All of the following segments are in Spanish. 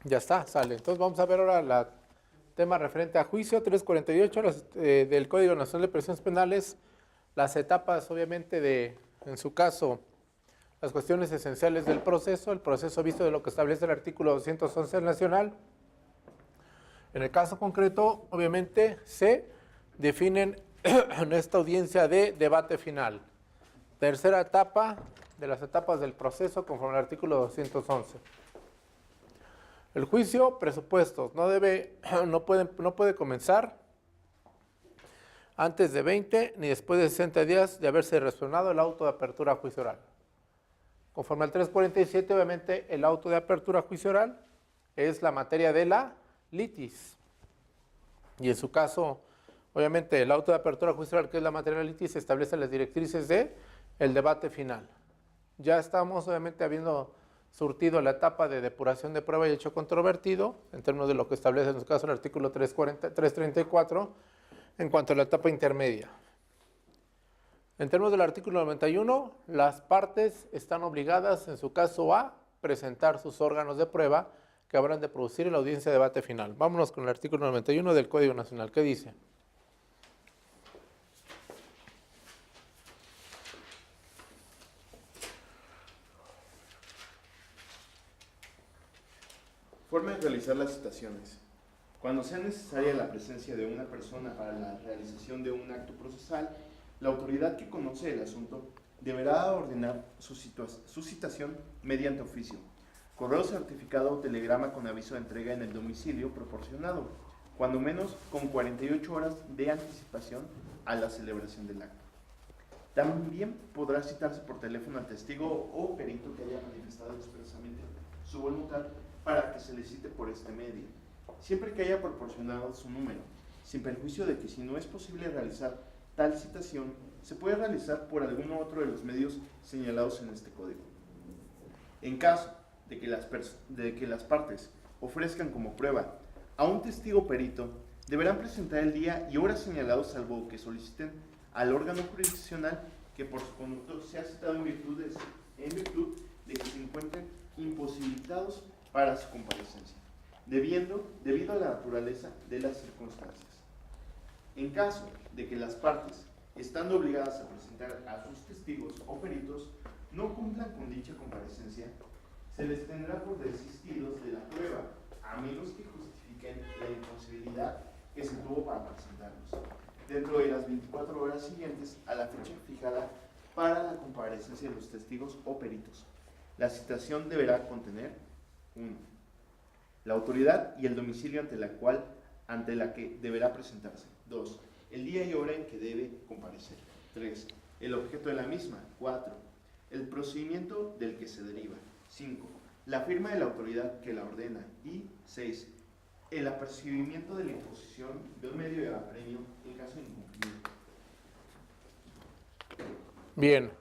Ya está, sale. Entonces vamos a ver ahora el tema referente a juicio 348 del Código Nacional de Procedimientos Penales, las etapas obviamente en su caso, las cuestiones esenciales del proceso, el proceso visto de lo que establece el artículo 211 del Nacional. En el caso concreto, obviamente, se definen en esta audiencia de debate final. Tercera etapa de las etapas del proceso conforme al artículo 211. El juicio, presupuestos, no puede comenzar antes de 20 ni después de 60 días de haberse resonado el auto de apertura a juicio oral. Conforme al 347, obviamente, el auto de apertura a juicio oral es la materia de la litis. Y en su caso, obviamente, el auto de apertura a juicio oral, que es la materia de la litis, establece las directrices del debate final. Ya estamos, obviamente, habiendo surtido la etapa de depuración de prueba y hecho controvertido, en términos de lo que establece en su caso el artículo 334, en cuanto a la etapa intermedia. En términos del artículo 91, las partes están obligadas, en su caso, a presentar sus órganos de prueba que habrán de producir en la audiencia de debate final. Vámonos con el artículo 91 del Código Nacional. ¿Qué dice? Forma de realizar las citaciones. Cuando sea necesaria la presencia de una persona para la realización de un acto procesal, la autoridad que conoce el asunto deberá ordenar su citación mediante oficio, correo certificado o telegrama con aviso de entrega en el domicilio proporcionado, cuando menos con 48 horas de anticipación a la celebración del acto. También podrá citarse por teléfono al testigo o perito que haya manifestado expresamente su voluntad para que se le cite por este medio, siempre que haya proporcionado su número, sin perjuicio de que si no es posible realizar tal citación, se puede realizar por alguno otro de los medios señalados en este código. En caso de que las partes ofrezcan como prueba a un testigo perito, deberán presentar el día y hora señalados, salvo que soliciten al órgano jurisdiccional que por su conductor sea citado en virtud de que se encuentren imposibilitados para su comparecencia, debido a la naturaleza de las circunstancias. En caso de que las partes, estando obligadas a presentar a sus testigos o peritos, no cumplan con dicha comparecencia, se les tendrá por desistidos de la prueba, a menos que justifiquen la imposibilidad que se tuvo para presentarlos, dentro de las 24 horas siguientes a la fecha fijada para la comparecencia de los testigos o peritos. La citación deberá contener 1. La autoridad y el domicilio ante la que deberá presentarse. 2. El día y hora en que debe comparecer. 3. El objeto de la misma. 4. El procedimiento del que se deriva. 5. La firma de la autoridad que la ordena. Y 6. El apercibimiento de la imposición de un medio de apremio en caso de incumplimiento. Bien.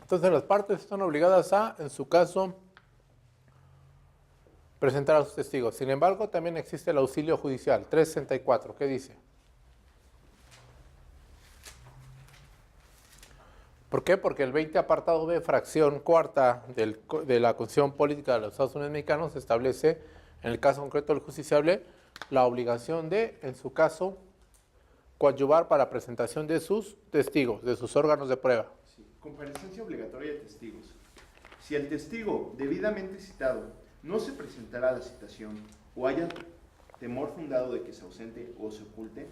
Entonces las partes están obligadas a, en su caso, presentar a sus testigos. Sin embargo, también existe el auxilio judicial, 364. ¿Qué dice? ¿Por qué? Porque el 20 apartado B, fracción cuarta de la Constitución Política de los Estados Unidos Mexicanos establece, en el caso concreto del justiciable, la obligación de, en su caso, coadyuvar para presentación de sus testigos, de sus órganos de prueba. Sí. Comparecencia obligatoria de testigos. Si el testigo debidamente citado no se presentará a la citación o haya temor fundado de que se ausente o se oculte,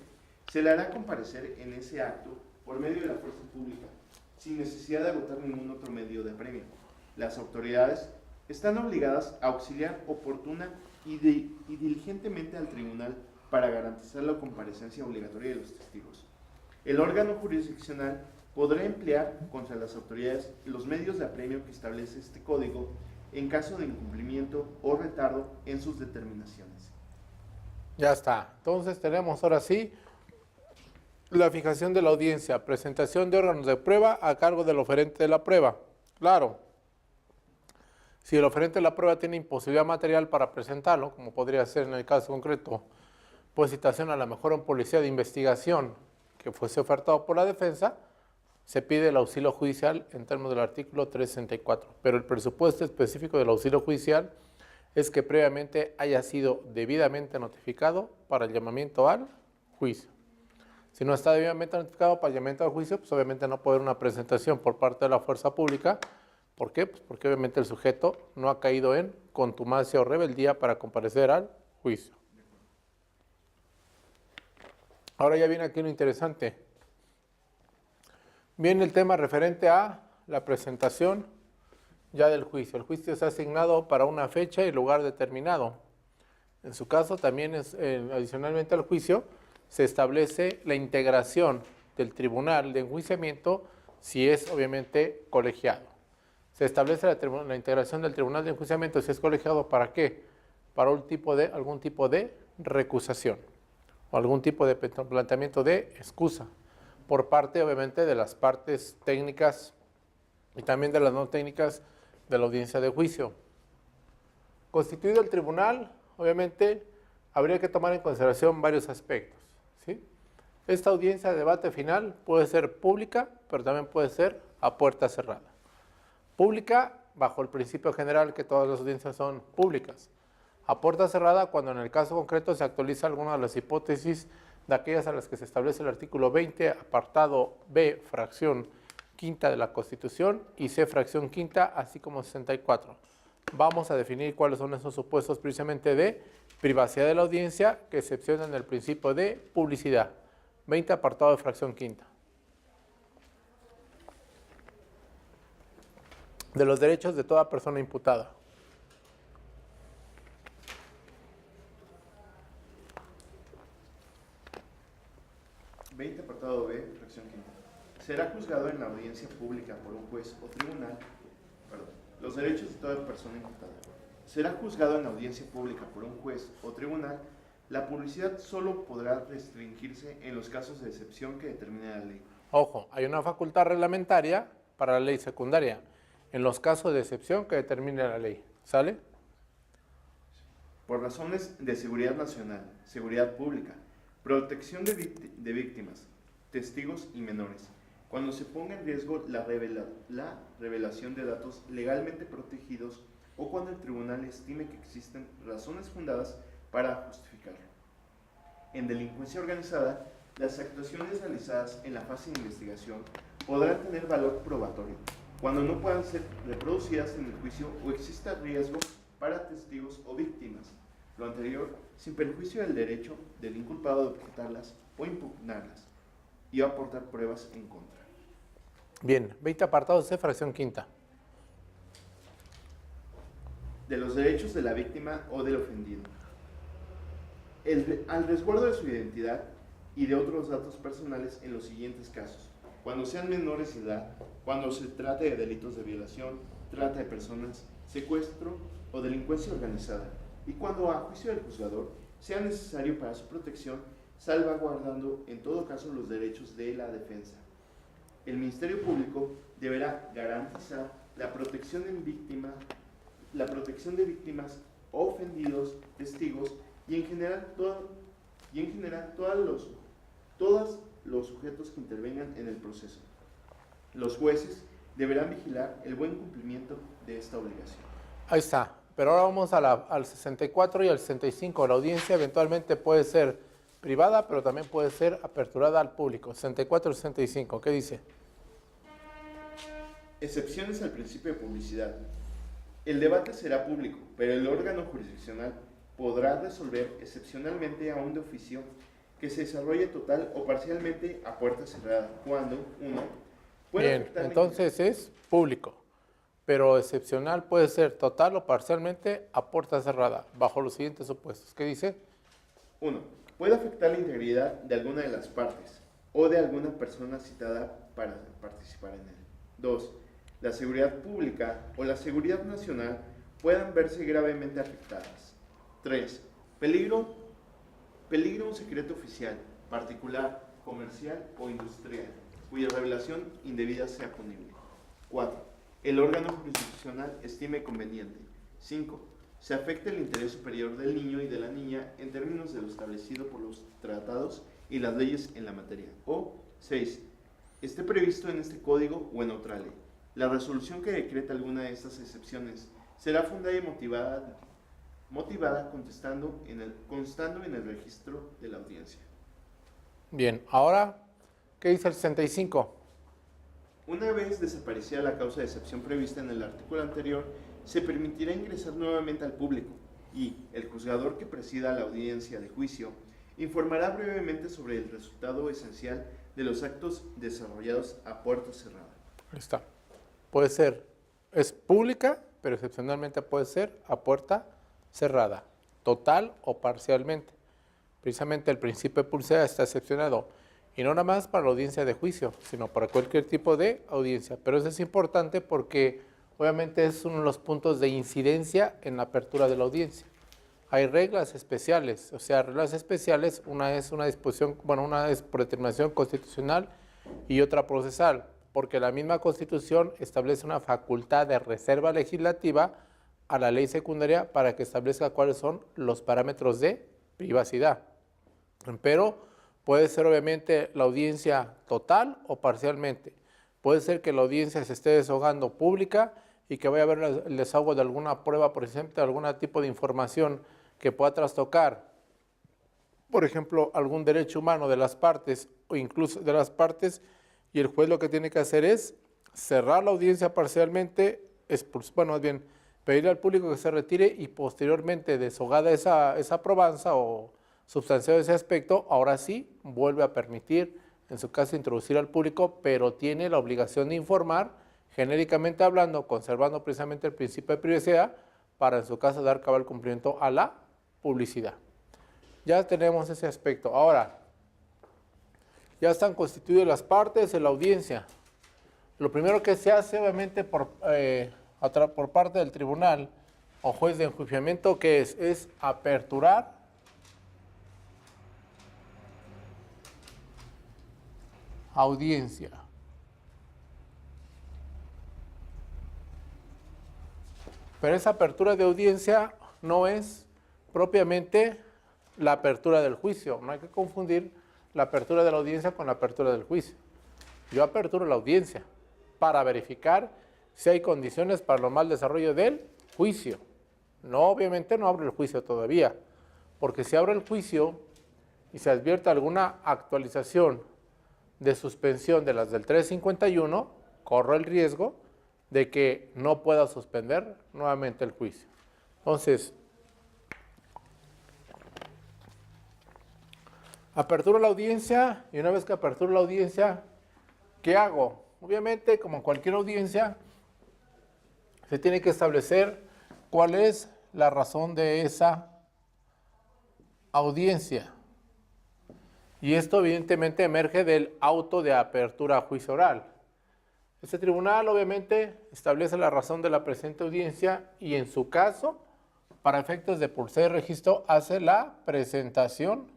se le hará comparecer en ese acto por medio de la fuerza pública, sin necesidad de agotar ningún otro medio de apremio. Las autoridades están obligadas a auxiliar oportuna y diligentemente al tribunal para garantizar la comparecencia obligatoria de los testigos. El órgano jurisdiccional podrá emplear contra las autoridades los medios de apremio que establece este código en caso de incumplimiento o retardo en sus determinaciones. Ya está. Entonces tenemos ahora sí la fijación de la audiencia, presentación de órganos de prueba a cargo del oferente de la prueba. Claro, si el oferente de la prueba tiene imposibilidad material para presentarlo, como podría ser en el caso concreto, pues citación a lo mejor a un policía de investigación que fuese ofertado por la defensa, se pide el auxilio judicial en términos del artículo 364, pero el presupuesto específico del auxilio judicial es que previamente haya sido debidamente notificado para el llamamiento al juicio. Si no está debidamente notificado para el llamamiento al juicio, pues obviamente no puede haber una presentación por parte de la fuerza pública. ¿Por qué? Pues porque obviamente el sujeto no ha caído en contumacia o rebeldía para comparecer al juicio. Ahora ya viene aquí lo interesante. Viene el tema referente a la presentación ya del juicio. El juicio está asignado para una fecha y lugar determinado. En su caso también adicionalmente al juicio se establece la integración del tribunal de enjuiciamiento si es obviamente colegiado. Se establece la integración del tribunal de enjuiciamiento si es colegiado, ¿para qué? Para algún tipo de recusación o algún tipo de planteamiento de excusa por parte obviamente de las partes técnicas y también de las no técnicas de la audiencia de juicio. Constituido el tribunal, obviamente habría que tomar en consideración varios aspectos, ¿sí? Esta audiencia de debate final puede ser pública, pero también puede ser a puerta cerrada. Pública bajo el principio general que todas las audiencias son públicas. A puerta cerrada cuando en el caso concreto se actualiza alguna de las hipótesis de aquellas a las que se establece el artículo 20, apartado B, fracción quinta de la Constitución y C, fracción quinta, así como 64. Vamos a definir cuáles son esos supuestos precisamente de privacidad de la audiencia que excepcionan el principio de publicidad. 20, apartado de fracción quinta. De los derechos de toda persona imputada. Apartado B, fracción quinta. Será juzgado en la audiencia pública por un juez o tribunal, los derechos de toda persona imputada. Será juzgado en la audiencia pública por un juez o tribunal. La publicidad solo podrá restringirse en los casos de excepción que determine la ley. Ojo, hay una facultad reglamentaria para la ley secundaria, en los casos de excepción que determine la ley. ¿Sale? Por razones de seguridad nacional, seguridad pública, protección de víctimas, testigos y menores. Cuando se ponga en riesgo la revelación de datos legalmente protegidos o cuando el tribunal estime que existen razones fundadas para justificarlo. En delincuencia organizada, las actuaciones realizadas en la fase de investigación podrán tener valor probatorio cuando no puedan ser reproducidas en el juicio o exista riesgo para testigos o víctimas. Lo anterior, sin perjuicio del derecho del inculpado de objetarlas o impugnarlas y aportar pruebas en contra. Bien, 20 apartados C, fracción quinta. De los derechos de la víctima o del ofendido. Al resguardo de su identidad y de otros datos personales en los siguientes casos. Cuando sean menores de edad, cuando se trate de delitos de violación, trata de personas, secuestro o delincuencia organizada, y cuando a juicio del juzgador sea necesario para su protección, salvaguardando en todo caso los derechos de la defensa. El Ministerio Público deberá garantizar la protección de víctimas, ofendidos, testigos y en general todos los sujetos que intervengan en el proceso. Los jueces deberán vigilar el buen cumplimiento de esta obligación. Ahí está. Pero ahora vamos al 64 y al 65. La audiencia eventualmente puede ser privada, pero también puede ser aperturada al público. 64 y 65. ¿Qué dice? Excepciones al principio de publicidad. El debate será público, pero el órgano jurisdiccional podrá resolver excepcionalmente aún de oficio que se desarrolle total o parcialmente a puerta cerrada, cuando, uno, puede Bien, entonces es público, pero excepcional puede ser total o parcialmente a puerta cerrada, bajo los siguientes supuestos. ¿Qué dice? 1. Puede afectar la integridad de alguna de las partes o de alguna persona citada para participar en él. 2. La seguridad pública o la seguridad nacional puedan verse gravemente afectadas. 3. Peligro un secreto oficial, particular, comercial o industrial, cuya revelación indebida sea punible. 4. El órgano jurisdiccional estime conveniente. 5. Se afecte el interés superior del niño y de la niña en términos de lo establecido por los tratados y las leyes en la materia. O 6. esté previsto en este código o en otra ley. La resolución que decreta alguna de estas excepciones será fundada y motivada constando en el registro de la audiencia. Bien, ahora, ¿qué dice el 65? Una vez desaparecida la causa de excepción prevista en el artículo anterior, se permitirá ingresar nuevamente al público y el juzgador que presida la audiencia de juicio informará brevemente sobre el resultado esencial de los actos desarrollados a puerta cerrada. Ahí está. Puede ser, es pública, pero excepcionalmente puede ser a puerta cerrada, total o parcialmente. Precisamente el principio de publicidad está excepcionado, y no nada más para la audiencia de juicio, sino para cualquier tipo de audiencia. Pero eso es importante porque obviamente es uno de los puntos de incidencia en la apertura de la audiencia. Hay reglas especiales, o sea, reglas especiales, una es una disposición, bueno, una es por determinación constitucional y otra procesal, porque la misma Constitución establece una facultad de reserva legislativa a la ley secundaria para que establezca cuáles son los parámetros de privacidad. Pero puede ser obviamente la audiencia total o parcialmente. Puede ser que la audiencia se esté desahogando pública y que vaya a haber el desahogo de alguna prueba, por ejemplo, de algún tipo de información que pueda trastocar, por ejemplo, algún derecho humano de las partes o incluso de las partes, y el juez lo que tiene que hacer es cerrar la audiencia parcialmente, más bien pedirle al público que se retire y posteriormente, deshogada esa probanza o substanciado ese aspecto, ahora sí vuelve a permitir, en su caso, introducir al público, pero tiene la obligación de informar, genéricamente hablando, conservando precisamente el principio de privacidad, para en su caso dar cabal cumplimiento a la publicidad. Ya tenemos ese aspecto. Ahora, ya están constituidas las partes de la audiencia. Lo primero que se hace, obviamente, por parte del tribunal o juez de enjuiciamiento, que es aperturar audiencia. Pero esa apertura de audiencia no es propiamente la apertura del juicio. No hay que confundir la apertura de la audiencia con la apertura del juicio. Yo aperturo la audiencia para verificar si hay condiciones para el normal desarrollo del juicio. No, obviamente no abro el juicio todavía, porque si abro el juicio y se advierte alguna actualización de suspensión de las del 351, corro el riesgo de que no pueda suspender nuevamente el juicio. Entonces, aperturo la audiencia y una vez que aperturo la audiencia, ¿qué hago? Obviamente, como en cualquier audiencia, se tiene que establecer cuál es la razón de esa audiencia. Y esto evidentemente emerge del auto de apertura a juicio oral. Este tribunal obviamente establece la razón de la presente audiencia y en su caso, para efectos de pulsar y registro, hace la presentación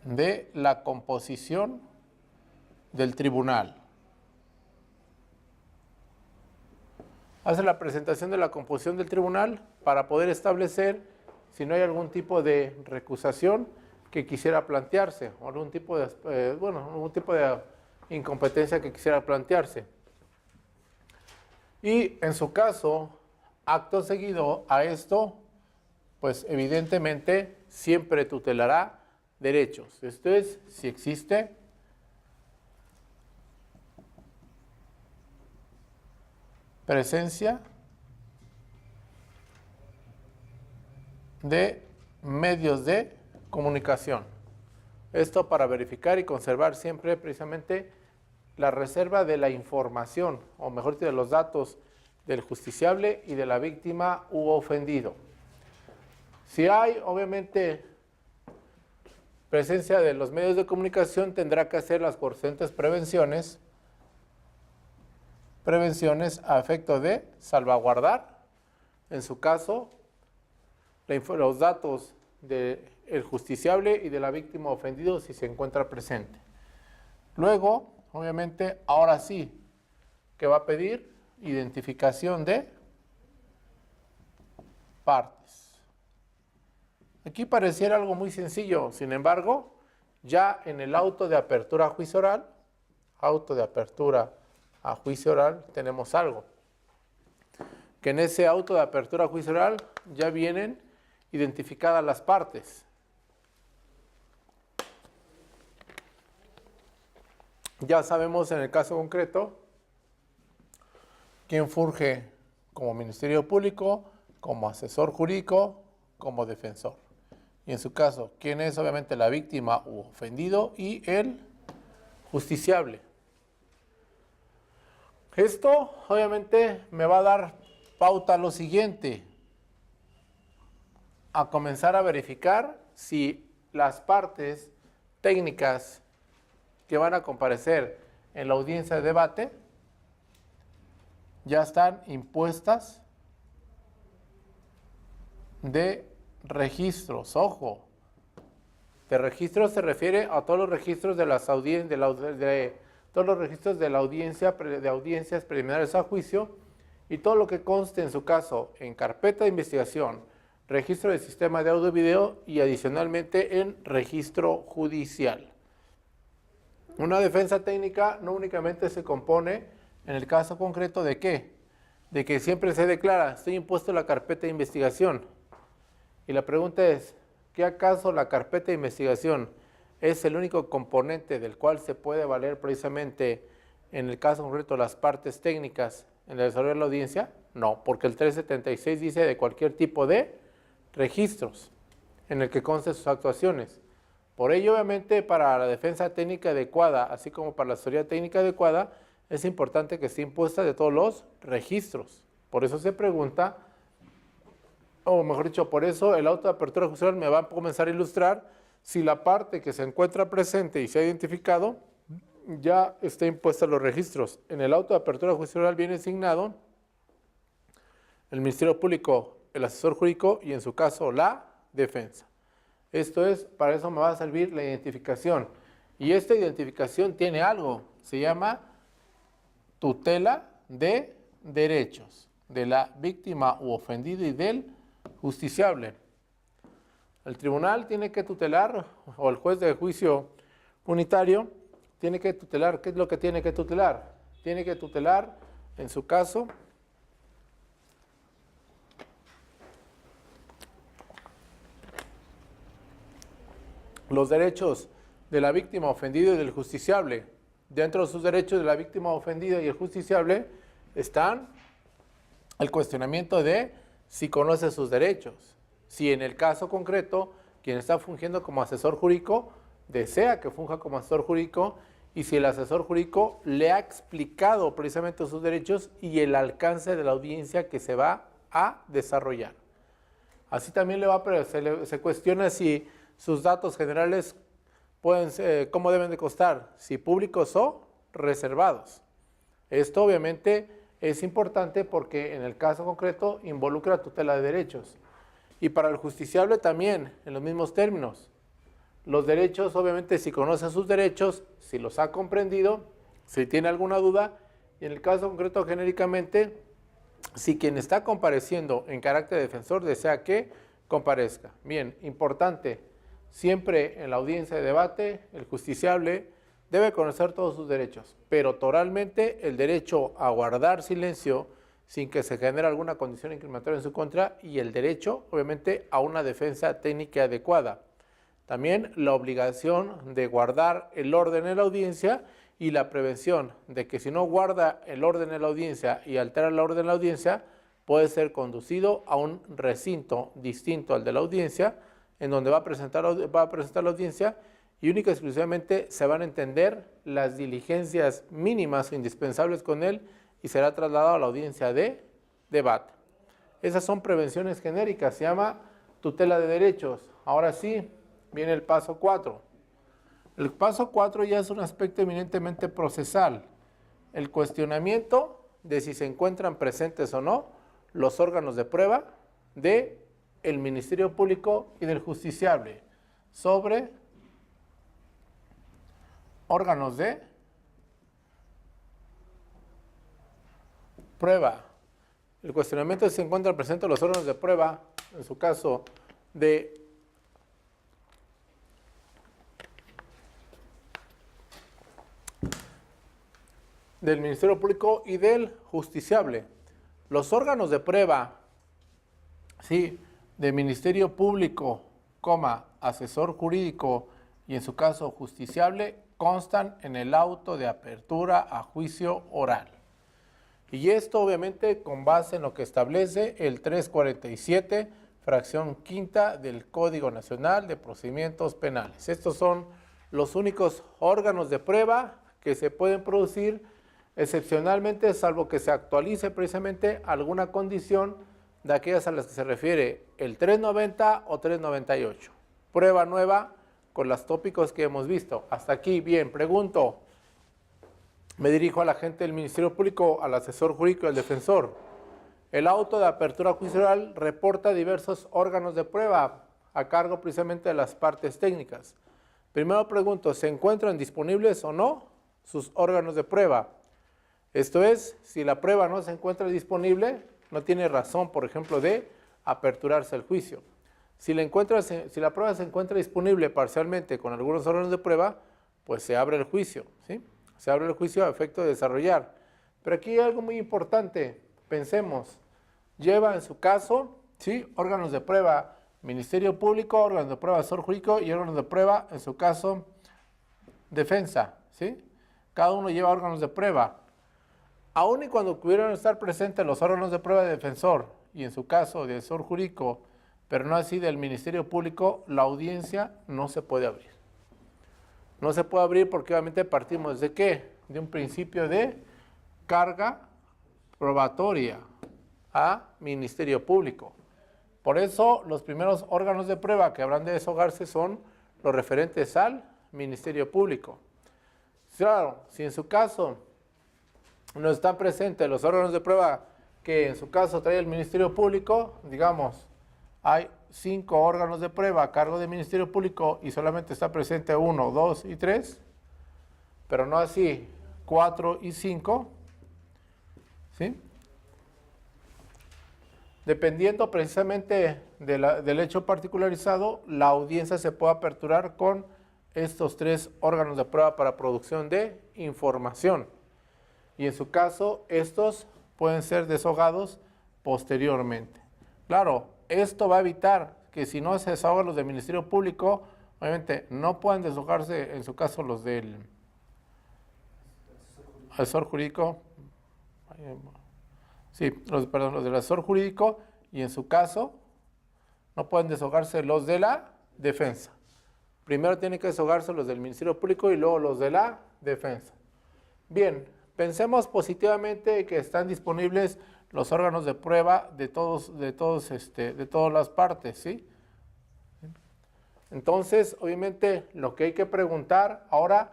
de la composición del tribunal. Hace la presentación de la composición del tribunal para poder establecer si no hay algún tipo de recusación que quisiera plantearse o algún tipo de incompetencia que quisiera plantearse. Y en su caso, acto seguido a esto, pues evidentemente siempre tutelará derechos. Esto es, si existe presencia de medios de comunicación. Esto para verificar y conservar siempre precisamente la reserva de la información, o mejor dicho, de los datos del justiciable y de la víctima u ofendido. Si hay, obviamente, presencia de los medios de comunicación, tendrá que hacer las correspondientes prevenciones a efecto de salvaguardar, en su caso, los datos del justiciable y de la víctima ofendido si se encuentra presente. Luego, obviamente, ahora sí, que va a pedir identificación de partes. Aquí pareciera algo muy sencillo, sin embargo, ya en el auto de apertura a juicio oral, tenemos algo. Que en ese auto de apertura a juicio oral ya vienen identificadas las partes. Ya sabemos en el caso concreto quién funge como Ministerio Público, como asesor jurídico, como defensor. Y en su caso, quién es obviamente la víctima u ofendido y el justiciable. Esto obviamente me va a dar pauta a lo siguiente, a comenzar a verificar si las partes técnicas que van a comparecer en la audiencia de debate ya están impuestas de registros. Ojo, de registros se refiere a todos los registros de las todos los registros de la audiencia, de audiencias preliminares a juicio y todo lo que conste en su caso en carpeta de investigación, registro del sistema de audio y video y adicionalmente en registro judicial. Una defensa técnica no únicamente se compone en el caso concreto de ¿qué? De que siempre se declara, estoy impuesto a la carpeta de investigación. Y la pregunta es, ¿qué acaso la carpeta de investigación es el único componente del cual se puede valer precisamente en el caso concreto las partes técnicas en el desarrollo de la audiencia? No, porque el 376 dice de cualquier tipo de registros en el que consten sus actuaciones. Por ello, obviamente, para la defensa técnica adecuada, así como para la asesoría técnica adecuada, es importante que esté impuesta de todos los registros. Por eso se pregunta, o mejor dicho, por eso el auto de apertura judicial me va a comenzar a ilustrar si la parte que se encuentra presente y se ha identificado ya está impuesta a los registros. En el auto de apertura judicial viene asignado el Ministerio Público, el asesor jurídico y en su caso la defensa. Esto es, para eso me va a servir la identificación. Y esta identificación tiene algo, se llama tutela de derechos de la víctima u ofendido y del justiciable. El tribunal tiene que tutelar, o el juez de juicio unitario tiene que tutelar. ¿Qué es lo que tiene que tutelar? Tiene que tutelar, en su caso, los derechos de la víctima ofendida y del justiciable. Dentro de sus derechos de la víctima ofendida y el justiciable están el cuestionamiento de si conoce sus derechos. Si en el caso concreto, quien está fungiendo como asesor jurídico desea que funja como asesor jurídico y si el asesor jurídico le ha explicado precisamente sus derechos y el alcance de la audiencia que se va a desarrollar. Así también se cuestiona si sus datos generales pueden ser, cómo deben de constar, si públicos o reservados. Esto obviamente es importante porque en el caso concreto involucra tutela de derechos. Y para el justiciable también, en los mismos términos. Los derechos, obviamente, si conoce sus derechos, si los ha comprendido, si tiene alguna duda, y en el caso concreto genéricamente, si quien está compareciendo en carácter de defensor desea que comparezca. Bien, importante, siempre en la audiencia de debate, el justiciable debe conocer todos sus derechos, pero toralmente el derecho a guardar silencio sin que se genere alguna condición incriminatoria en su contra y el derecho, obviamente, a una defensa técnica adecuada. También la obligación de guardar el orden en la audiencia y la prevención de que si no guarda el orden en la audiencia y altera el orden en la audiencia, puede ser conducido a un recinto distinto al de la audiencia, en donde va a presentar la audiencia y única y exclusivamente se van a entender las diligencias mínimas o indispensables con él y será trasladado a la audiencia de debate. Esas son prevenciones genéricas, se llama tutela de derechos. Ahora sí, viene el paso 4. El paso 4 ya es un aspecto eminentemente procesal. El cuestionamiento de si se encuentran presentes o no los órganos de prueba del Ministerio Público y del justiciable sobre órganos de prueba. El cuestionamiento de si se encuentran presentes los órganos de prueba, en su caso de del Ministerio Público y del justiciable. Los órganos de prueba, sí, del Ministerio Público, asesor jurídico y en su caso justiciable, constan en el auto de apertura a juicio oral. Y esto obviamente con base en lo que establece el 347, fracción quinta del Código Nacional de Procedimientos Penales. Estos son los únicos órganos de prueba que se pueden producir excepcionalmente, salvo que se actualice precisamente alguna condición de aquellas a las que se refiere el 390 o 398. Prueba nueva con los tópicos que hemos visto. Hasta aquí, bien, pregunto. Me dirijo a la gente del Ministerio Público, al asesor jurídico y al defensor. El auto de apertura judicial reporta diversos órganos de prueba a cargo precisamente de las partes técnicas. Primero pregunto, ¿se encuentran disponibles o no sus órganos de prueba? Esto es, si la prueba no se encuentra disponible, no tiene razón, por ejemplo, de aperturarse el juicio. Si la prueba se encuentra disponible parcialmente con algunos órganos de prueba, pues se abre el juicio, ¿sí? Se abre el juicio a efecto de desarrollar. Pero aquí hay algo muy importante. Pensemos, lleva en su caso, ¿sí?, órganos de prueba, Ministerio Público, órganos de prueba, asesor jurídico y órganos de prueba, en su caso, defensa, ¿sí? Cada uno lleva órganos de prueba. Aún y cuando pudieran estar presentes los órganos de prueba de defensor y en su caso de asesor jurídico, pero no así del Ministerio Público, la audiencia no se puede abrir. No se puede abrir porque obviamente partimos ¿de qué? De un principio de carga probatoria a Ministerio Público. Por eso los primeros órganos de prueba que habrán de desahogarse son los referentes al Ministerio Público. Claro, si en su caso no están presentes los órganos de prueba que en su caso trae el Ministerio Público, digamos, hay 5 órganos de prueba a cargo del Ministerio Público y solamente está presente 1, 2 y 3, pero no así 4 y 5, ¿sí? Dependiendo precisamente del hecho particularizado, la audiencia se puede aperturar con estos 3 órganos de prueba para producción de información. Y en su caso, estos pueden ser desahogados posteriormente. Claro, esto va a evitar que si no se desahogan los del Ministerio Público, obviamente no pueden desahogarse en su caso los del asesor jurídico, los del asesor jurídico y en su caso no pueden desahogarse los de la defensa. Primero tienen que desahogarse los del Ministerio Público y luego los de la defensa. Bien, pensemos positivamente que están disponibles los órganos de prueba de todas las partes, ¿sí? Entonces, obviamente, lo que hay que preguntar ahora,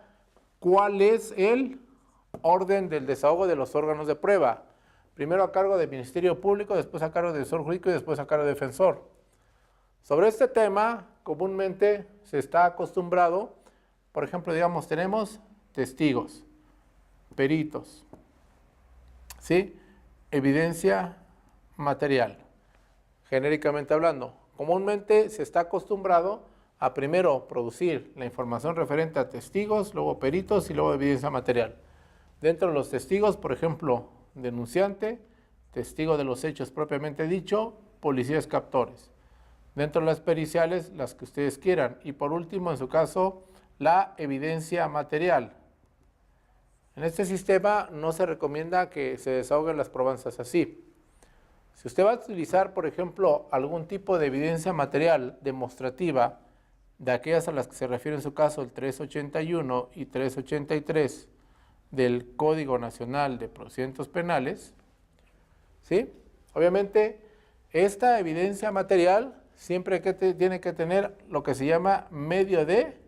¿cuál es el orden del desahogo de los órganos de prueba? Primero a cargo del Ministerio Público, después a cargo del asesor jurídico y después a cargo del defensor. Sobre este tema, comúnmente se está acostumbrado, por ejemplo, digamos, tenemos testigos, peritos, ¿sí? Evidencia material, genéricamente hablando. Comúnmente se está acostumbrado a primero producir la información referente a testigos, luego peritos y luego evidencia material. Dentro de los testigos, por ejemplo, denunciante, testigo de los hechos propiamente dicho, policías captores. Dentro de las periciales, las que ustedes quieran. Y por último, en su caso, la evidencia material. En este sistema no se recomienda que se desahoguen las probanzas así. Si usted va a utilizar, por ejemplo, algún tipo de evidencia material demostrativa, de aquellas a las que se refiere en su caso el 381 y 383 del Código Nacional de Procedimientos Penales, ¿sí? Obviamente, esta evidencia material siempre tiene que tener lo que se llama medio de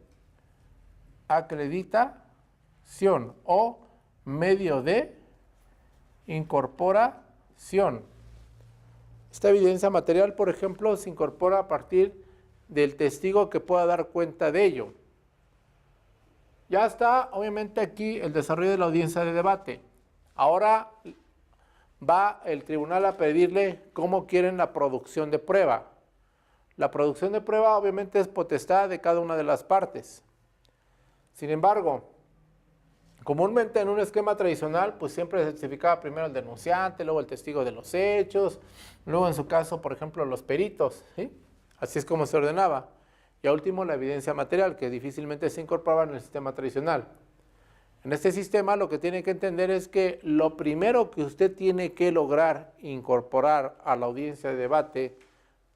acreditación o medio de incorporación. Esta evidencia material, por ejemplo, se incorpora a partir del testigo que pueda dar cuenta de ello. Ya está, obviamente, aquí el desarrollo de la audiencia de debate. Ahora va el tribunal a pedirle cómo quieren la producción de prueba. La producción de prueba, obviamente, es potestad de cada una de las partes. Sin embargo, Comúnmente en un esquema tradicional, pues siempre se testificaba primero el denunciante, luego el testigo de los hechos, luego en su caso, por ejemplo, los peritos, ¿sí? Así es como se ordenaba. Y a último, la evidencia material, que difícilmente se incorporaba en el sistema tradicional. En este sistema lo que tiene que entender es que lo primero que usted tiene que lograr incorporar a la audiencia de debate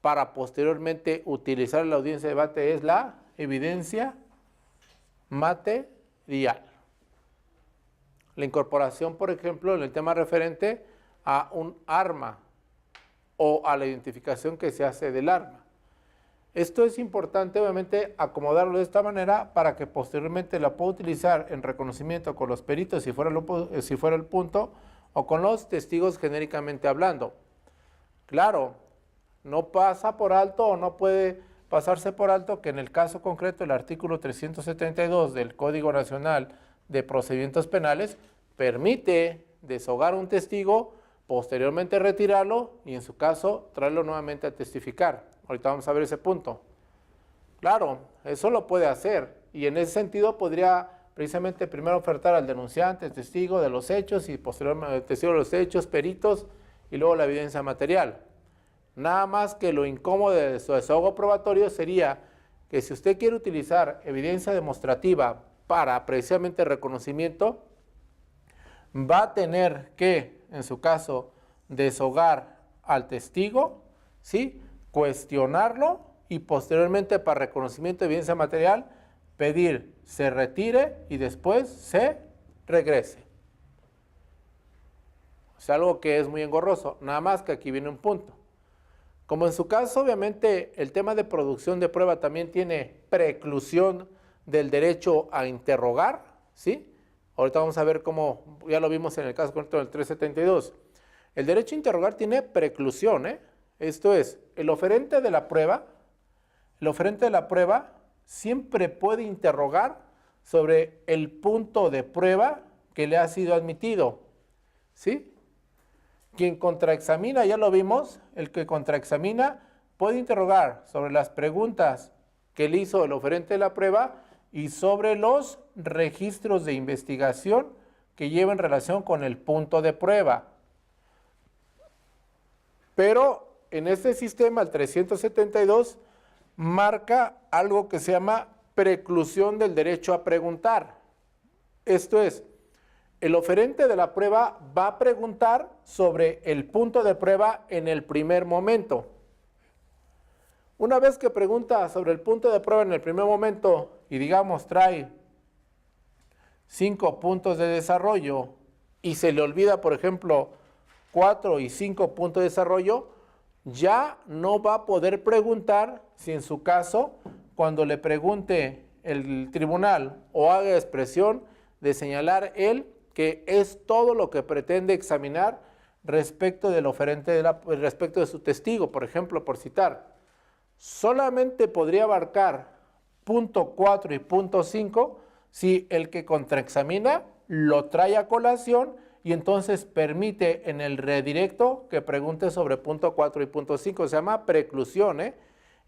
para posteriormente utilizar la audiencia de debate es la evidencia material. La incorporación, por ejemplo, en el tema referente a un arma o a la identificación que se hace del arma. Esto es importante, obviamente, acomodarlo de esta manera para que posteriormente la pueda utilizar en reconocimiento con los peritos, si fuera el punto, o con los testigos genéricamente hablando. Claro, no pasa por alto o no puede pasarse por alto que en el caso concreto el artículo 372 del Código Nacional de Procedimientos Penales permite deshogar un testigo, posteriormente retirarlo y en su caso traerlo nuevamente a testificar. Ahorita vamos a ver ese punto. Claro, eso lo puede hacer y en ese sentido podría precisamente primero ofertar al denunciante, testigo de los hechos y posteriormente testigo de los hechos, peritos y luego la evidencia material. Nada más que lo incómodo de su desahogo probatorio sería que si usted quiere utilizar evidencia demostrativa para precisamente reconocimiento, va a tener que, en su caso, deshogar al testigo, ¿sí?, cuestionarlo y posteriormente para reconocimiento de evidencia material pedir se retire y después se regrese. Es algo que es muy engorroso, nada más que aquí viene un punto. Como en su caso, obviamente, el tema de producción de prueba también tiene preclusión del derecho a interrogar, ¿sí? Ahorita vamos a ver cómo, ya lo vimos en el caso concreto del 372. El derecho a interrogar tiene preclusión, ¿eh? Esto es, el oferente de la prueba siempre puede interrogar sobre el punto de prueba que le ha sido admitido, ¿sí? Quien contraexamina, ya lo vimos, el que contraexamina puede interrogar sobre las preguntas que le hizo el oferente de la prueba y sobre los registros de investigación que llevan relación con el punto de prueba. Pero en este sistema, el 372, marca algo que se llama preclusión del derecho a preguntar. Esto es, el oferente de la prueba va a preguntar sobre el punto de prueba en el primer momento. Una vez que pregunta sobre el punto de prueba en el primer momento y digamos trae 5 puntos de desarrollo y se le olvida, por ejemplo, 4 y 5 puntos de desarrollo, ya no va a poder preguntar si en su caso, cuando le pregunte el tribunal o haga expresión de señalar él que es todo lo que pretende examinar respecto del oferente, respecto de su testigo, por ejemplo, por citar. Solamente podría abarcar punto 4 y punto 5 si el que contraexamina lo trae a colación y entonces permite en el redirecto que pregunte sobre punto 4 y punto 5. Se llama preclusión, ¿eh?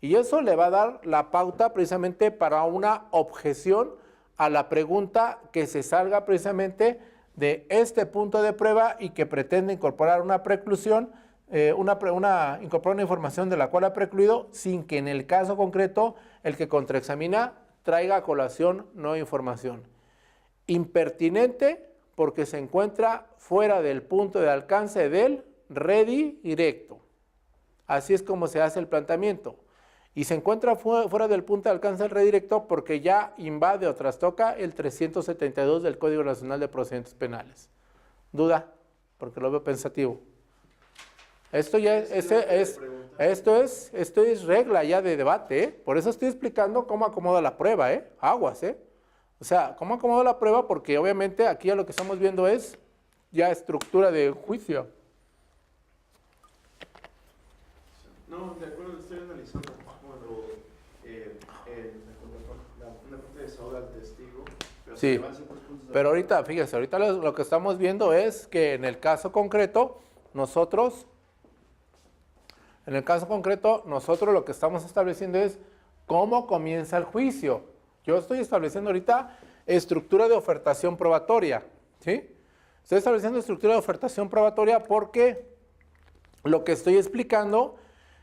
Y eso le va a dar la pauta precisamente para una objeción a la pregunta que se salga precisamente de este punto de prueba y que pretende incorporar una preclusión, incorporar una información de la cual ha precluido sin que en el caso concreto el que contraexamina traiga a colación nueva información. Impertinente porque se encuentra fuera del punto de alcance del redirecto. Así es como se hace el planteamiento. Y se encuentra fuera del punto de alcance del redirecto porque ya invade o trastoca el 372 del Código Nacional de Procedimientos Penales. ¿Duda? Porque lo veo pensativo. Esto ya esto es regla ya de debate, ¿eh? Por eso estoy explicando cómo acomoda la prueba, ¿eh? Aguas, ¿eh? O sea, cómo acomoda la prueba porque obviamente aquí ya lo que estamos viendo es ya estructura de juicio. No, de acuerdo, estoy analizando cuando una parte desahoga al testigo, pero sí, pero ahorita, fíjese, ahorita lo que estamos viendo es que en el caso concreto, nosotros lo que estamos estableciendo es cómo comienza el juicio. Yo estoy estableciendo ahorita estructura de ofertación probatoria, ¿sí? Estoy estableciendo estructura de ofertación probatoria porque lo que estoy explicando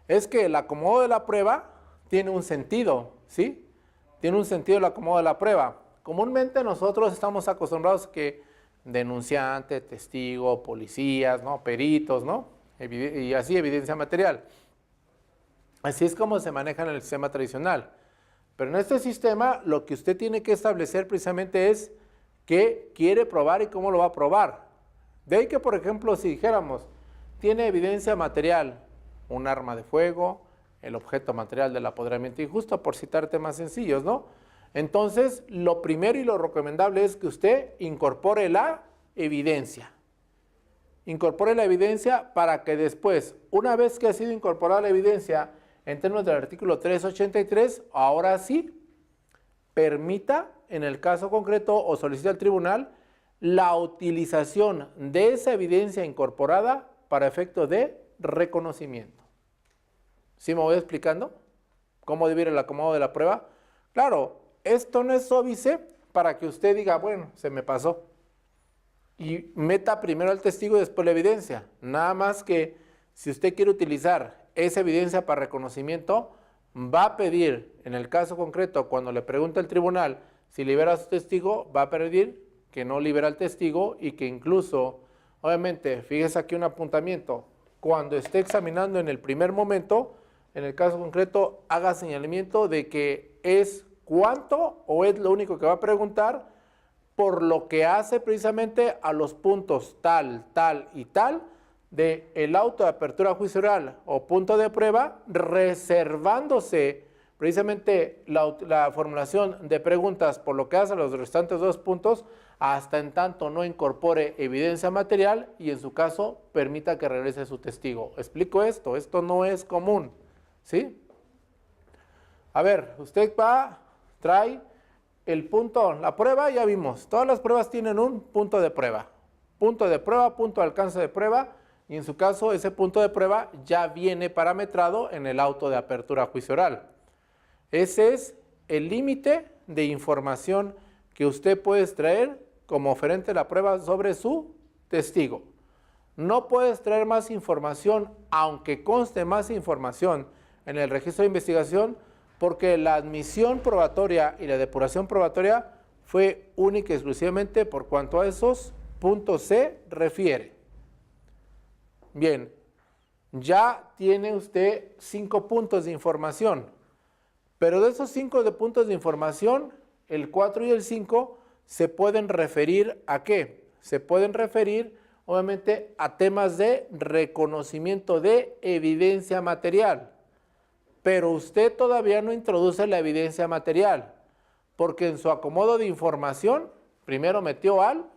es que el acomodo de la prueba tiene un sentido, ¿sí? Tiene un sentido el acomodo de la prueba. Comúnmente nosotros estamos acostumbrados a que denunciante, testigo, policías, ¿no? Peritos, ¿no? Y así evidencia material. Así es como se maneja en el sistema tradicional. Pero en este sistema lo que usted tiene que establecer precisamente es qué quiere probar y cómo lo va a probar. De ahí que, por ejemplo, si dijéramos, tiene evidencia material, un arma de fuego, el objeto material del apoderamiento injusto, por citar temas sencillos, ¿no? Entonces, lo primero y lo recomendable es que usted incorpore la evidencia. Incorpore la evidencia para que después, una vez que ha sido incorporada la evidencia, en términos del artículo 383, ahora sí, permita, en el caso concreto, o solicite al tribunal, la utilización de esa evidencia incorporada para efecto de reconocimiento. ¿Sí me voy explicando? ¿Cómo debe ir el acomodo de la prueba? Claro, esto no es óbice para que usted diga, bueno, se me pasó. Y meta primero al testigo y después la evidencia. Nada más que si usted quiere utilizar esa evidencia para reconocimiento, va a pedir, en el caso concreto, cuando le pregunte al tribunal si libera a su testigo, va a pedir que no libera al testigo y que incluso, obviamente, fíjese aquí un apuntamiento, cuando esté examinando en el primer momento, en el caso concreto, haga señalamiento de que es cuánto o es lo único que va a preguntar por lo que hace precisamente a los puntos tal, tal y tal del auto de apertura a juicio oral o punto de prueba, reservándose precisamente la formulación de preguntas por lo que hace a los restantes dos puntos, hasta en tanto no incorpore evidencia material y en su caso permita que regrese su testigo. ¿Explico esto? Esto no es común, ¿sí? A ver, usted va, trae el punto, la prueba, ya vimos, todas las pruebas tienen un punto de prueba, punto de alcance de prueba, y en su caso ese punto de prueba ya viene parametrado en el auto de apertura a juicio oral. Ese es el límite de información que usted puede extraer como oferente de la prueba sobre su testigo. No puede extraer más información, aunque conste más información en el registro de investigación, porque la admisión probatoria y la depuración probatoria fue única y exclusivamente por cuanto a esos puntos se refiere. Bien, ya tiene usted 5 puntos de información, pero de esos 5 puntos de información, el 4 y el 5 se pueden referir ¿a qué? Se pueden referir, obviamente, a temas de reconocimiento de evidencia material. Pero usted todavía no introduce la evidencia material, porque en su acomodo de información, primero metió al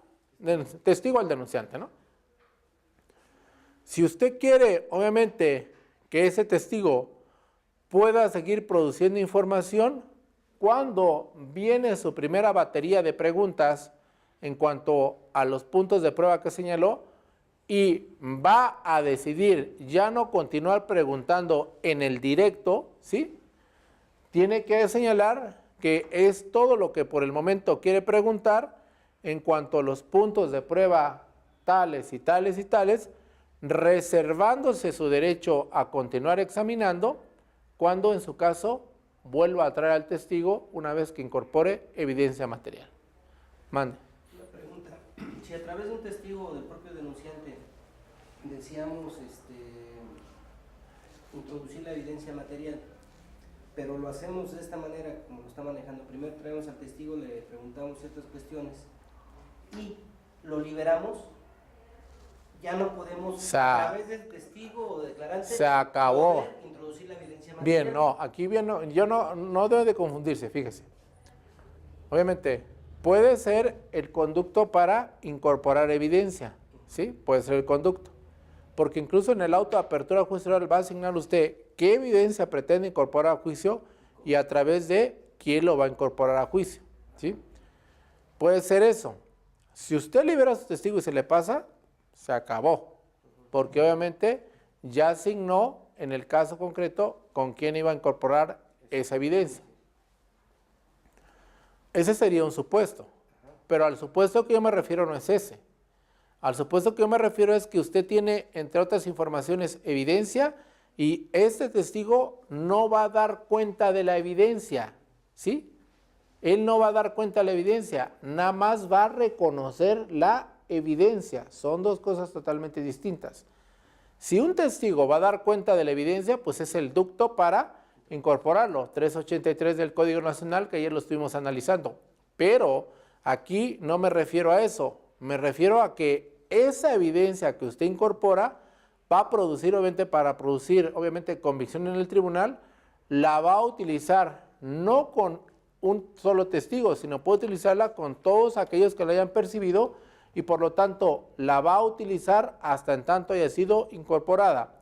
testigo, al denunciante, ¿no? Si usted quiere, obviamente, que ese testigo pueda seguir produciendo información, cuando viene su primera batería de preguntas en cuanto a los puntos de prueba que señaló, y va a decidir ya no continuar preguntando en el directo, ¿sí? Tiene que señalar que es todo lo que por el momento quiere preguntar en cuanto a los puntos de prueba tales y tales y tales, reservándose su derecho a continuar examinando cuando en su caso vuelva a traer al testigo una vez que incorpore evidencia material. Mande. Una pregunta. Si a través de un testigo o del propio denunciante deseamos introducir la evidencia material, pero lo hacemos de esta manera, como lo está manejando, primero traemos al testigo, le preguntamos ciertas cuestiones y lo liberamos, ya no podemos a través del testigo o declarante se acabó. poder introducir la evidencia material. Bien, no, aquí bien, yo no debe de confundirse, fíjese. Obviamente, puede ser el conducto para incorporar evidencia, ¿sí? Puede ser el conducto. Porque incluso en el auto de apertura a juicio oral va a asignar usted qué evidencia pretende incorporar a juicio y a través de quién lo va a incorporar a juicio, ¿sí? Puede ser eso. Si usted libera a su testigo y se le pasa, se acabó. Porque obviamente ya asignó en el caso concreto con quién iba a incorporar esa evidencia. Ese sería un supuesto, pero al supuesto que yo me refiero no es ese. Al supuesto que yo me refiero es que usted tiene, entre otras informaciones, evidencia y este testigo no va a dar cuenta de la evidencia, ¿sí? Él no va a dar cuenta de la evidencia, nada más va a reconocer la evidencia. Son dos cosas totalmente distintas. Si un testigo va a dar cuenta de la evidencia, pues es el ducto para incorporarlo, 383 del Código Nacional, que ayer lo estuvimos analizando. Pero aquí no me refiero a eso, me refiero a que esa evidencia que usted incorpora va a producir, obviamente, para producir, obviamente, convicción en el tribunal, la va a utilizar no con un solo testigo, sino puede utilizarla con todos aquellos que la hayan percibido y por lo tanto la va a utilizar hasta en tanto haya sido incorporada.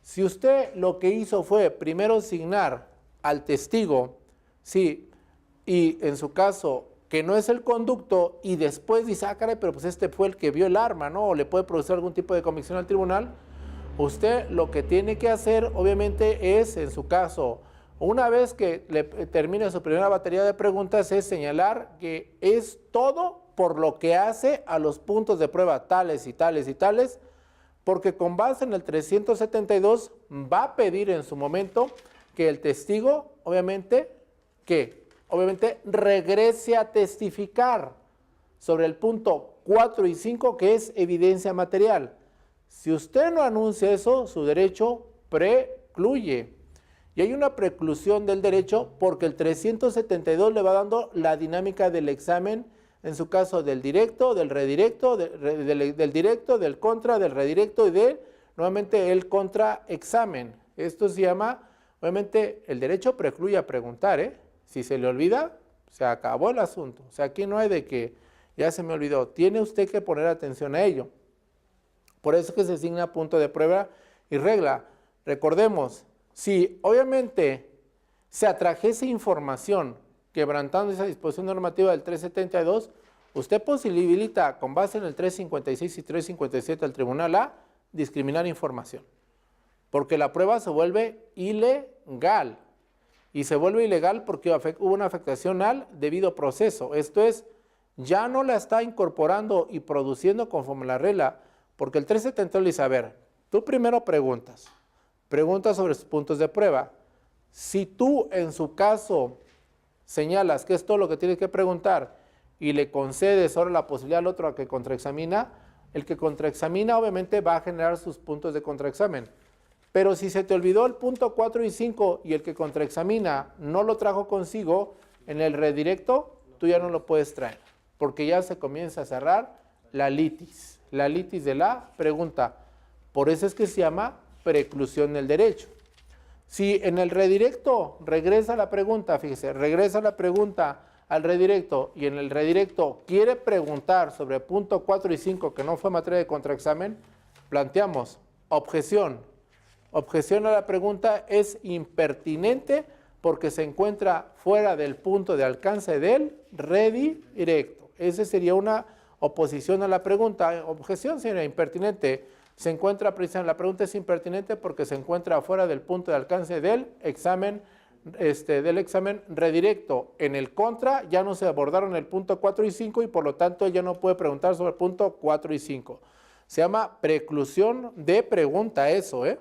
Si usted lo que hizo fue primero signar al testigo, sí, y en su caso que no es el conducto y después dice, ah, caray, pero pues este fue el que vio el arma, ¿no? O le puede producir algún tipo de convicción al tribunal, usted lo que tiene que hacer obviamente es, en su caso, una vez que le termine su primera batería de preguntas, es señalar que es todo por lo que hace a los puntos de prueba tales y tales y tales, porque con base en el 372 va a pedir en su momento que el testigo, obviamente, regrese a testificar sobre el punto 4 y 5, que es evidencia material. Si usted no anuncia eso, su derecho precluye. Y hay una preclusión del derecho porque el 372 le va dando la dinámica del examen, en su caso del directo, del redirecto, del directo, del contra, del redirecto y nuevamente el contraexamen. Esto se llama, obviamente, el derecho precluye a preguntar, ¿eh? Si se le olvida, se acabó el asunto. O sea, aquí no hay de que ya se me olvidó. Tiene usted que poner atención a ello. Por eso es que se asigna punto de prueba y regla. Recordemos, si obviamente se atrajese información quebrantando esa disposición normativa del 372, usted posibilita, con base en el 356 y 357 al Tribunal A, discriminar información. Porque la prueba se vuelve ilegal. Y se vuelve ilegal porque hubo una afectación al debido proceso. Esto es, ya no la está incorporando y produciendo conforme a la regla, porque el 372 le dice, a ver, tú primero preguntas sobre sus puntos de prueba. Si tú en su caso señalas que es todo lo que tienes que preguntar y le concedes ahora la posibilidad al otro a que contraexamina, el que contraexamina obviamente va a generar sus puntos de contraexamen. Pero si se te olvidó el punto 4 y 5 y el que contraexamina no lo trajo consigo, en el redirecto tú ya no lo puedes traer, porque ya se comienza a cerrar la litis de la pregunta. Por eso es que se llama preclusión del derecho. Si en el redirecto regresa la pregunta, fíjese, regresa la pregunta al redirecto y en el redirecto quiere preguntar sobre punto 4 y 5 que no fue materia de contraexamen, planteamos objeción. Objeción a la pregunta es impertinente porque se encuentra fuera del punto de alcance del redirecto. Esa sería una oposición a la pregunta. Objeción sería impertinente. Se encuentra precisamente, la pregunta es impertinente porque se encuentra fuera del punto de alcance del examen redirecto. En el contra ya no se abordaron el punto 4 y 5 y por lo tanto ya no puede preguntar sobre el punto 4 y 5. Se llama preclusión de pregunta eso, ¿eh?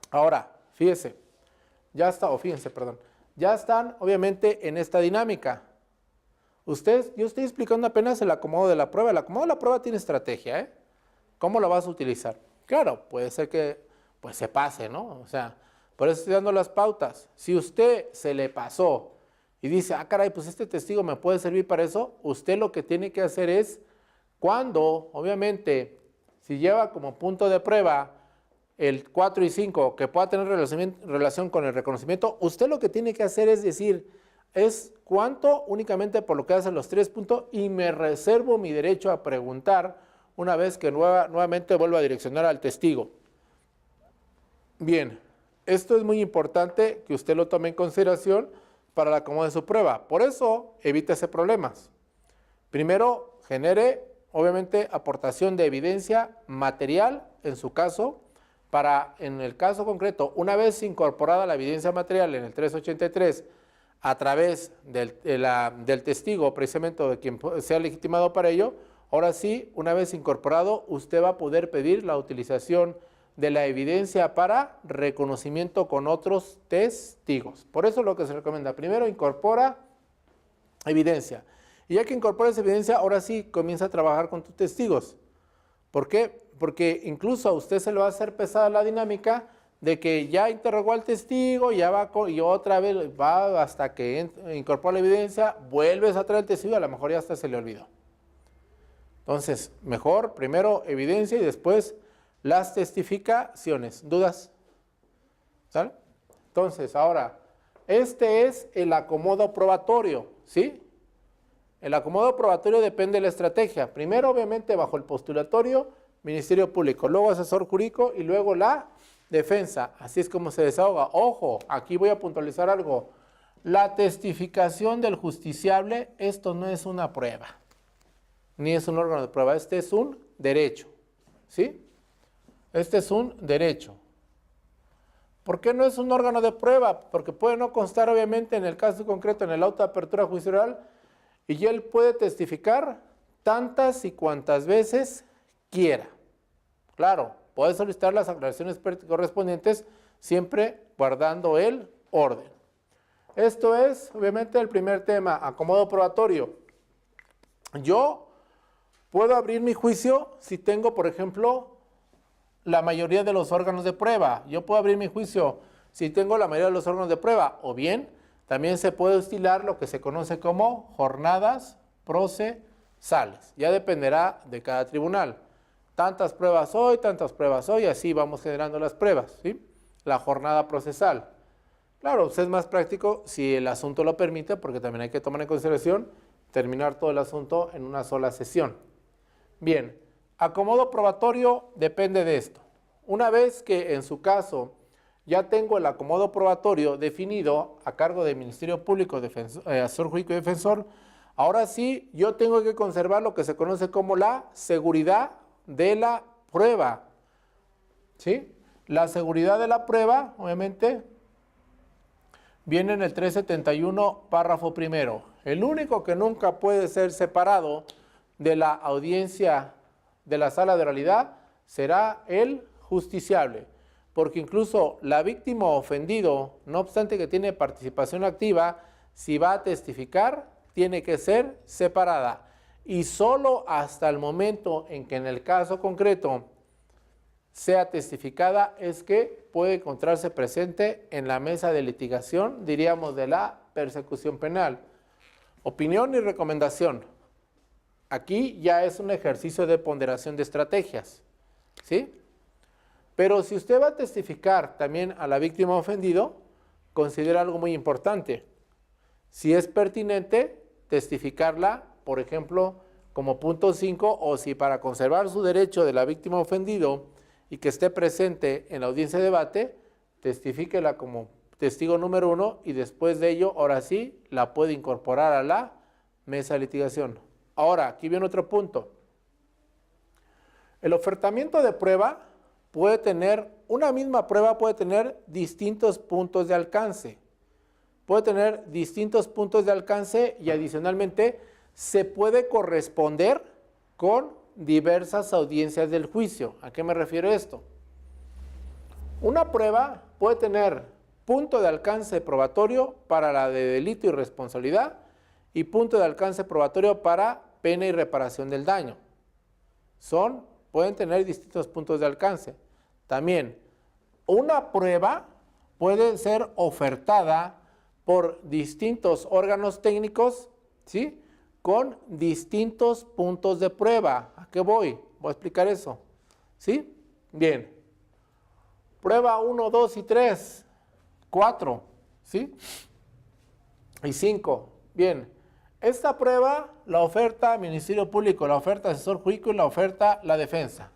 Ahora, fíjense, ya están obviamente en esta dinámica. Yo estoy explicando apenas el acomodo de la prueba. El acomodo de la prueba tiene estrategia, ¿eh? ¿Cómo la vas a utilizar? Claro, puede ser que pues se pase, ¿no? O sea, por eso estoy dando las pautas. Si usted se le pasó y dice, ah, caray, pues este testigo me puede servir para eso, usted lo que tiene que hacer es, cuando, obviamente, si lleva como punto de prueba el 4 y 5 que pueda tener relación con el reconocimiento, usted lo que tiene que hacer es decir, es cuánto únicamente por lo que hacen los 3 puntos y me reservo mi derecho a preguntar una vez que nuevamente vuelva a direccionar al testigo. Bien, esto es muy importante que usted lo tome en consideración para la acomodo de su prueba. Por eso, evítese problemas. Primero, genere, obviamente, aportación de evidencia material, en su caso, para, en el caso concreto, una vez incorporada la evidencia material en el 383, a través del testigo, precisamente o de quien sea legitimado para ello, ahora sí, una vez incorporado, usted va a poder pedir la utilización de la evidencia para reconocimiento con otros testigos. Por eso lo que se recomienda, primero incorpora evidencia. Y ya que incorporas evidencia, ahora sí comienza a trabajar con tus testigos. ¿Por qué? Porque incluso a usted se le va a hacer pesada la dinámica de que ya interrogó al testigo, ya va y otra vez va hasta que incorpora la evidencia, vuelves a traer el testigo, a lo mejor ya hasta se le olvidó. Entonces, mejor primero evidencia y después las testificaciones. ¿Dudas? ¿Sale? Entonces, ahora, este es el acomodo probatorio, ¿sí? El acomodo probatorio depende de la estrategia. Primero, obviamente, bajo el postulatorio, Ministerio Público, luego asesor jurídico y luego la defensa. Así es como se desahoga. Ojo, aquí voy a puntualizar algo. La testificación del justiciable, esto no es una prueba, ni es un órgano de prueba, este es un derecho, ¿sí? Este es un derecho. ¿Por qué no es un órgano de prueba? Porque puede no constar, obviamente, en el caso concreto, en el auto de apertura judicial, y él puede testificar tantas y cuantas veces quiera. Claro, puede solicitar las aclaraciones correspondientes siempre guardando el orden. Esto es, obviamente, el primer tema, acomodo probatorio. Yo puedo abrir mi juicio si tengo, por ejemplo, la mayoría de los órganos de prueba. Yo puedo abrir mi juicio si tengo la mayoría de los órganos de prueba, o bien también se puede estilar lo que se conoce como jornadas procesales. Ya dependerá de cada tribunal. Tantas pruebas hoy, así vamos generando las pruebas, ¿sí? La jornada procesal. Claro, pues es más práctico si el asunto lo permite, porque también hay que tomar en consideración terminar todo el asunto en una sola sesión. Bien, acomodo probatorio depende de esto. Una vez que en su caso ya tengo el acomodo probatorio definido a cargo del Ministerio Público, asesor jurídico y defensor, ahora sí yo tengo que conservar lo que se conoce como la seguridad de la prueba. ¿Sí? La seguridad de la prueba, obviamente, viene en el 371, párrafo primero. El único que nunca puede ser separado de la audiencia de la sala de oralidad será el justiciable, porque incluso la víctima ofendido, no obstante que tiene participación activa, si va a testificar, tiene que ser separada. Y solo hasta el momento en que en el caso concreto sea testificada es que puede encontrarse presente en la mesa de litigación, diríamos, de la persecución penal. Opinión y recomendación. Aquí ya es un ejercicio de ponderación de estrategias, ¿sí? Pero si usted va a testificar también a la víctima ofendido, considera algo muy importante. Si es pertinente, testificarla, por ejemplo, como punto 5, o si para conservar su derecho de la víctima ofendido y que esté presente en la audiencia de debate, testifíquela como testigo número 1 y después de ello, ahora sí, la puede incorporar a la mesa de litigación. Ahora, aquí viene otro punto. El ofertamiento de prueba puede tener, una misma prueba puede tener distintos puntos de alcance. Puede tener distintos puntos de alcance y adicionalmente se puede corresponder con diversas audiencias del juicio. ¿A qué me refiero esto? Una prueba puede tener punto de alcance probatorio para la de delito y responsabilidad y punto de alcance probatorio para pena y reparación del daño. Pueden tener distintos puntos de alcance. También, una prueba puede ser ofertada por distintos órganos técnicos, ¿sí? Con distintos puntos de prueba. ¿A qué voy? Voy a explicar eso, ¿sí? Bien. Prueba 1, 2 y 3, 4, ¿sí? Y 5. Bien. Esta prueba la oferta Ministerio Público, la oferta asesor jurídico y la oferta la defensa.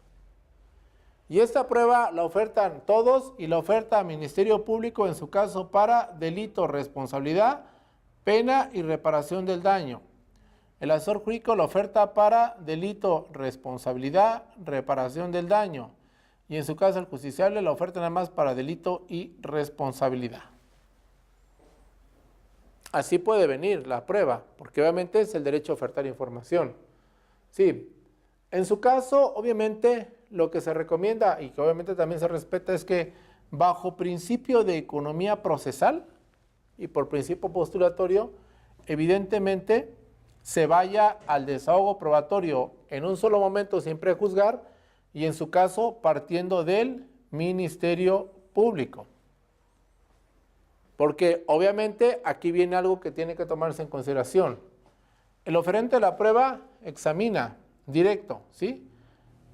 Y esta prueba la ofertan todos y la oferta Ministerio Público en su caso para delito, responsabilidad, pena y reparación del daño. El asesor jurídico la oferta para delito, responsabilidad, reparación del daño. Y en su caso el justiciable la oferta nada más para delito y responsabilidad. así puede venir la prueba, porque obviamente es el derecho a ofertar información. Sí, en su caso, obviamente, lo que se recomienda y que obviamente también se respeta es que bajo principio de economía procesal y por principio postulatorio, evidentemente se vaya al desahogo probatorio en un solo momento sin prejuzgar y en su caso partiendo del Ministerio Público. Porque obviamente aquí viene algo que tiene que tomarse en consideración. El oferente de la prueba examina directo, ¿sí?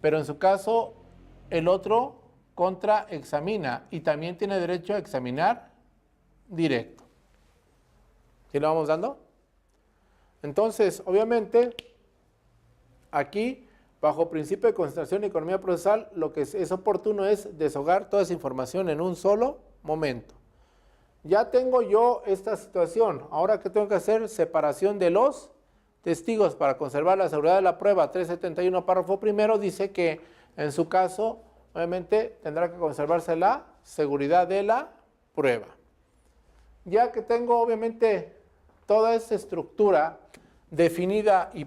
Pero en su caso el otro contraexamina y también tiene derecho a examinar directo. ¿Sí lo vamos dando? Entonces, obviamente, aquí, bajo principio de concentración y economía procesal, lo que es oportuno es desahogar toda esa información en un solo momento. Ya tengo yo esta situación. Ahora, ¿qué tengo que hacer? Separación de los testigos para conservar la seguridad de la prueba. 371, párrafo primero, dice que en su caso, obviamente, tendrá que conservarse la seguridad de la prueba. Ya que tengo, obviamente, toda esa estructura definida y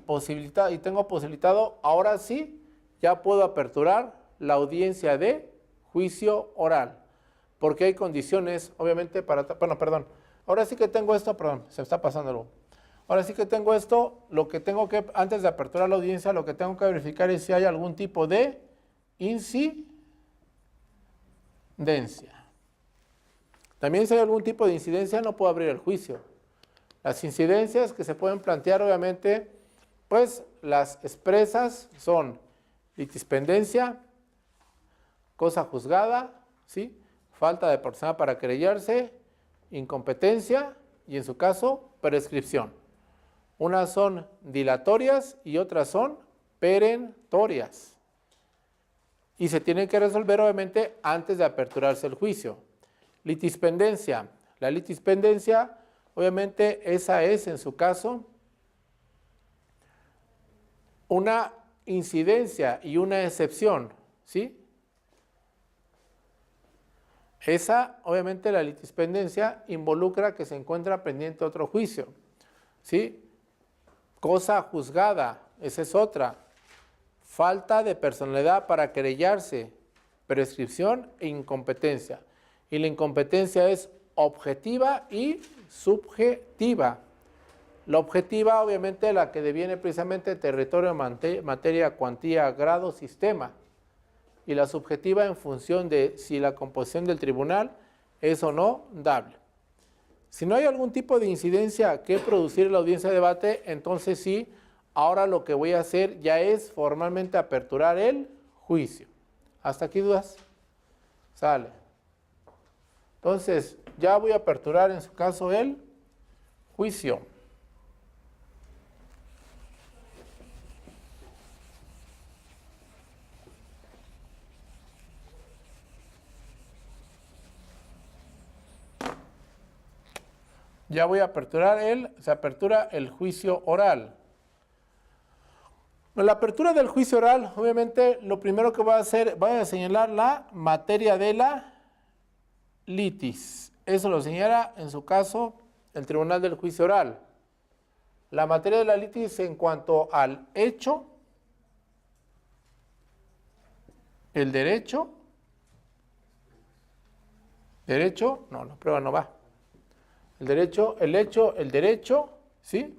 tengo posibilitado, ahora sí, ya puedo aperturar la audiencia de juicio oral. Porque hay condiciones, obviamente, ahora sí que tengo esto, se me está pasando algo. Ahora sí que tengo esto, lo que tengo que, antes de aperturar la audiencia, lo que tengo que verificar es si hay algún tipo de incidencia. También si hay algún tipo de incidencia, no puedo abrir el juicio. Las incidencias que se pueden plantear, obviamente, pues las expresas son litispendencia, cosa juzgada, ¿sí? Falta de personal para querellarse, incompetencia y, en su caso, prescripción. Unas son dilatorias y otras son perentorias. Y se tienen que resolver, obviamente, antes de aperturarse el juicio. Litispendencia. La litispendencia, obviamente, esa es, en su caso, una incidencia y una excepción, ¿sí? Esa, obviamente, la litispendencia involucra que se encuentra pendiente otro juicio, ¿sí? Cosa juzgada, esa es otra. Falta de personalidad para querellarse, prescripción e incompetencia. Y la incompetencia es objetiva y subjetiva. La objetiva, obviamente, la que deviene precisamente territorio, materia, cuantía, grado, sistema. Y la subjetiva en función de si la composición del tribunal es o no dable. Si no hay algún tipo de incidencia que producir en la audiencia de debate, entonces sí, ahora lo que voy a hacer ya es formalmente aperturar el juicio. ¿Hasta aquí dudas? Sale. Entonces, ya voy a aperturar en su caso el juicio. Ya voy a aperturar se apertura el juicio oral. En la apertura del juicio oral, obviamente, lo primero que voy a hacer, voy a señalar la materia de la litis. Eso lo señala, en su caso, el Tribunal del Juicio Oral. La materia de la litis en cuanto al hecho, el derecho, no, la prueba no va. El derecho, el hecho, el derecho, ¿sí?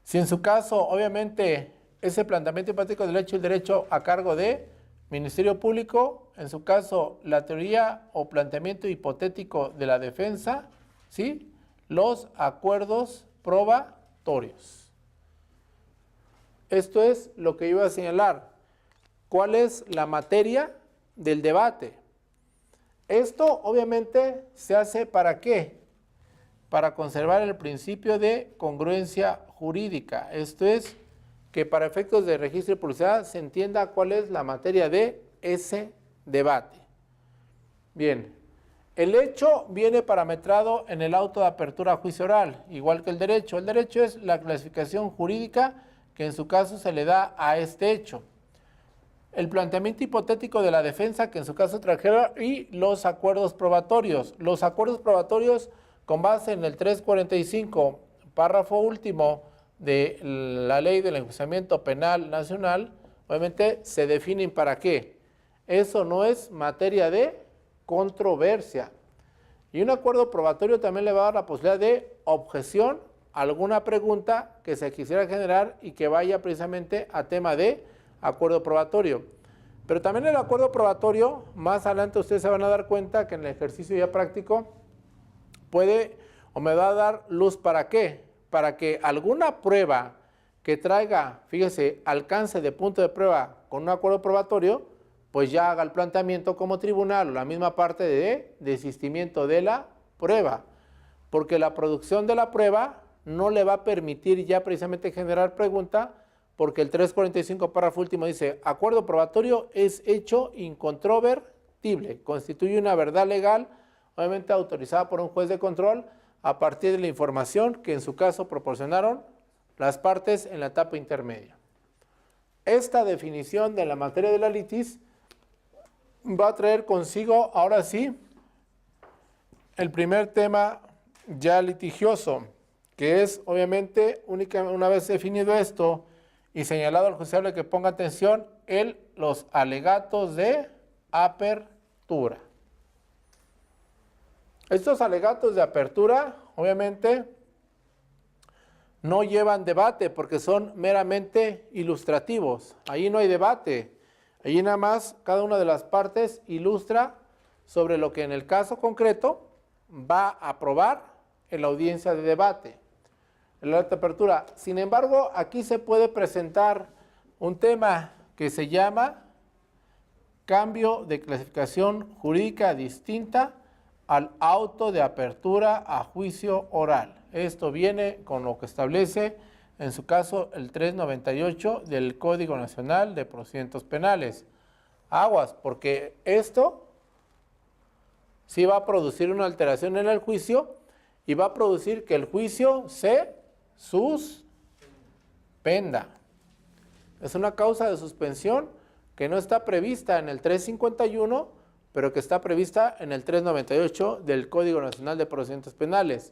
Si en su caso, obviamente, ese planteamiento hipotético del hecho y el derecho a cargo de Ministerio Público, en su caso, la teoría o planteamiento hipotético de la defensa, ¿sí? Los acuerdos probatorios. Esto es lo que yo iba a señalar. ¿Cuál es la materia del debate? Esto, obviamente, se hace ¿para qué? Para conservar el principio de congruencia jurídica. Esto es que para efectos de registro y publicidad se entienda cuál es la materia de ese debate. Bien, el hecho viene parametrado en el auto de apertura a juicio oral, igual que el derecho. El derecho es la clasificación jurídica que en su caso se le da a este hecho. El planteamiento hipotético de la defensa, que en su caso trajera, y los acuerdos probatorios. Los acuerdos probatorios, con base en el 345, párrafo último de la Ley del Enjuiciamiento Penal Nacional, obviamente se definen para qué. Eso no es materia de controversia. Y un acuerdo probatorio también le va a dar la posibilidad de objeción a alguna pregunta que se quisiera generar y que vaya precisamente a tema de acuerdo probatorio. Pero también el acuerdo probatorio, más adelante ustedes se van a dar cuenta que en el ejercicio ya práctico puede o me va a dar luz para qué. Para que alguna prueba que traiga, fíjese, alcance de punto de prueba con un acuerdo probatorio, pues ya haga el planteamiento como tribunal o la misma parte de desistimiento de la prueba. Porque la producción de la prueba no le va a permitir ya precisamente generar pregunta, porque el 345 párrafo último dice, acuerdo probatorio es hecho incontrovertible, constituye una verdad legal, obviamente autorizada por un juez de control, a partir de la información que en su caso proporcionaron las partes en la etapa intermedia. Esta definición de la materia de la litis va a traer consigo, ahora sí, el primer tema ya litigioso, que es obviamente, una vez definido esto y señalado al juzgable que ponga atención, los alegatos de apertura. Estos alegatos de apertura, obviamente, no llevan debate porque son meramente ilustrativos. Ahí no hay debate. Ahí nada más cada una de las partes ilustra sobre lo que en el caso concreto va a probar en la audiencia de debate, en la apertura. Sin embargo, aquí se puede presentar un tema que se llama cambio de clasificación jurídica distinta al auto de apertura a juicio oral. Esto viene con lo que establece, en su caso, el 398 del Código Nacional de Procedimientos Penales. Aguas, porque esto sí va a producir una alteración en el juicio y va a producir que el juicio se suspenda. Es una causa de suspensión que no está prevista en el 351, pero que está prevista en el 398 del Código Nacional de Procedimientos Penales.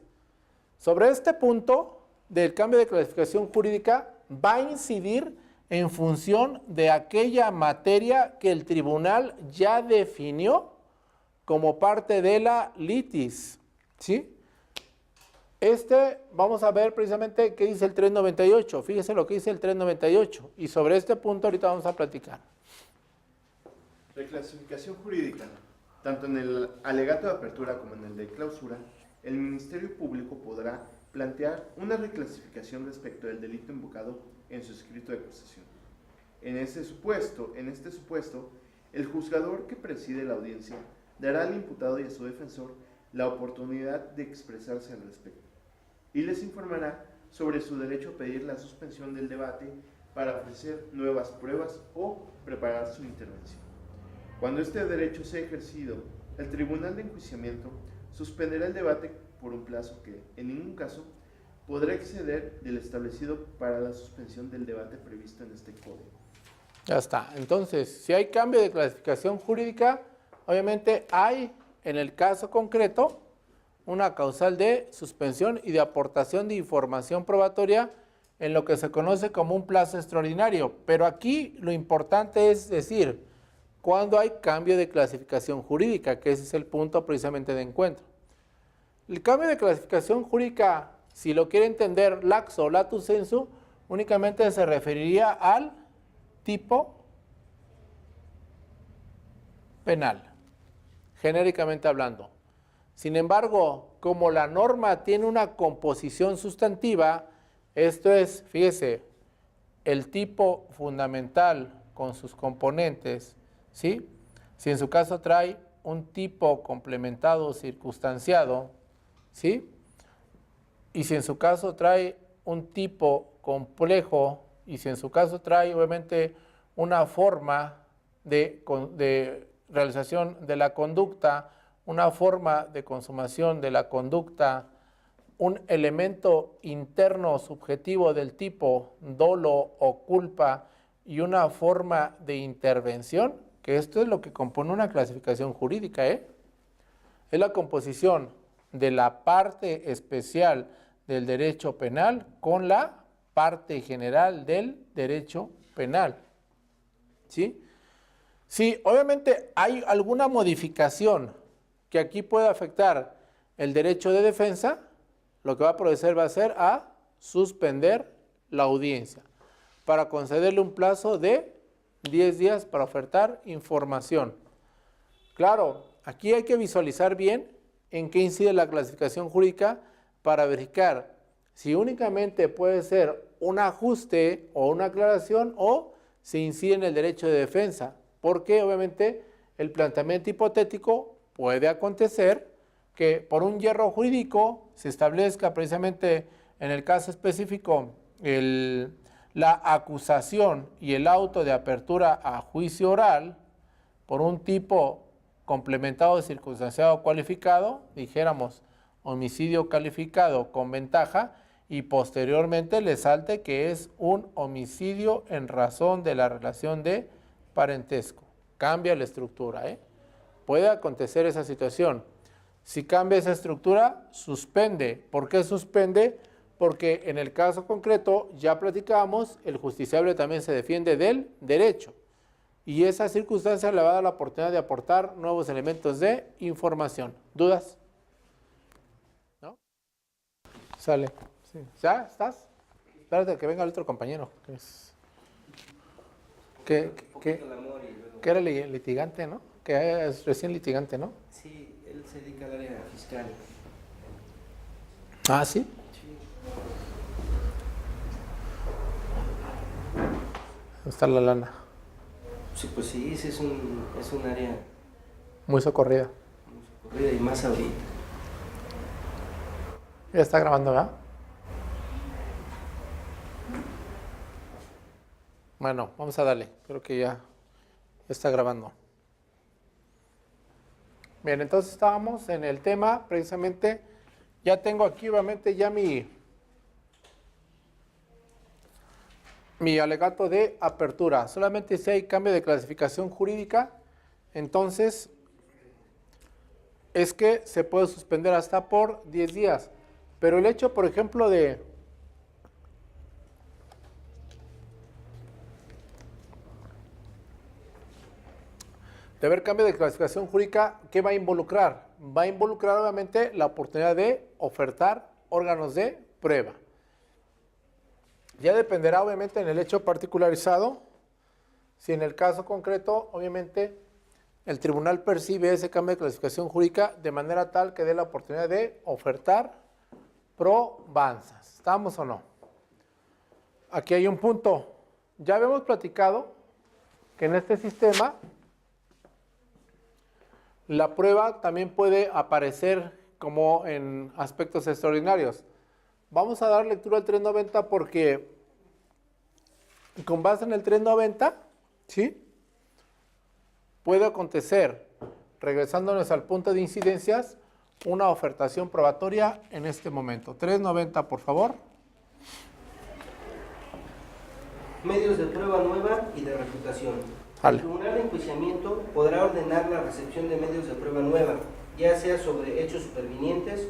Sobre este punto del cambio de clasificación jurídica va a incidir en función de aquella materia que el tribunal ya definió como parte de la litis, ¿sí? Vamos a ver precisamente qué dice el 398. Fíjese lo que dice el 398 y sobre este punto ahorita vamos a platicar. Reclasificación jurídica. Tanto en el alegato de apertura como en el de clausura, el Ministerio Público podrá plantear una reclasificación respecto del delito invocado en su escrito de acusación. En este supuesto, el juzgador que preside la audiencia dará al imputado y a su defensor la oportunidad de expresarse al respecto y les informará sobre su derecho a pedir la suspensión del debate para ofrecer nuevas pruebas o preparar su intervención. Cuando este derecho sea ejercido, el Tribunal de Enjuiciamiento suspenderá el debate por un plazo que, en ningún caso, podrá exceder del establecido para la suspensión del debate previsto en este código. Ya está. Entonces, si hay cambio de clasificación jurídica, obviamente hay, en el caso concreto, una causal de suspensión y de aportación de información probatoria en lo que se conoce como un plazo extraordinario. Pero aquí lo importante es decir, cuando hay cambio de clasificación jurídica, que ese es el punto precisamente de encuentro. El cambio de clasificación jurídica, si lo quiere entender laxo o latus sensu, únicamente se referiría al tipo penal, genéricamente hablando. Sin embargo, como la norma tiene una composición sustantiva, esto es, fíjese, el tipo fundamental con sus componentes, ¿sí? Si en su caso trae un tipo complementado circunstanciado, ¿sí? Y si en su caso trae un tipo complejo, y si en su caso trae obviamente una forma de realización de la conducta, una forma de consumación de la conducta, un elemento interno subjetivo del tipo dolo o culpa y una forma de intervención, que esto es lo que compone una clasificación jurídica, Es la composición de la parte especial del derecho penal con la parte general del derecho penal. ¿Sí? Sí, obviamente hay alguna modificación que aquí puede afectar el derecho de defensa, lo que va a proceder va a ser a suspender la audiencia para concederle un plazo de 10 días para ofertar información. Claro, aquí hay que visualizar bien en qué incide la clasificación jurídica para verificar si únicamente puede ser un ajuste o una aclaración o si incide en el derecho de defensa, porque obviamente el planteamiento hipotético puede acontecer que por un hierro jurídico se establezca precisamente en el caso específico la acusación y el auto de apertura a juicio oral por un tipo complementado de circunstanciado cualificado, dijéramos homicidio calificado con ventaja, y posteriormente le salte que es un homicidio en razón de la relación de parentesco. Cambia la estructura, ¿eh? Puede acontecer esa situación. Si cambia esa estructura, suspende. ¿Por qué suspende? Porque en el caso concreto, ya platicamos, el justiciable también se defiende del derecho. Y esa circunstancia le va a dar la oportunidad de aportar nuevos elementos de información. ¿Dudas? ¿No? Sale. Sí. ¿Ya estás? Espérate que venga el otro compañero. Que era litigante, ¿no? Que es recién litigante, ¿no? Sí, él se dedica al área fiscal. Ah, ¿sí? Sí. ¿Dónde está la lana? Sí, pues sí, ese es un área Muy socorrida. muy socorrida y más ahorita. Ya está grabando, ¿verdad? Bueno, vamos a darle. Creo que ya está grabando. Bien, entonces estábamos en el tema, precisamente, ya tengo aquí obviamente ya mi alegato de apertura. Solamente si hay cambio de clasificación jurídica, entonces es que se puede suspender hasta por 10 días. Pero el hecho, por ejemplo, de haber cambio de clasificación jurídica, ¿qué va a involucrar? Va a involucrar obviamente la oportunidad de ofertar órganos de prueba. Ya dependerá obviamente en el hecho particularizado, si en el caso concreto, obviamente, el tribunal percibe ese cambio de clasificación jurídica de manera tal que dé la oportunidad de ofertar probanzas. ¿Estamos o no? Aquí hay un punto. Ya habíamos platicado que en este sistema la prueba también puede aparecer como en aspectos extraordinarios. Vamos a dar lectura al 390 porque con base en el 390, ¿sí? Puede acontecer, regresándonos al punto de incidencias, una ofertación probatoria en este momento. 390, por favor. Medios de prueba nueva y de refutación. Vale. El Tribunal de Enjuiciamiento podrá ordenar la recepción de medios de prueba nueva, ya sea sobre hechos supervinientes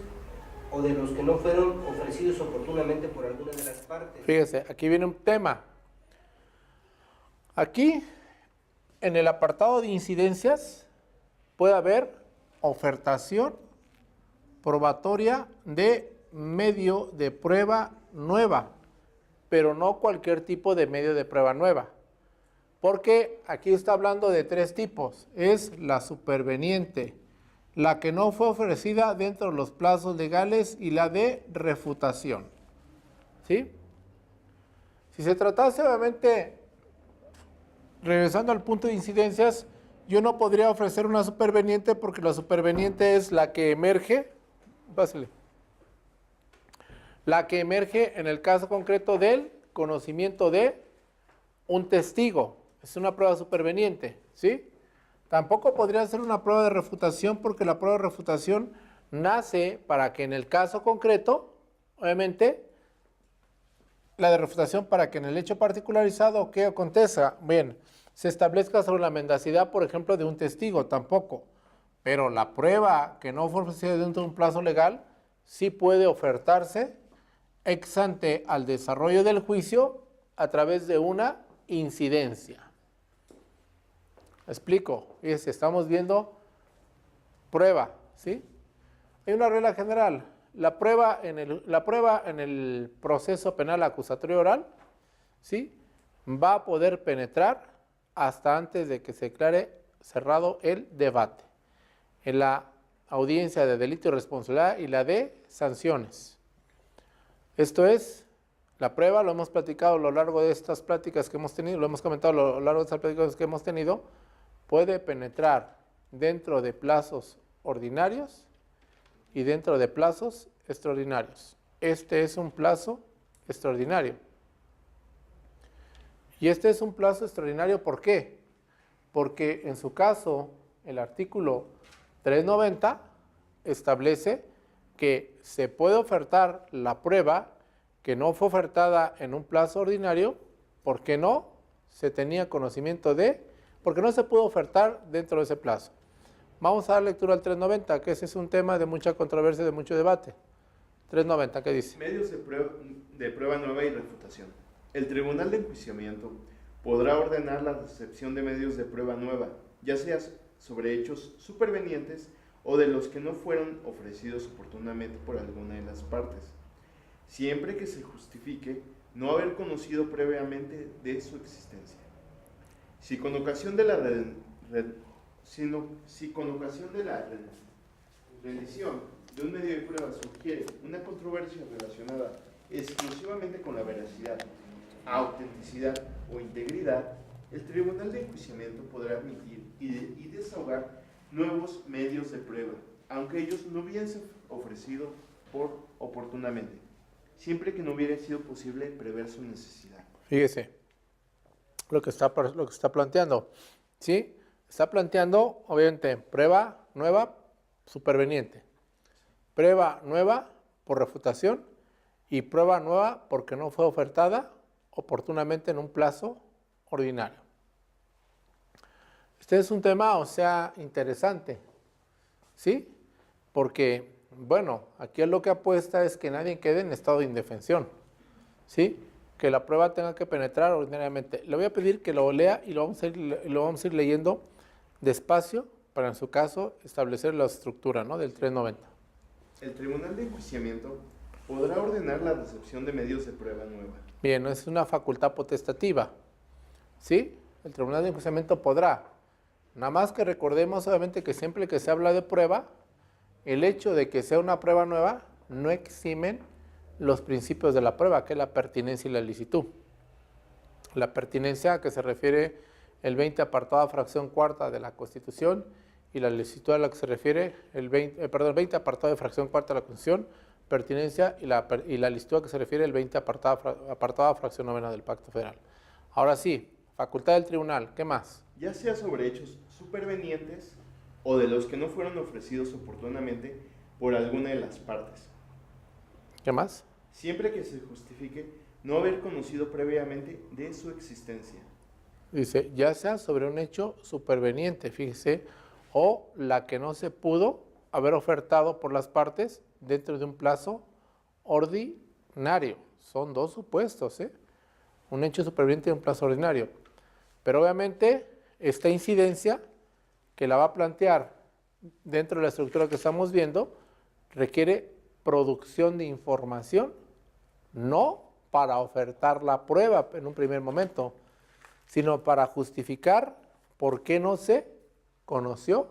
o de los que no fueron ofrecidos oportunamente por alguna de las partes. Fíjese, aquí viene un tema. Aquí, en el apartado de incidencias, puede haber ofertación probatoria de medio de prueba nueva, pero no cualquier tipo de medio de prueba nueva. Porque aquí está hablando de tres tipos. Es la superveniente, la que no fue ofrecida dentro de los plazos legales y la de refutación. ¿Sí? Si se tratase obviamente, regresando al punto de incidencias, yo no podría ofrecer una superveniente porque la superveniente es la que emerge, pásale, la que emerge en el caso concreto del conocimiento de un testigo. Es una prueba superveniente, ¿sí? Tampoco podría ser una prueba de refutación porque la prueba de refutación nace para que en el caso concreto, obviamente, la de refutación para que en el hecho particularizado, ¿qué acontezca? Bien, se establezca sobre la mendacidad, por ejemplo, de un testigo, tampoco. pero la prueba que no fue ofrecida dentro de un plazo legal sí puede ofertarse ex ante al desarrollo del juicio a través de una incidencia. Explico. Fíjense, estamos viendo prueba, ¿sí? Hay una regla general. La prueba en el proceso penal acusatorio oral, ¿sí?, va a poder penetrar hasta antes de que se declare cerrado el debate en la audiencia de delito y responsabilidad y la de sanciones. Esto es, la prueba, lo hemos platicado a lo largo de estas pláticas que hemos tenido, lo hemos comentado a lo largo de estas pláticas que hemos tenido, puede penetrar dentro de plazos ordinarios y dentro de plazos extraordinarios. Este es un plazo extraordinario. Y este es un plazo extraordinario, ¿por qué? Porque en su caso, el artículo 390 establece que se puede ofertar la prueba que no fue ofertada en un plazo ordinario porque no se tenía conocimiento porque no se pudo ofertar dentro de ese plazo. Vamos a dar lectura al 390, que ese es un tema de mucha controversia, de mucho debate. 390, ¿qué dice? Medios de prueba nueva y refutación. El Tribunal de Enjuiciamiento podrá ordenar la recepción de medios de prueba nueva, ya sea sobre hechos supervenientes o de los que no fueron ofrecidos oportunamente por alguna de las partes, siempre que se justifique no haber conocido previamente de su existencia. Si con ocasión de la rendición de un medio de prueba sugiere una controversia relacionada exclusivamente con la veracidad, autenticidad o integridad, el Tribunal de Enjuiciamiento podrá admitir y desahogar nuevos medios de prueba, aunque ellos no hubiesen ofrecido oportunamente, siempre que no hubiera sido posible prever su necesidad. Fíjese lo que está planteando, ¿sí? Está planteando, obviamente, prueba nueva superveniente, prueba nueva por refutación y prueba nueva porque no fue ofertada oportunamente en un plazo ordinario. Este es un tema, interesante, ¿sí? Porque, bueno, aquí lo que apuesta es que nadie quede en estado de indefensión, ¿sí? Que la prueba tenga que penetrar ordinariamente. Le voy a pedir que lo lea y lo vamos a ir leyendo despacio para, en su caso, establecer la estructura, ¿no?, del 390. El Tribunal de Enjuiciamiento podrá ordenar la recepción de medios de prueba nueva. Bien, es una facultad potestativa, ¿sí? El Tribunal de Enjuiciamiento podrá. Nada más que recordemos, obviamente, que siempre que se habla de prueba, el hecho de que sea una prueba nueva no eximen los principios de la prueba, que es la pertinencia y la licitud. La pertinencia, a que se refiere el 20 apartado fracción cuarta de la Constitución, y la licitud a la que se refiere el 20 apartado de fracción cuarta de la Constitución, pertinencia, y la licitud a que se refiere el 20 apartado fracción novena del Pacto Federal. Ahora sí, facultad del tribunal, ¿qué más? Ya sea sobre hechos supervenientes o de los que no fueron ofrecidos oportunamente por alguna de las partes. ¿Qué más? Siempre que se justifique no haber conocido previamente de su existencia. Dice, ya sea sobre un hecho superveniente, fíjese, o la que no se pudo haber ofertado por las partes dentro de un plazo ordinario. Son dos supuestos, ¿eh? Un hecho superveniente y un plazo ordinario. Pero obviamente esta incidencia que la va a plantear dentro de la estructura que estamos viendo requiere producción de información, no para ofertar la prueba en un primer momento, sino para justificar por qué no se conoció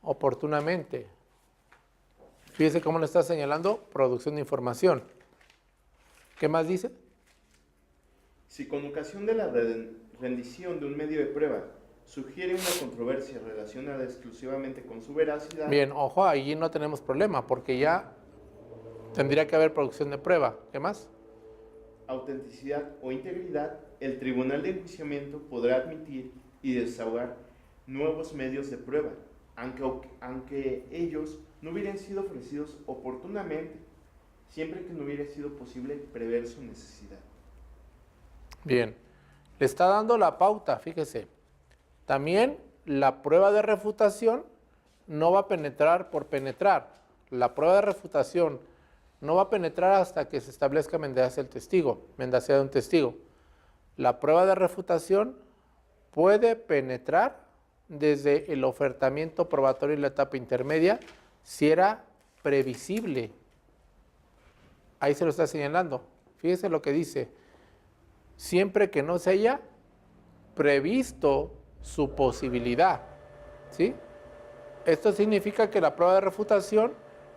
oportunamente. Fíjese cómo le está señalando producción de información. ¿Qué más dice? Si con ocasión de la rendición de un medio de prueba sugiere una controversia relacionada exclusivamente con su veracidad. Bien, ojo, allí no tenemos problema, porque ya tendría que haber producción de prueba. ¿Qué más? Autenticidad o integridad, el Tribunal de Enjuiciamiento podrá admitir y desahogar nuevos medios de prueba, aunque ellos no hubieran sido ofrecidos oportunamente, siempre que no hubiera sido posible prever su necesidad. Bien, le está dando la pauta, fíjese. También la prueba de refutación no va a penetrar por penetrar. La prueba de refutación no va a penetrar hasta que se establezca mendacidad de un testigo. La prueba de refutación puede penetrar desde el ofertamiento probatorio en la etapa intermedia si era previsible. Ahí se lo está señalando. Fíjese lo que dice. Siempre que no se haya previsto su posibilidad. ¿Sí? Esto significa que la prueba de refutación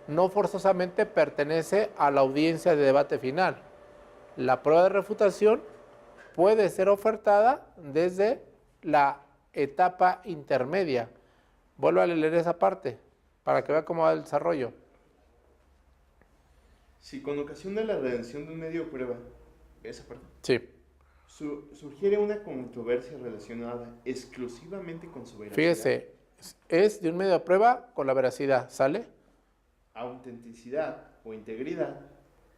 no forzosamente pertenece a la audiencia de debate final. La prueba de refutación puede ser ofertada desde la etapa intermedia. Vuelvo a leer esa parte para que vea cómo va el desarrollo. Si con ocasión de la redención de un medio de prueba, esa parte, Sí. surgiere una controversia relacionada exclusivamente con su veracidad, Fíjese, es de un medio de prueba con la veracidad, ¿sale? autenticidad o integridad,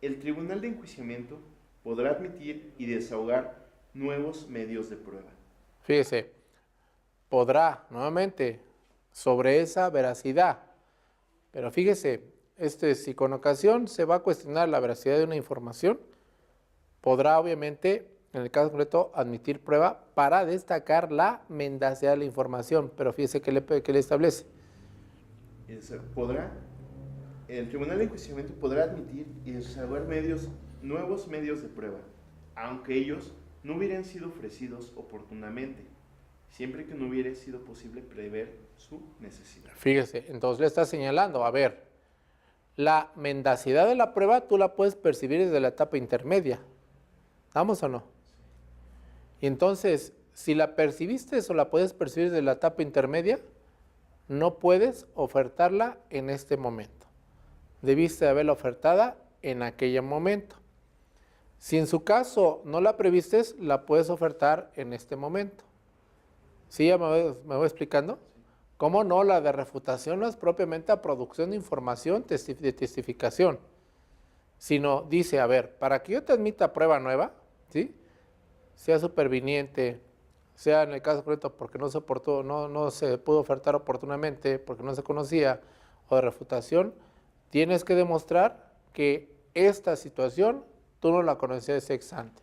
el tribunal de enjuiciamiento podrá admitir y desahogar nuevos medios de prueba. Fíjese, podrá, nuevamente, sobre esa veracidad. Pero fíjese, si con ocasión se va a cuestionar la veracidad de una información, podrá obviamente, en el caso concreto, admitir prueba para destacar la mendacidad de la información. Pero fíjese que le establece. El tribunal de enjuiciamiento podrá admitir y desahogar nuevos medios de prueba, aunque ellos no hubieran sido ofrecidos oportunamente, siempre que no hubiera sido posible prever su necesidad. Fíjese, entonces le está señalando, a ver, la mendacidad de la prueba tú la puedes percibir desde la etapa intermedia. ¿Vamos o no? Y entonces, si la percibiste o la puedes percibir desde la etapa intermedia, no puedes ofertarla en este momento. Debiste haberla ofertada en aquel momento. Si en su caso no la previstes, la puedes ofertar en este momento. ¿Sí? ¿Ya me voy explicando? ¿Cómo no? La de refutación no es propiamente a producción de información de testificación, sino dice, a ver, para que yo te admita prueba nueva, ¿sí? Sea superviniente, sea en el caso concreto porque no se pudo ofertar oportunamente, porque no se conocía, o de refutación, tienes que demostrar que esta situación tú no la conocías ex ante.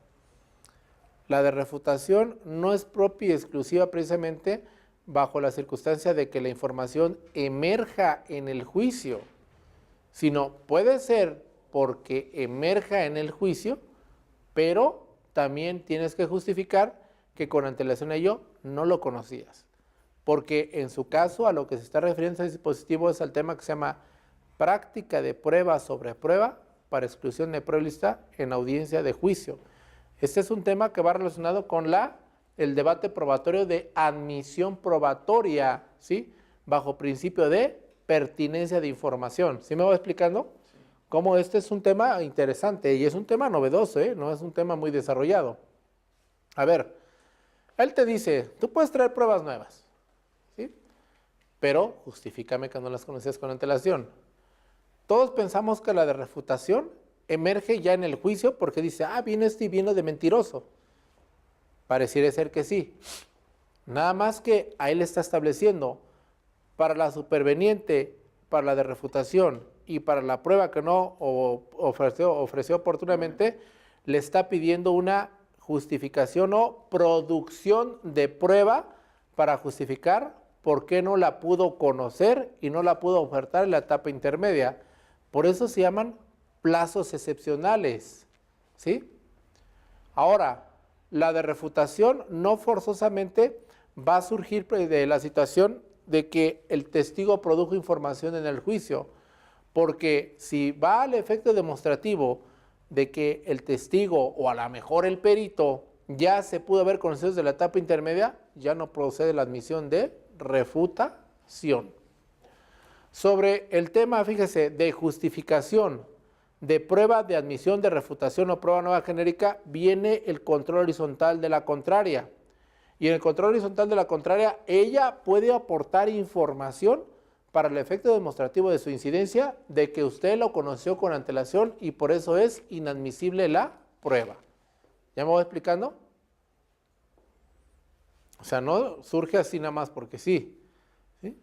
La de refutación no es propia y exclusiva precisamente bajo la circunstancia de que la información emerja en el juicio, sino puede ser porque emerja en el juicio, pero también tienes que justificar que con antelación a ello no lo conocías. Porque en su caso a lo que se está refiriendo ese dispositivo es al tema que se llama práctica de prueba sobre prueba para exclusión de prueba ilícita en audiencia de juicio. Este es un tema que va relacionado con el debate probatorio de admisión probatoria, ¿sí? Bajo principio de pertinencia de información. ¿Sí me voy explicando? Sí. Cómo este es un tema interesante y es un tema novedoso, no es un tema muy desarrollado. A ver, él te dice, tú puedes traer pruebas nuevas, ¿sí? Pero justifícame que no las conocías con antelación. Todos pensamos que la de refutación emerge ya en el juicio porque dice, viene y viene de mentiroso. Pareciera ser que sí. Nada más que ahí le está estableciendo para la superveniente, para la de refutación y para la prueba que no ofreció oportunamente, le está pidiendo una justificación o producción de prueba para justificar por qué no la pudo conocer y no la pudo ofertar en la etapa intermedia. Por eso se llaman plazos excepcionales, ¿sí? Ahora, la de refutación no forzosamente va a surgir de la situación de que el testigo produjo información en el juicio, porque si va al efecto demostrativo de que el testigo o a lo mejor el perito ya se pudo haber conocido desde la etapa intermedia, ya no procede la admisión de refutación. Sobre el tema, fíjese, de justificación de prueba de admisión de refutación o prueba nueva genérica, viene el control horizontal de la contraria. Y en el control horizontal de la contraria, ella puede aportar información para el efecto demostrativo de su incidencia de que usted lo conoció con antelación y por eso es inadmisible la prueba. ¿Ya me voy explicando? O sea, no surge así nada más porque sí. ¿Sí?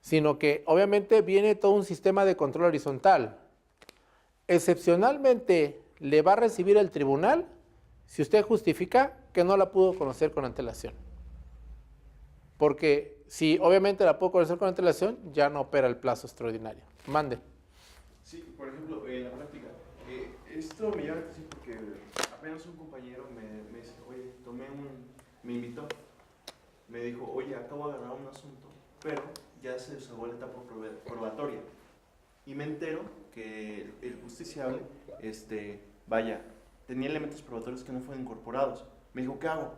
sino que obviamente viene todo un sistema de control horizontal. Excepcionalmente le va a recibir el tribunal si usted justifica que no la pudo conocer con antelación. Porque si obviamente la pudo conocer con antelación, ya no opera el plazo extraordinario. Mande. Sí, por ejemplo, en la práctica, esto me llama la atención porque apenas un compañero me dice, oye, me invitó, me dijo, oye, acabo de agarrar un asunto, pero ya se desahogó la etapa probatoria. Y me entero que el justiciable, tenía elementos probatorios que no fueron incorporados. Me dijo, ¿qué hago?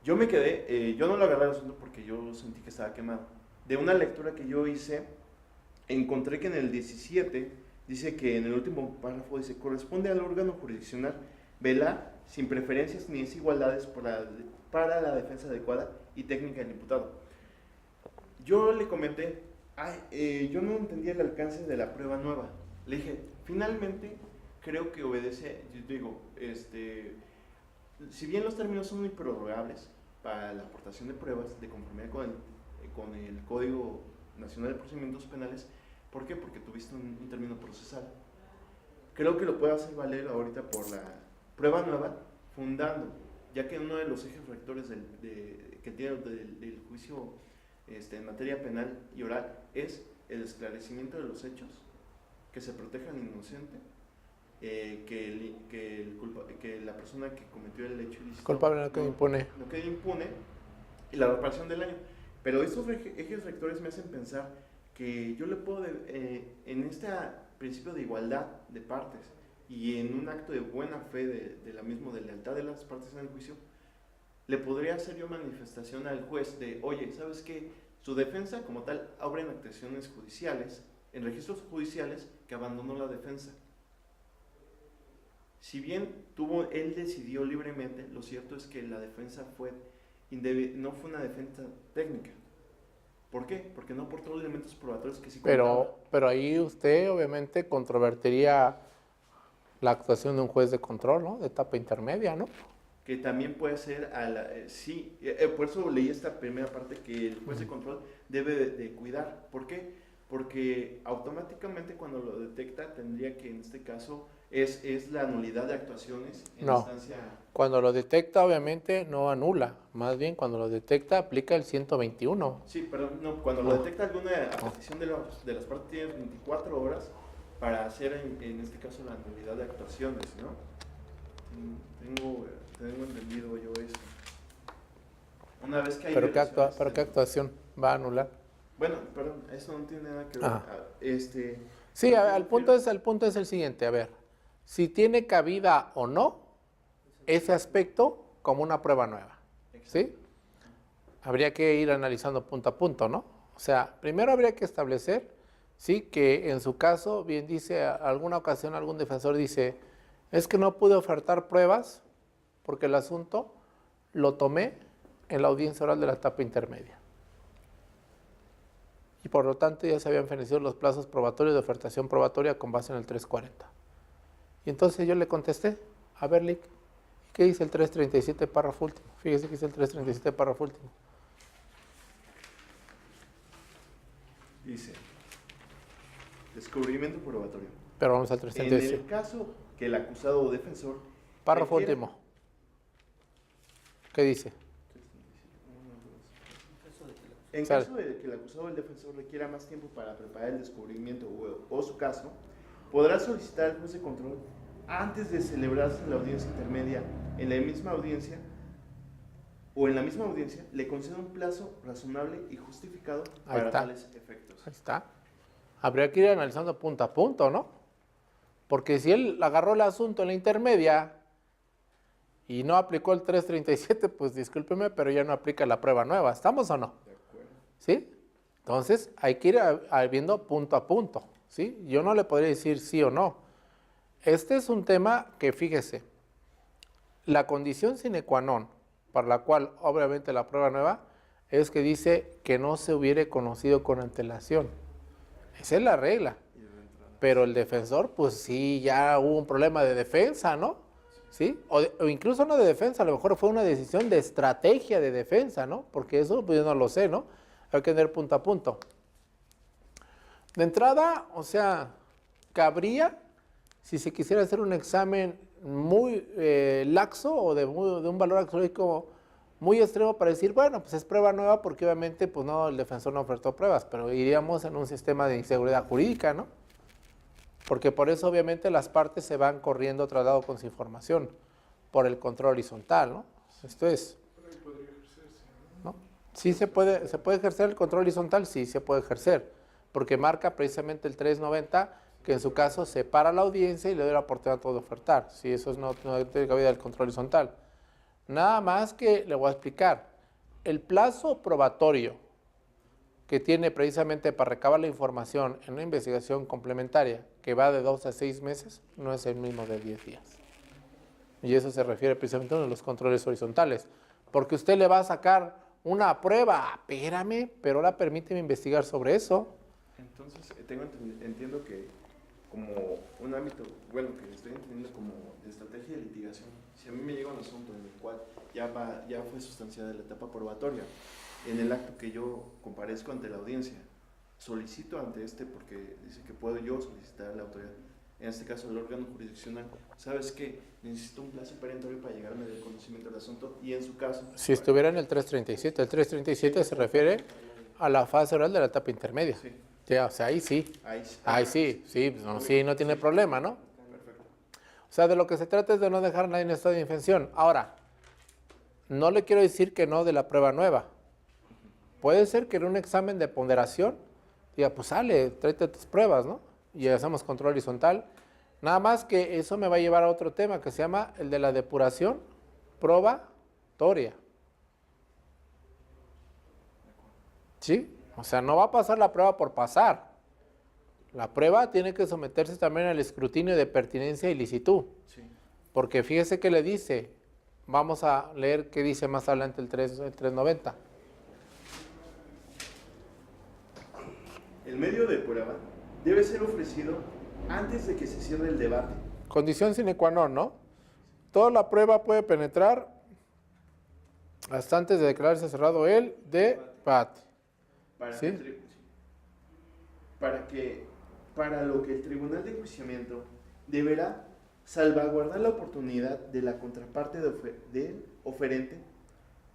Yo me quedé, yo no lo agarré el asunto porque yo sentí que estaba quemado. De una lectura que yo hice, encontré que en el 17 dice que en el último párrafo dice, corresponde al órgano jurisdiccional velar sin preferencias ni desigualdades para la defensa adecuada y técnica del imputado. Yo le comenté, yo no entendía el alcance de la prueba nueva. Le dije, finalmente creo que obedece, yo digo, si bien los términos son muy prorrogables para la aportación de pruebas de conformidad con el Código Nacional de Procedimientos Penales, ¿por qué? Porque tuviste un término procesal. Creo que lo puede hacer valer ahorita por la prueba nueva, fundando, ya que uno de los ejes rectores que tiene del juicio en materia penal y oral es el esclarecimiento de los hechos, que se proteja al inocente, que la persona que cometió el hecho ilícito Culpable no quede impune. No quede impune, y la reparación del daño. Pero estos ejes rectores me hacen pensar que yo le puedo, en este principio de igualdad de partes y en un acto de buena fe de lealtad de las partes en el juicio, le podría hacer yo manifestación al juez de, oye, ¿sabes qué? Su defensa como tal obra en actuaciones judiciales, en registros judiciales, que abandonó la defensa. Si bien él decidió libremente, lo cierto es que la defensa no fue una defensa técnica. ¿Por qué? Porque no aportó los elementos probatorios que sí contaban. Pero ahí usted obviamente controvertiría la actuación de un juez de control, ¿no? De etapa intermedia, ¿no? Que también puede ser, por eso leí esta primera parte, que el juez de control debe de cuidar. ¿Por qué? Porque automáticamente cuando lo detecta tendría que, en este caso, es la nulidad de actuaciones en instancia... Cuando lo detecta, obviamente, no anula. Más bien, cuando lo detecta, aplica el 121. Sí, perdón, no, cuando lo detecta alguna petición de las partes, tiene 24 horas para hacer, en este caso, la nulidad de actuaciones, ¿no? Tengo entendido yo eso. Una vez que hay... ¿Pero qué actuación va a anular? Bueno, perdón, eso no tiene nada que ver. Sí, el punto es el siguiente, a ver. Si tiene cabida o no ese aspecto como una prueba nueva, ¿sí? Habría que ir analizando punto a punto, ¿no? O sea, primero habría que establecer, sí, que en su caso, bien dice, alguna ocasión algún defensor dice, es que no pude ofertar pruebas porque el asunto lo tomé en la audiencia oral de la etapa intermedia. Y por lo tanto ya se habían fenecido los plazos probatorios de ofertación probatoria con base en el 340. Y entonces yo le contesté, a ver, Lick, ¿qué dice el 337 párrafo último? Fíjese que dice el 337 párrafo último. Dice, descubrimiento probatorio. Pero vamos al 337. En el caso que el acusado o defensor... Párrafo último. ¿Qué dice? En caso de que el acusado o el defensor requiera más tiempo para preparar el descubrimiento o su caso, podrá solicitar al juez de control antes de celebrarse la audiencia intermedia en la misma audiencia le conceda un plazo razonable y justificado para tales efectos. Ahí está. Habría que ir analizando punto a punto, ¿no? Porque si él agarró el asunto en la intermedia y no aplicó el 337, pues discúlpeme, pero ya no aplica la prueba nueva. ¿Estamos o no? De acuerdo. ¿Sí? Entonces, hay que ir viendo punto a punto, ¿sí? Yo no le podría decir sí o no. Este es un tema que, fíjese, la condición sine qua non, para la cual, obviamente, la prueba nueva, es que dice que no se hubiere conocido con antelación. Esa es la regla. Pero el defensor, pues sí, ya hubo un problema de defensa, ¿no? ¿Sí? O incluso no de defensa, a lo mejor fue una decisión de estrategia de defensa, ¿no? Porque eso, pues yo no lo sé, ¿no? hay que tener punto a punto. De entrada, o sea, cabría, si se quisiera hacer un examen muy laxo o de un valor axiológico muy extremo para decir, bueno, pues es prueba nueva porque obviamente pues no, el defensor no ofertó pruebas, pero iríamos en un sistema de inseguridad jurídica, ¿no? Porque por eso obviamente las partes se van corriendo tratado con su información, por el control horizontal, ¿no? Esto es. ¿No? Sí se puede ejercer el control horizontal, sí se puede ejercer, porque marca precisamente el 390 que en su caso separa la audiencia y le da la oportunidad a todo de ofertar. Sí, eso no tiene cabida del control horizontal. Nada más que le voy a explicar. El plazo probatorio que tiene precisamente para recabar la información en una investigación complementaria que va de 2 a 6 meses no es el mismo de 10 días. Y eso se refiere precisamente a uno de los controles horizontales. Porque usted le va a sacar una prueba, espérame, pero ahora permíteme investigar sobre eso. Entonces, entiendo que como un ámbito, bueno, que estoy entendiendo como de estrategia de litigación, si a mí me llega un asunto en el cual ya fue sustanciada la etapa probatoria, en el acto que yo comparezco ante la audiencia, solicito ante porque dice que puedo yo solicitar a la autoridad, en este caso el órgano jurisdiccional, ¿sabes qué? Necesito un plazo perentorio para llegarme del conocimiento del asunto y en su caso... Si estuviera en el 337, el 337 se refiere a la fase oral de la etapa intermedia. Sí. Ya, o sea, ahí sí. Ahí sí, no, sí, no tiene problema, ¿no? Perfecto. O sea, de lo que se trata es de no dejar a nadie en estado de indefensión. Ahora, no le quiero decir que no de la prueba nueva. Puede ser que en un examen de ponderación diga, pues sale, tráete tus pruebas, ¿no? Y hacemos control horizontal. Nada más que eso me va a llevar a otro tema que se llama el de la depuración probatoria. ¿Sí? O sea, no va a pasar la prueba por pasar. La prueba tiene que someterse también al escrutinio de pertinencia y licitud. Sí. Porque fíjese que le dice, vamos a leer qué dice más adelante el 390. El medio de prueba debe ser ofrecido antes de que se cierre el debate. Condición sine qua non, ¿no? Toda la prueba puede penetrar hasta antes de declararse cerrado el debate. ¿Sí? Para lo que el tribunal de enjuiciamiento deberá salvaguardar la oportunidad de la contraparte del oferente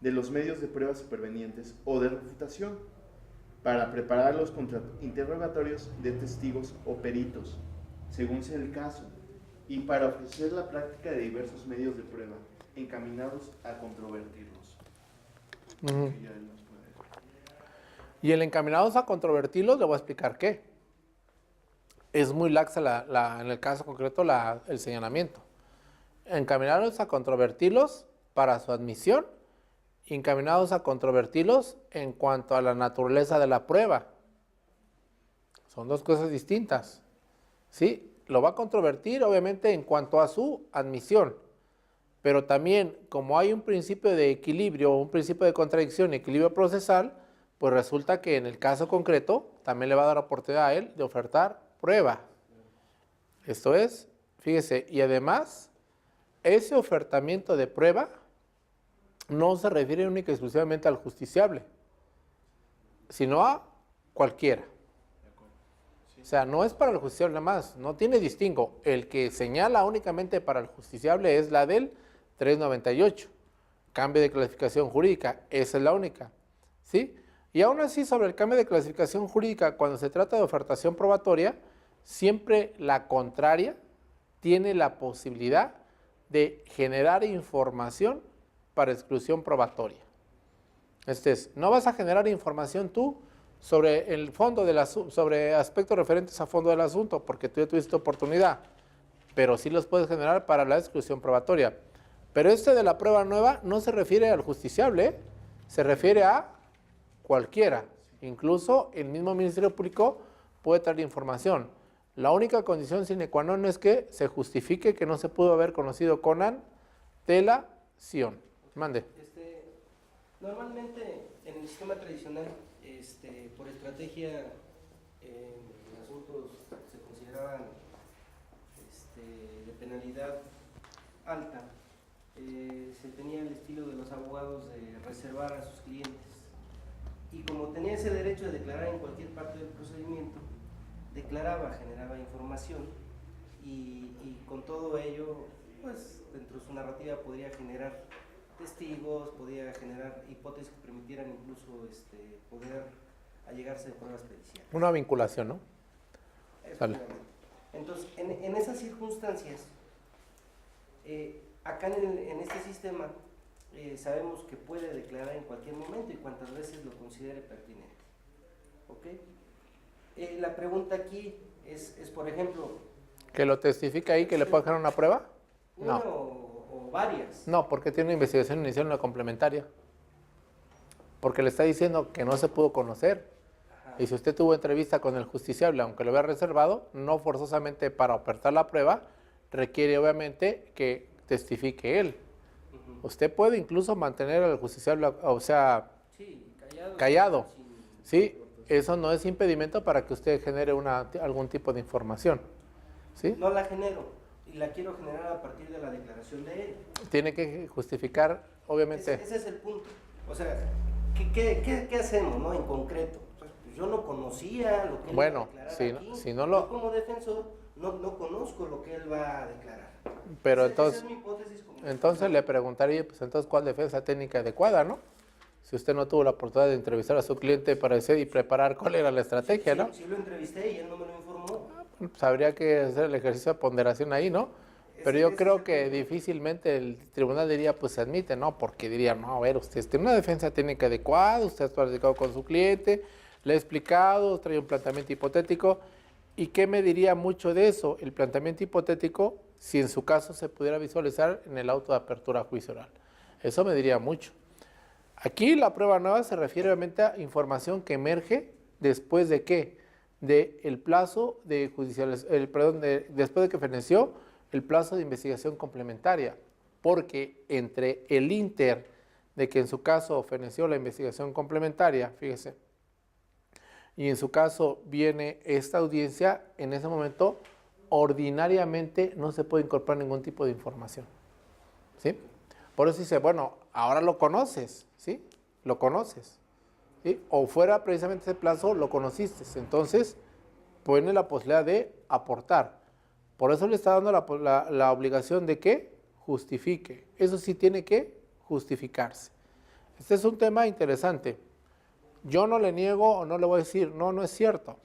de los medios de prueba supervenientes o de refutación para preparar los interrogatorios de testigos o peritos, según sea el caso, y para ofrecer la práctica de diversos medios de prueba encaminados a controvertirlos. Uh-huh. Y el encaminados a controvertirlos, le voy a explicar qué. Es muy laxa en el caso concreto el señalamiento. Encaminados a controvertirlos para su admisión, encaminados a controvertirlos en cuanto a la naturaleza de la prueba. Son dos cosas distintas. ¿Sí? Lo va a controvertir, obviamente, en cuanto a su admisión. Pero también, como hay un principio de equilibrio, un principio de contradicción y equilibrio procesal, pues resulta que en el caso concreto también le va a dar oportunidad a él de ofertar prueba. Esto es, fíjese, y además, ese ofertamiento de prueba no se refiere única y exclusivamente al justiciable, sino a cualquiera. O sea, no es para el justiciable nada más, no tiene distingo. El que señala únicamente para el justiciable es la del 398, cambio de clasificación jurídica, esa es la única. ¿Sí? Y aún así, sobre el cambio de clasificación jurídica, cuando se trata de ofertación probatoria, siempre la contraria tiene la posibilidad de generar información para exclusión probatoria. No vas a generar información tú sobre el fondo sobre aspectos referentes a fondo del asunto, porque tú ya tuviste oportunidad, pero sí los puedes generar para la exclusión probatoria. Pero de la prueba nueva no se refiere al justiciable, se refiere a cualquiera. Incluso el mismo Ministerio Público puede traer información. La única condición sine qua non es que se justifique que no se pudo haber conocido con antelación. Mande. Normalmente en el sistema tradicional, por estrategia, en asuntos se consideraban de penalidad alta, se tenía el estilo de los abogados de reservar a sus clientes Y como tenía ese derecho de declarar en cualquier parte del procedimiento, declaraba, generaba información y con todo ello, pues dentro de su narrativa podría generar testigos, podría generar hipótesis que permitieran incluso poder allegarse de pruebas periciales. Una vinculación, ¿no? Sale. Entonces, en esas circunstancias, acá en este sistema sabemos que puede declarar en cualquier momento y cuantas veces lo considere pertinente. ¿Ok? La pregunta aquí es, por ejemplo... ¿Que lo testifica ahí, que le pueda dejar una prueba? Una No. o varias. No, porque tiene una investigación inicial, una complementaria. Porque le está diciendo que no se pudo conocer. Ajá. Y si usted tuvo entrevista con el justiciable, aunque lo había reservado, no forzosamente para ofertar la prueba, requiere obviamente que testifique él. Ujú. Usted puede incluso mantener al justiciable, o sea, Sí, callado. Callado. Sin- sí, eso no es impedimento para que usted genere algún tipo de información. ¿Sí? No la genero y la quiero generar a partir de la declaración de él. Tiene que justificar, obviamente. Ese es el punto. O sea, ¿qué hacemos, no? En concreto. Pues yo no conocía lo que él Bueno, iba a declarar si aquí. si no lo... Yo como defensor no conozco lo que él va a declarar. Pero Esa entonces, es mi hipótesis como entonces le preguntaría, pues entonces, ¿cuál defensa técnica adecuada, no? Si usted no tuvo la oportunidad de entrevistar a su cliente para decir y preparar cuál era la estrategia, ¿no? Sí lo entrevisté y él no me lo informó. Pues habría que hacer el ejercicio de ponderación ahí, ¿no? Pero yo creo que difícilmente el tribunal diría, pues se admite, ¿no? Porque diría, no, a ver, usted tiene una defensa técnica adecuada, usted ha platicado con su cliente, le ha explicado, trae un planteamiento hipotético. ¿Y qué me diría mucho de eso? El planteamiento hipotético, si en su caso se pudiera visualizar en el auto de apertura a juicio oral. Eso me diría mucho. Aquí la prueba nueva se refiere obviamente a información que emerge después de qué, de el plazo de después de que feneció el plazo de investigación complementaria, porque entre el inter de que en su caso feneció la investigación complementaria, fíjese, y en su caso viene esta audiencia, en ese momento ordinariamente no se puede incorporar ningún tipo de información, ¿sí? Por eso dice, bueno, ahora lo conoces, ¿sí? Lo conoces, ¿sí? O fuera precisamente ese plazo, lo conociste. Entonces, pone la posibilidad de aportar. Por eso le está dando la obligación de que justifique. Eso sí tiene que justificarse. Este es un tema interesante. Yo no le niego o no le voy a decir, no es cierto.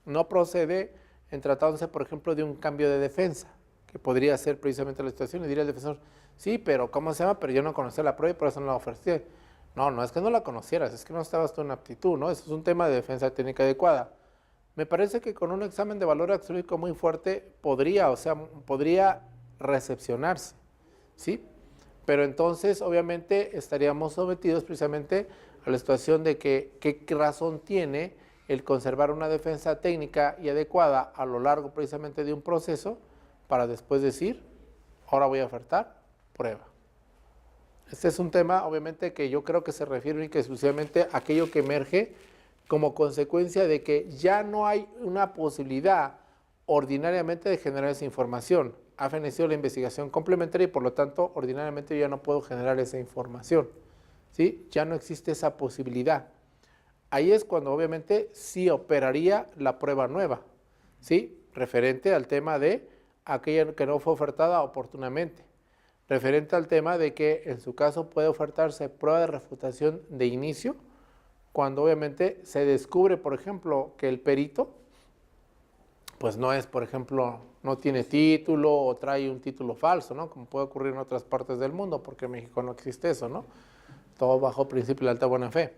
No procede en tratándose, por ejemplo, de un cambio de defensa, que podría ser precisamente la situación, y diría el defensor, sí, pero ¿cómo se llama? Pero yo no conocía la prueba y por eso no la ofrecí. No es que no la conocieras, es que no estabas tú en aptitud, ¿no? Eso es un tema de defensa técnica adecuada. Me parece que con un examen de valor axiológico muy fuerte podría recepcionarse, ¿sí? Pero entonces, obviamente, estaríamos sometidos precisamente a la situación de que qué razón tiene el conservar una defensa técnica y adecuada a lo largo precisamente de un proceso para después decir, ahora voy a ofertar prueba. Este es un tema, obviamente, que yo creo que se refiere única y exclusivamente a aquello que emerge como consecuencia de que ya no hay una posibilidad ordinariamente de generar esa información. Ha fenecido la investigación complementaria y por lo tanto, ordinariamente yo ya no puedo generar esa información, ¿sí? Ya no existe esa posibilidad. Ahí es cuando obviamente sí operaría la prueba nueva, ¿sí? Referente al tema de aquella que no fue ofertada oportunamente. Referente al tema de que en su caso puede ofertarse prueba de refutación de inicio, cuando obviamente se descubre, por ejemplo, que el perito, pues no es, por ejemplo, no tiene título o trae un título falso, ¿no? Como puede ocurrir en otras partes del mundo, porque en México no existe eso, ¿no? Todo bajo principio de alta buena fe.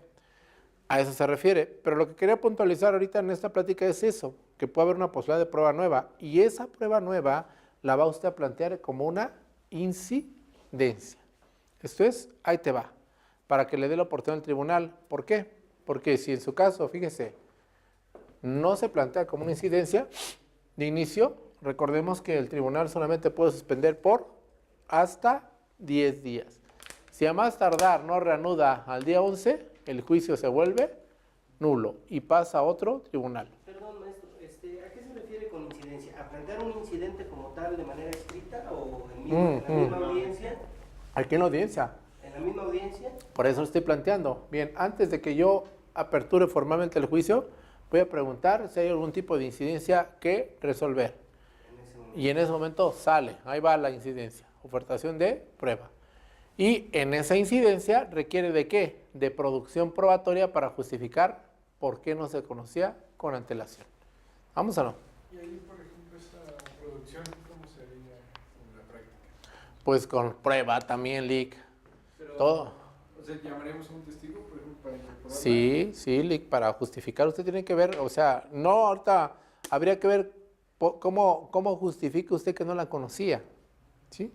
A eso se refiere. Pero lo que quería puntualizar ahorita en esta plática es eso, que puede haber una posibilidad de prueba nueva. Y esa prueba nueva la va usted a plantear como una incidencia. Esto es, ahí te va, para que le dé la oportunidad al tribunal. ¿Por qué? Porque si en su caso, fíjese, no se plantea como una incidencia de inicio, recordemos que el tribunal solamente puede suspender por hasta 10 días. Si a más tardar no reanuda al día 11, el juicio se vuelve nulo y pasa a otro tribunal. Perdón, maestro, ¿a qué se refiere con incidencia? ¿A plantear un incidente como tal de manera escrita o en la misma audiencia? Aquí en la audiencia. ¿En la misma audiencia? Por eso lo estoy planteando. Bien, antes de que yo aperture formalmente el juicio, voy a preguntar si hay algún tipo de incidencia que resolver. Y en ese momento sale, ahí va la incidencia, ofertación de prueba. Y en esa incidencia requiere de ¿qué? De producción probatoria para justificar por qué no se conocía con antelación. ¿Vamos o no? Y ahí, por ejemplo, esta producción, ¿cómo se haría en la práctica? Pues con prueba también, Lick. Pero, Todo. O sea, llamaríamos a un testigo, por ejemplo, para incorporarla. Sí, sí, Lick, para justificar usted tiene que ver, o sea, no ahorita habría que ver cómo justifica usted que no la conocía. ¿Sí?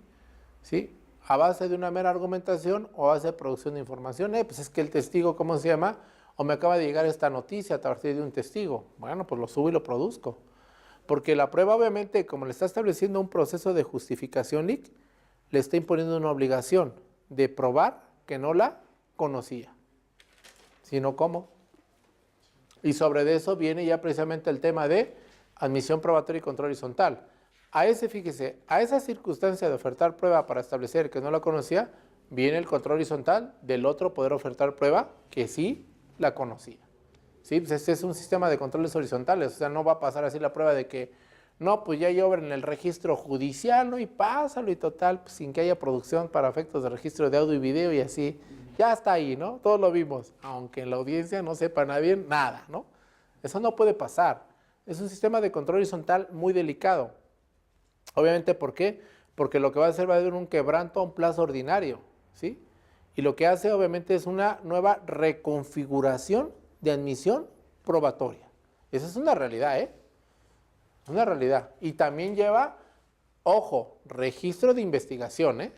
¿Sí? A base de una mera argumentación o a base de producción de información. Pues es que el testigo, ¿cómo se llama? O me acaba de llegar esta noticia a partir de un testigo. Bueno, pues lo subo y lo produzco. Porque la prueba, obviamente, como le está estableciendo un proceso de justificación, Lick, le está imponiendo una obligación de probar que no la conocía. Sino cómo. Y sobre eso viene ya precisamente el tema de admisión probatoria y control horizontal. A ese, fíjese, a esa circunstancia de ofertar prueba para establecer que no la conocía, viene el control horizontal del otro poder ofertar prueba que sí la conocía. ¿Sí? Pues este es un sistema de controles horizontales, o sea, no va a pasar así la prueba de que, no, pues ya hay obra en el registro judicial, ¿no? Y pásalo y total, pues, sin que haya producción para efectos de registro de audio y video y así, ya está ahí, ¿no? Todos lo vimos, aunque en la audiencia no sepa nadie nada, ¿no? Eso no puede pasar. Es un sistema de control horizontal muy delicado. Obviamente, ¿por qué? Porque lo que va a hacer va a ser un quebranto a un plazo ordinario, ¿sí? Y lo que hace, obviamente, es una nueva reconfiguración de admisión probatoria. Esa es una realidad, ¿eh? Una realidad. Y también lleva, ojo, registro de investigación, ¿eh?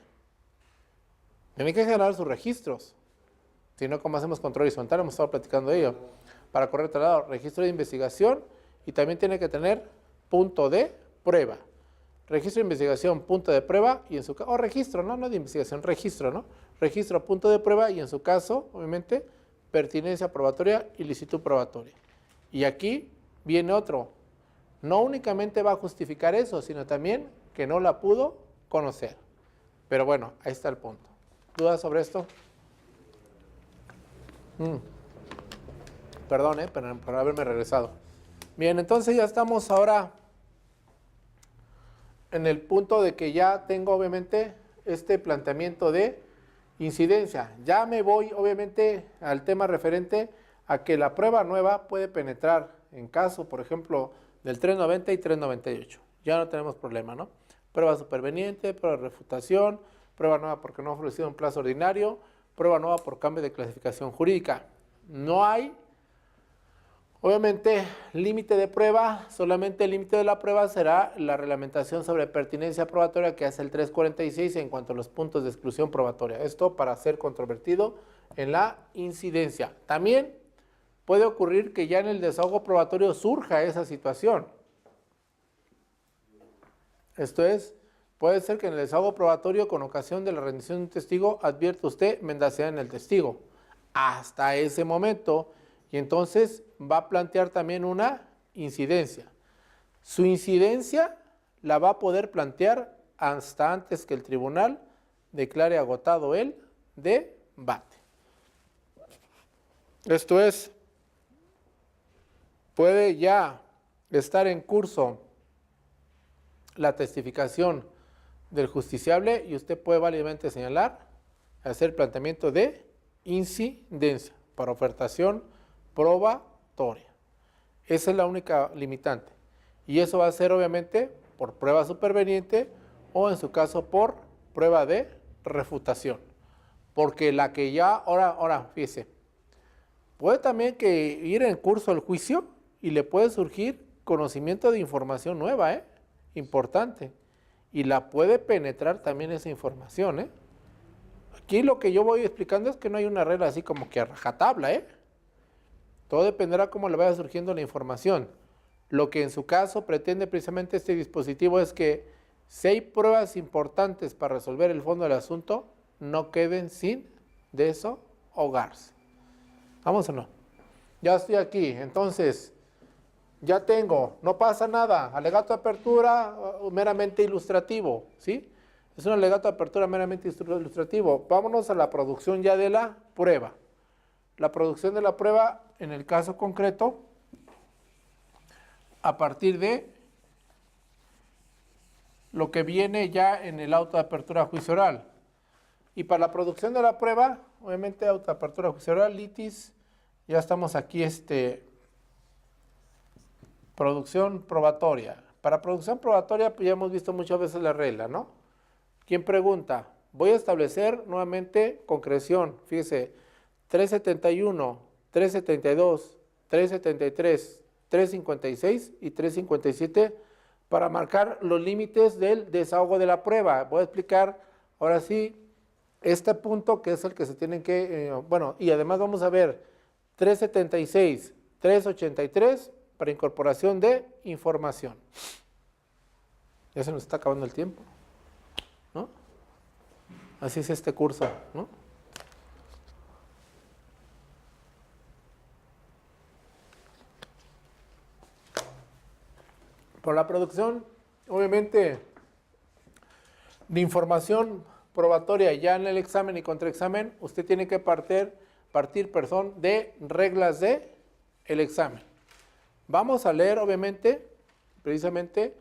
Tiene que generar sus registros. Si no, ¿cómo hacemos control horizontal? Hemos estado platicando de ello. Para correr otro lado, registro de investigación y también tiene que tener punto de prueba. Registro de investigación, punto de prueba y en su caso, o registro, no de investigación, registro, ¿no? Registro, punto de prueba y en su caso, obviamente, pertinencia probatoria y licitud probatoria. Y aquí viene otro. No únicamente va a justificar eso, sino también que no la pudo conocer. Pero bueno, ahí está el punto. ¿Dudas sobre esto? Perdón, por haberme regresado. Bien, entonces ya estamos ahora en el punto de que ya tengo obviamente este planteamiento de incidencia. Ya me voy obviamente al tema referente a que la prueba nueva puede penetrar en caso, por ejemplo, del 390 y 398. Ya no tenemos problema, ¿no? Prueba superveniente, prueba de refutación, prueba nueva porque no ha ofrecido un plazo ordinario, prueba nueva por cambio de clasificación jurídica. No hay, obviamente, límite de prueba, solamente el límite de la prueba será la reglamentación sobre pertinencia probatoria que hace el 346 en cuanto a los puntos de exclusión probatoria. Esto para ser controvertido en la incidencia. También puede ocurrir que ya en el desahogo probatorio surja esa situación. Esto es, puede ser que en el desahogo probatorio con ocasión de la rendición de un testigo advierta usted mendacidad en el testigo. Hasta ese momento, y entonces va a plantear también una incidencia. Su incidencia la va a poder plantear hasta antes que el tribunal declare agotado el debate. Esto es, puede ya estar en curso la testificación del justiciable y usted puede válidamente señalar, hacer planteamiento de incidencia para ofertación probatoria. Esa es la única limitante. Y eso va a ser obviamente por prueba superveniente o en su caso por prueba de refutación. Porque la que ya, ahora, fíjese, puede también que ir en curso el juicio y le puede surgir conocimiento de información nueva, importante. Y la puede penetrar también esa información, Aquí lo que yo voy explicando es que no hay una regla así como que a rajatabla, Todo dependerá cómo le vaya surgiendo la información. Lo que en su caso pretende precisamente este dispositivo es que si hay pruebas importantes para resolver el fondo del asunto, no queden sin desahogarse. ¿Vamos o no? Ya estoy aquí, entonces, ya tengo, no pasa nada, alegato de apertura meramente ilustrativo, ¿sí? Es un alegato de apertura meramente ilustrativo. Vámonos a la producción ya de la prueba. La producción de la prueba en el caso concreto a partir de lo que viene ya en el auto de apertura a juicio oral. Y para la producción de la prueba, obviamente auto de apertura a juicio oral, litis, ya estamos aquí, producción probatoria. Para producción probatoria pues ya hemos visto muchas veces la regla, ¿no? ¿Quién pregunta? Voy a establecer nuevamente concreción. Fíjese, 371, 372, 373, 356 y 357 para marcar los límites del desahogo de la prueba. Voy a explicar ahora sí este punto que es el que se tienen que, bueno, y además vamos a ver 376, 383 para incorporación de información. Ya se nos está acabando el tiempo, ¿no? Así es este curso, ¿no? Por la producción, obviamente, de información probatoria ya en el examen y contraexamen, usted tiene que partir de reglas de el examen. Vamos a leer, obviamente, precisamente,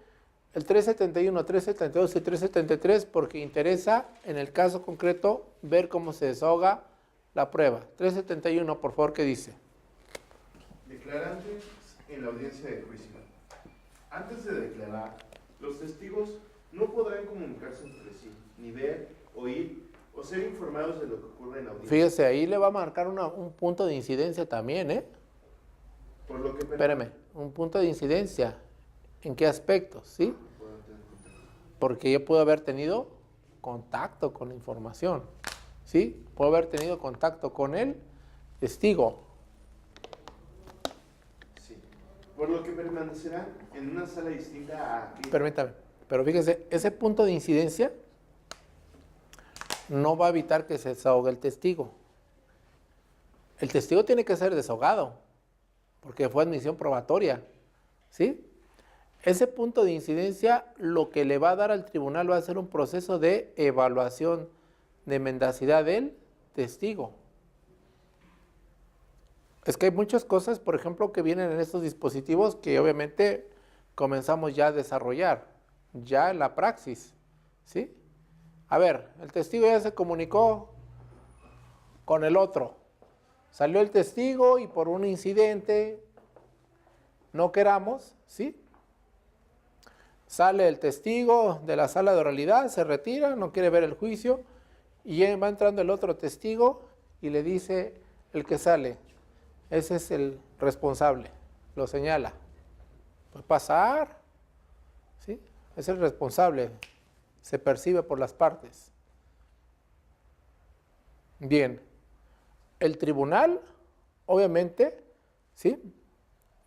el 371, 372 y 373 porque interesa, en el caso concreto, ver cómo se desahoga la prueba. 371, por favor, ¿qué dice? Declarantes en la audiencia de juicio. Antes de declarar, los testigos no podrán comunicarse entre sí, ni ver, oír o ser informados de lo que ocurre en la audiencia. Fíjese, ahí le va a marcar un punto de incidencia también, ¿eh? Por lo que Espérame, un punto de incidencia. ¿En qué aspectos? ¿Sí? Porque yo puedo haber tenido contacto con la información. ¿Sí? Puedo haber tenido contacto con el testigo. Sí. Por lo que permanecerán en una sala distinta a... Permítame, pero fíjese, ese punto de incidencia no va a evitar que se desahogue el testigo. El testigo tiene que ser desahogado, porque fue admisión probatoria, ¿sí? Ese punto de incidencia lo que le va a dar al tribunal va a ser un proceso de evaluación de mendacidad del testigo. Es que hay muchas cosas, por ejemplo, que vienen en estos dispositivos que obviamente comenzamos ya a desarrollar, ya en la praxis, ¿sí? A ver, el testigo ya se comunicó con el otro. Salió el testigo y por un incidente, no queramos, ¿sí? Sale el testigo de la sala de oralidad, se retira, no quiere ver el juicio, y va entrando el otro testigo y le dice el que sale, ese es el responsable, lo señala. Puede pasar, ¿sí? Es el responsable, se percibe por las partes. Bien, el tribunal, obviamente, ¿sí?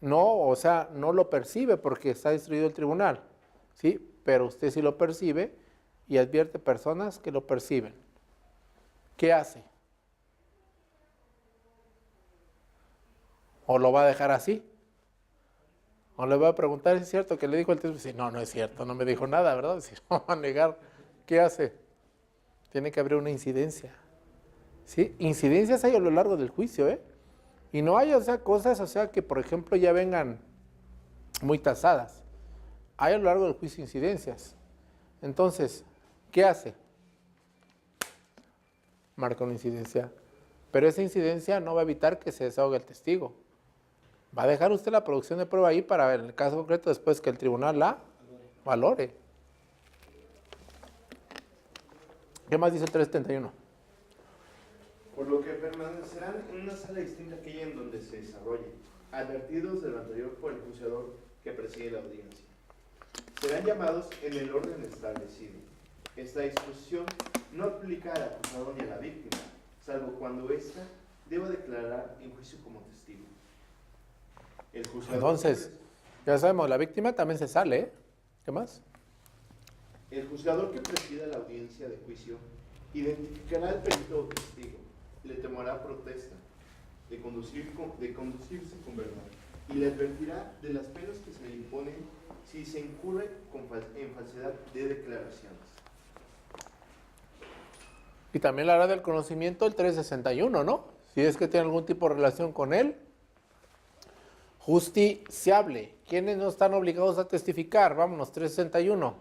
No, o sea, no lo percibe porque está instruido el tribunal, ¿sí? Pero usted sí lo percibe y advierte personas que lo perciben. ¿Qué hace? ¿O lo va a dejar así? ¿O le va a preguntar si es cierto que le dijo el testigo? Sí, no, no es cierto, no me dijo nada, ¿verdad? Si no va a negar, ¿qué hace? Tiene que haber una incidencia, ¿sí? Incidencias hay a lo largo del juicio, ¿eh? Y no hay, o sea, cosas, o sea, que por ejemplo ya vengan muy tasadas. Hay a lo largo del juicio incidencias. Entonces, ¿qué hace? Marca una incidencia. Pero esa incidencia no va a evitar que se desahogue el testigo. Va a dejar usted la producción de prueba ahí para ver, en el caso concreto, después que el tribunal la valore. ¿Qué más dice el 371? Por lo que permanecerán en una sala distinta a aquella en donde se desarrolle, advertidos de lo anterior por el juzgador que preside la audiencia. Serán llamados en el orden establecido. Esta disposición no aplica al acusado ni a la víctima, salvo cuando ésta deba declarar en juicio como testigo. El juzgador... Entonces, ya sabemos, la víctima también se sale, ¿eh? ¿Qué más? El juzgador que presida la audiencia de juicio identificará al perito o testigo, le tomará protesta de conducirse con verdad y le advertirá de las penas que se le imponen si se incurre en falsedad de declaraciones. Y también le hará del conocimiento el 361, ¿no? Si es que tiene algún tipo de relación con él, Justiciable. ¿Quiénes no están obligados a testificar? Vámonos, 361.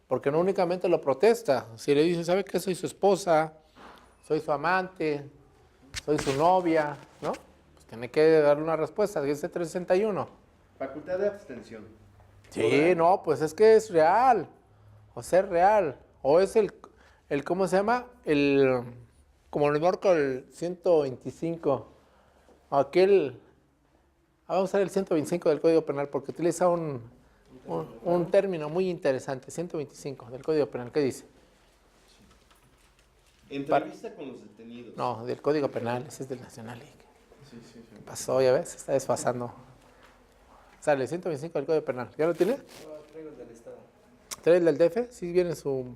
Porque no únicamente lo protesta. Si le dice, ¿sabe qué? Soy su esposa, soy su amante, soy su novia, ¿no? Pues tiene que darle una respuesta. Dice 361. Facultad de abstención. Sí, no, pues es que es real. O sea, es real. O es el ¿cómo se llama? Como le marca el 125. Aquel, vamos a usar el 125 del Código Penal porque utiliza un término muy interesante. 125 del Código Penal. ¿Qué dice? Entrevista con los detenidos. No, del Código Penal. Ese es del Nacional. Sí. ¿Qué pasó? Ya ves, se está desfasando. Sale, 125 del Código Penal. ¿Ya lo tiene? No, traigo el del Estado. ¿Trae el del DF? Sí, viene su...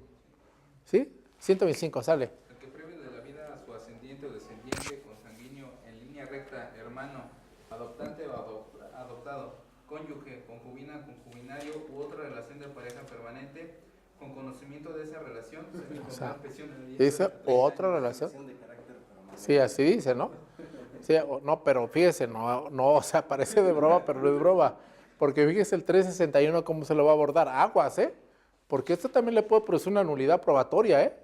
¿Sí? 125, sale. El que prive de la vida a su ascendiente o descendiente, consanguíneo, en línea recta, hermano, adoptante o adoptado, cónyuge, concubina, concubinario u otra relación de pareja permanente, con conocimiento de esa relación, se le sea, impondrá prisión de 10 Dice a 30 años. otra relación. De carácter permanente. Sí, así dice, ¿no? Sí, no, pero fíjese, no, o sea, parece de broma, pero no es broma. Porque fíjese el 361 cómo se lo va a abordar. Aguas, ¿eh? Porque esto también le puede producir una nulidad probatoria, ¿eh?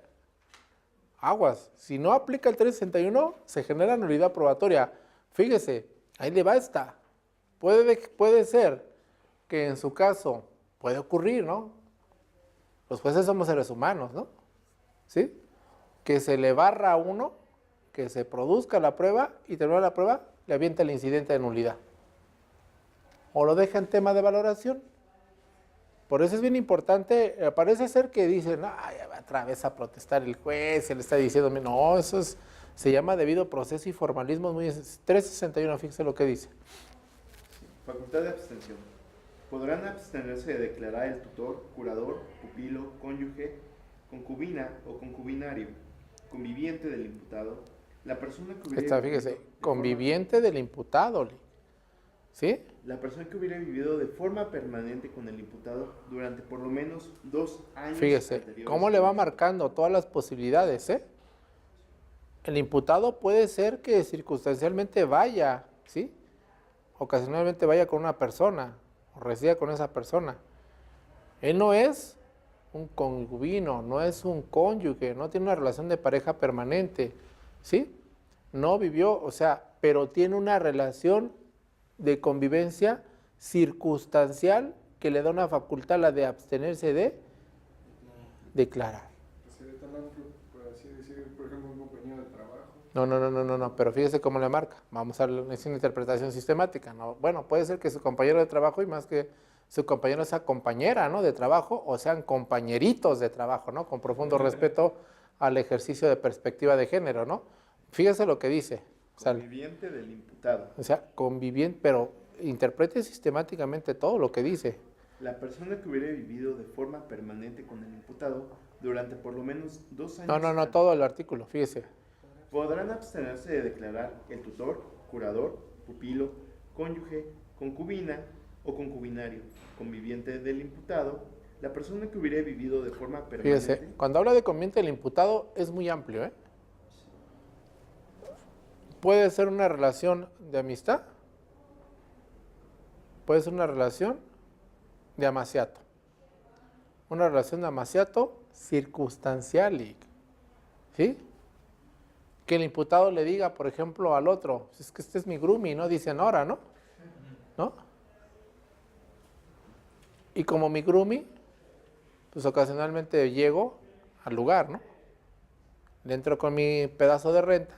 Aguas. Si no aplica el 361, se genera nulidad probatoria. Fíjese, ahí le va esta. Puede ser que en su caso, puede ocurrir, ¿no? Los jueces somos seres humanos, ¿no? ¿Sí? Que se le barra a uno, que se produzca la prueba y termina la prueba, le avienta el incidente de nulidad. O lo deja en tema de valoración. Por eso es bien importante, parece ser que dicen, ay, ya va otra vez a protestar el juez, se le está diciendo, no, se llama debido proceso y formalismo, es muy 361, fíjese lo que dice. Facultad de abstención. Podrán abstenerse de declarar el tutor, curador, pupilo, cónyuge, concubina o concubinario, conviviente del imputado, la persona que hubiera Está, vivido fíjese, de forma- conviviente del imputado, ¿sí? La persona que hubiera vivido de forma permanente con el imputado durante por lo menos 2 años. Fíjese, anteriores cómo le va al- marcando todas las posibilidades, ¿eh? El imputado puede ser que circunstancialmente vaya, ¿sí? Ocasionalmente vaya con una persona, o resida con esa persona. Él no es un concubino, no es un cónyuge, no tiene una relación de pareja permanente, ¿sí? No vivió, o sea, pero tiene una relación de convivencia circunstancial que le da una facultad, la de abstenerse de declarar. Sería tan amplio, por así decir, por ejemplo, un compañero de trabajo. No, pero fíjese cómo le marca. Vamos a ver, es una interpretación sistemática, ¿no? Bueno, puede ser que su compañero de trabajo y más que su compañero sea compañera, ¿no? De trabajo o sean compañeritos de trabajo, ¿no? Con profundo respeto al ejercicio de perspectiva de género, ¿no? Fíjese lo que dice. Conviviente del imputado. O sea, conviviente, pero interprete sistemáticamente todo lo que dice. La persona que hubiera vivido de forma permanente con el imputado durante por lo menos 2 años. No, todo el artículo, fíjese. Podrán abstenerse de declarar el tutor, curador, pupilo, cónyuge, concubina o concubinario, conviviente del imputado, la persona que hubiera vivido de forma permanente. Fíjese, cuando habla de conviviente del imputado es muy amplio, ¿eh? Puede ser una relación de amistad, puede ser una relación de amaciato. Una relación de amaciato circunstancial, ¿sí? Que el imputado le diga, por ejemplo, al otro, es que este es mi groomie, ¿no? Dicen ahora, ¿no? ¿No? Y como mi groomie, pues ocasionalmente llego al lugar, ¿no? Le entro con mi pedazo de renta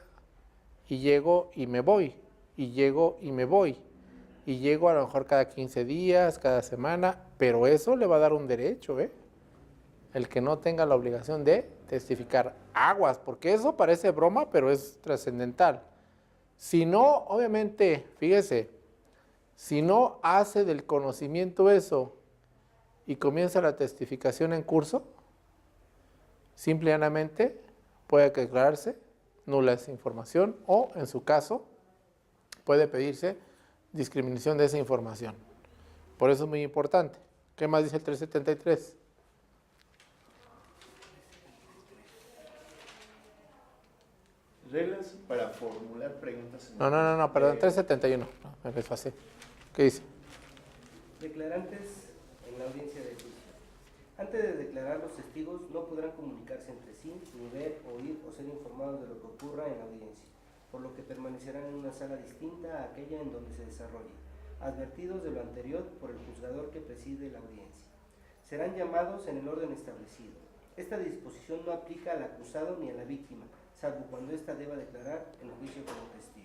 y llego y me voy, y llego y me voy, y llego a lo mejor cada 15 días, cada semana, pero eso le va a dar un derecho, ¿eh? El que no tenga la obligación de testificar. Aguas, porque eso parece broma, pero es trascendental. Si no, obviamente, fíjese, si no hace del conocimiento eso y comienza la testificación en curso, simple y llanamente puede declararse nula esa información o, en su caso, puede pedirse discriminación de esa información. Por eso es muy importante. ¿Qué más dice el 373? Reglas para formular preguntas. No, perdón, 371. No, me desfasé. ¿Qué dice? Declarantes en la audiencia de juicio. Antes de declarar, los testigos no podrán comunicarse entre sí, ni ver, oír o ser informados de lo que ocurra en la audiencia, por lo que permanecerán en una sala distinta a aquella en donde se desarrolle, advertidos de lo anterior por el juzgador que preside la audiencia. Serán llamados en el orden establecido. Esta disposición no aplica al acusado ni a la víctima, salvo cuando ésta deba declarar en el juicio como testigo.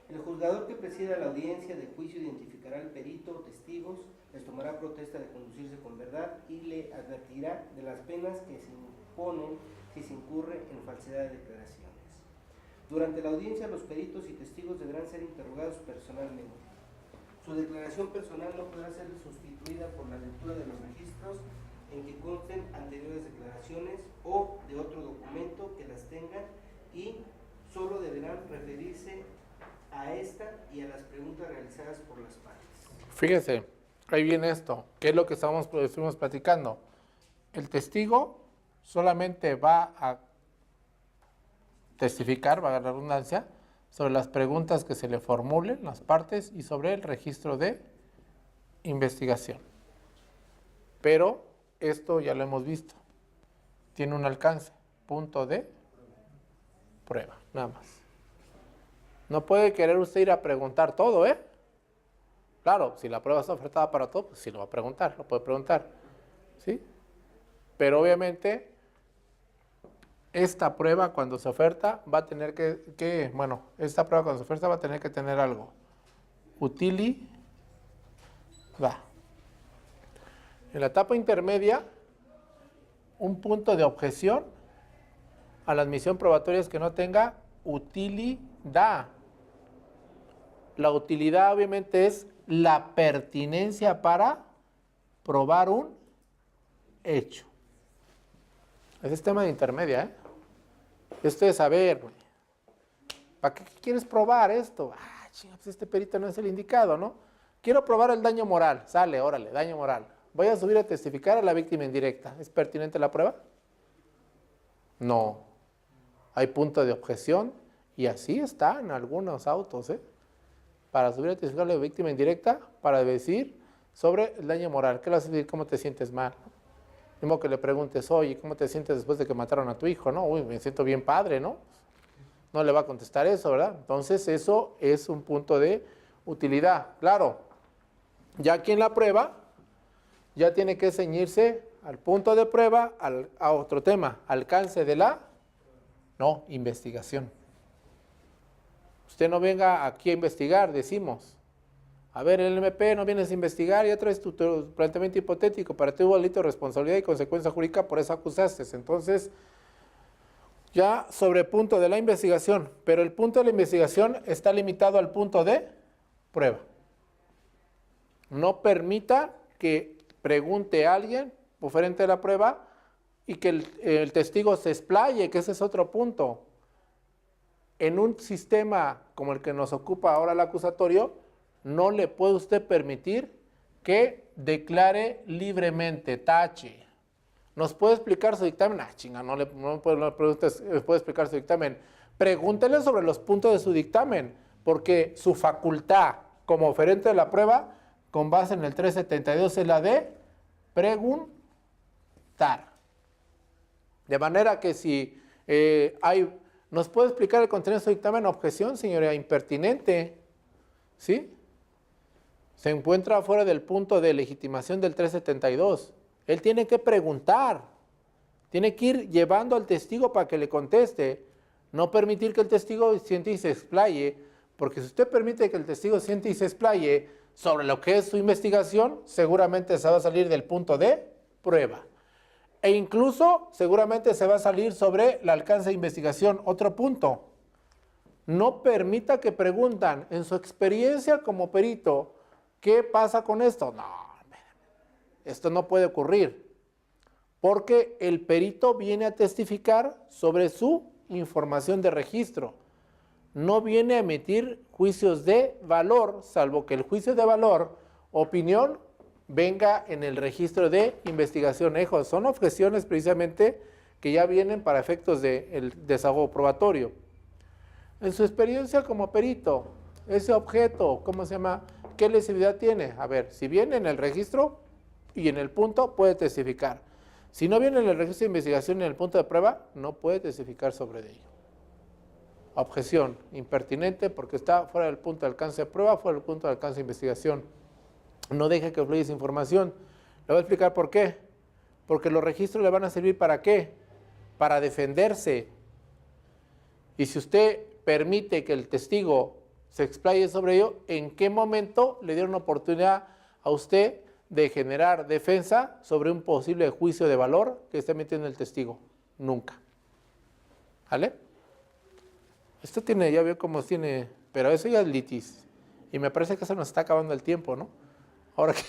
El juzgador que presida la audiencia de juicio identificará al perito o testigos, les tomará protesta de conducirse con verdad y le advertirá de las penas que se imponen si se incurre en falsedad de declaraciones. Durante la audiencia, los peritos y testigos deberán ser interrogados personalmente. Su declaración personal no podrá ser sustituida por la lectura de los registros en que consten anteriores declaraciones o de otro documento que las tengan, y solo deberán referirse a esta y a las preguntas realizadas por las partes. Fíjese, ahí viene esto, que es lo que estuvimos platicando. El testigo solamente va a testificar, valga la redundancia, sobre las preguntas que se le formulen las partes y sobre el registro de investigación. Pero esto ya lo hemos visto. Tiene un alcance, punto de prueba, nada más. No puede querer usted ir a preguntar todo, ¿eh? Claro, si la prueba está ofertada para todo, pues sí lo va a preguntar, lo puede preguntar, ¿sí? Pero obviamente esta prueba cuando se oferta va a tener esta prueba cuando se oferta va a tener que tener algo. Utilidad. En la etapa intermedia, un punto de objeción a la admisión probatoria es que no tenga utilidad. La utilidad obviamente es la pertinencia para probar un hecho. Ese es tema de intermedia, ¿eh? Esto es saber, güey. ¿Para qué quieres probar esto? Ah, chinga, pues este perito no es el indicado, ¿no? Quiero probar el daño moral. Sale, órale, daño moral. Voy a subir a testificar a la víctima indirecta. ¿Es pertinente la prueba? No. Hay punto de objeción y así está en algunos autos, ¿eh? Para subir a testificar a la víctima indirecta, para decir sobre el daño moral. ¿Qué le vas a decir? ¿Cómo te sientes mal? Mismo que le preguntes, oye, ¿cómo te sientes después de que mataron a tu hijo? No, uy, me siento bien padre, ¿no? No le va a contestar eso, ¿verdad? Entonces eso es un punto de utilidad. Claro, ya aquí en la prueba, ya tiene que ceñirse al punto de prueba, a otro tema, alcance de la investigación. Usted no venga aquí a investigar, decimos. A ver, el MP no vienes a investigar, ya traes tu planteamiento hipotético, para ti hubo delito de responsabilidad y consecuencia jurídica, por eso acusaste. Entonces, ya sobre el punto de la investigación, pero el punto de la investigación está limitado al punto de prueba. No permita que pregunte a alguien oferente de la prueba y que el testigo se explaye, que ese es otro punto. En un sistema como el que nos ocupa ahora el acusatorio, no le puede usted permitir que declare libremente, tache. ¿Nos puede explicar su dictamen? Ah, chinga, no puede explicar su dictamen. Pregúntele sobre los puntos de su dictamen, porque su facultad como oferente de la prueba, con base en el 372, es la de preguntar. De manera que si ¿nos puede explicar el contenido de su dictamen? Objeción, señoría, impertinente. ¿Sí? Se encuentra fuera del punto de legitimación del 372. Él tiene que preguntar. Tiene que ir llevando al testigo para que le conteste. No permitir que el testigo siente y se explaye, porque si usted permite que el testigo siente y se explaye sobre lo que es su investigación, seguramente se va a salir del punto de prueba. E incluso seguramente se va a salir sobre el alcance de investigación. Otro punto. No permita que preguntan en su experiencia como perito, ¿qué pasa con esto? No, esto no puede ocurrir, porque el perito viene a testificar sobre su información de registro. No viene a emitir juicios de valor, salvo que el juicio de valor, opinión, venga en el registro de investigación. Son objeciones precisamente que ya vienen para efectos del desahogo probatorio. En su experiencia como perito, ese objeto, ¿cómo se llama? ¿qué lesividad tiene? A ver, si viene en el registro y en el punto, puede testificar. Si no viene en el registro de investigación y en el punto de prueba, no puede testificar sobre ello. Objeción, impertinente porque está fuera del punto de alcance de prueba, fuera del punto de alcance de investigación. No deje que fluya esa información. Le voy a explicar por qué. Porque los registros le van a servir ¿para qué? Para defenderse. Y si usted permite que el testigo se explaye sobre ello, ¿en qué momento le dieron oportunidad a usted de generar defensa sobre un posible juicio de valor que esté emitiendo el testigo? Nunca. ¿Vale? Esto tiene, ya veo cómo tiene, pero eso ya es litis. Y me parece que se nos está acabando el tiempo, ¿no? Ahora que...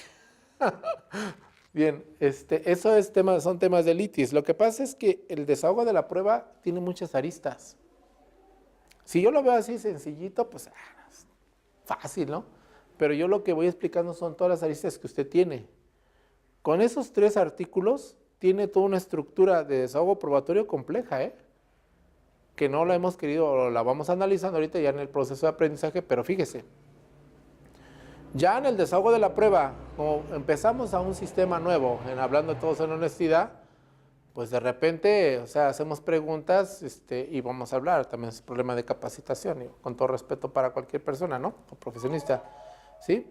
Bien, eso es son temas de litis. Lo que pasa es que el desahogo de la prueba tiene muchas aristas. Si yo lo veo así sencillito, pues fácil, ¿no? Pero yo lo que voy explicando son todas las aristas que usted tiene. Con esos 3 artículos tiene toda una estructura de desahogo probatorio compleja, que no la hemos querido, o la vamos analizando ahorita ya en el proceso de aprendizaje, pero fíjese. Ya en el desahogo de la prueba, como empezamos a un sistema nuevo, hablando todos en honestidad, pues de repente, o sea, hacemos preguntas y vamos a hablar, también es un problema de capacitación, con todo respeto para cualquier persona, ¿no? O profesionista, ¿sí?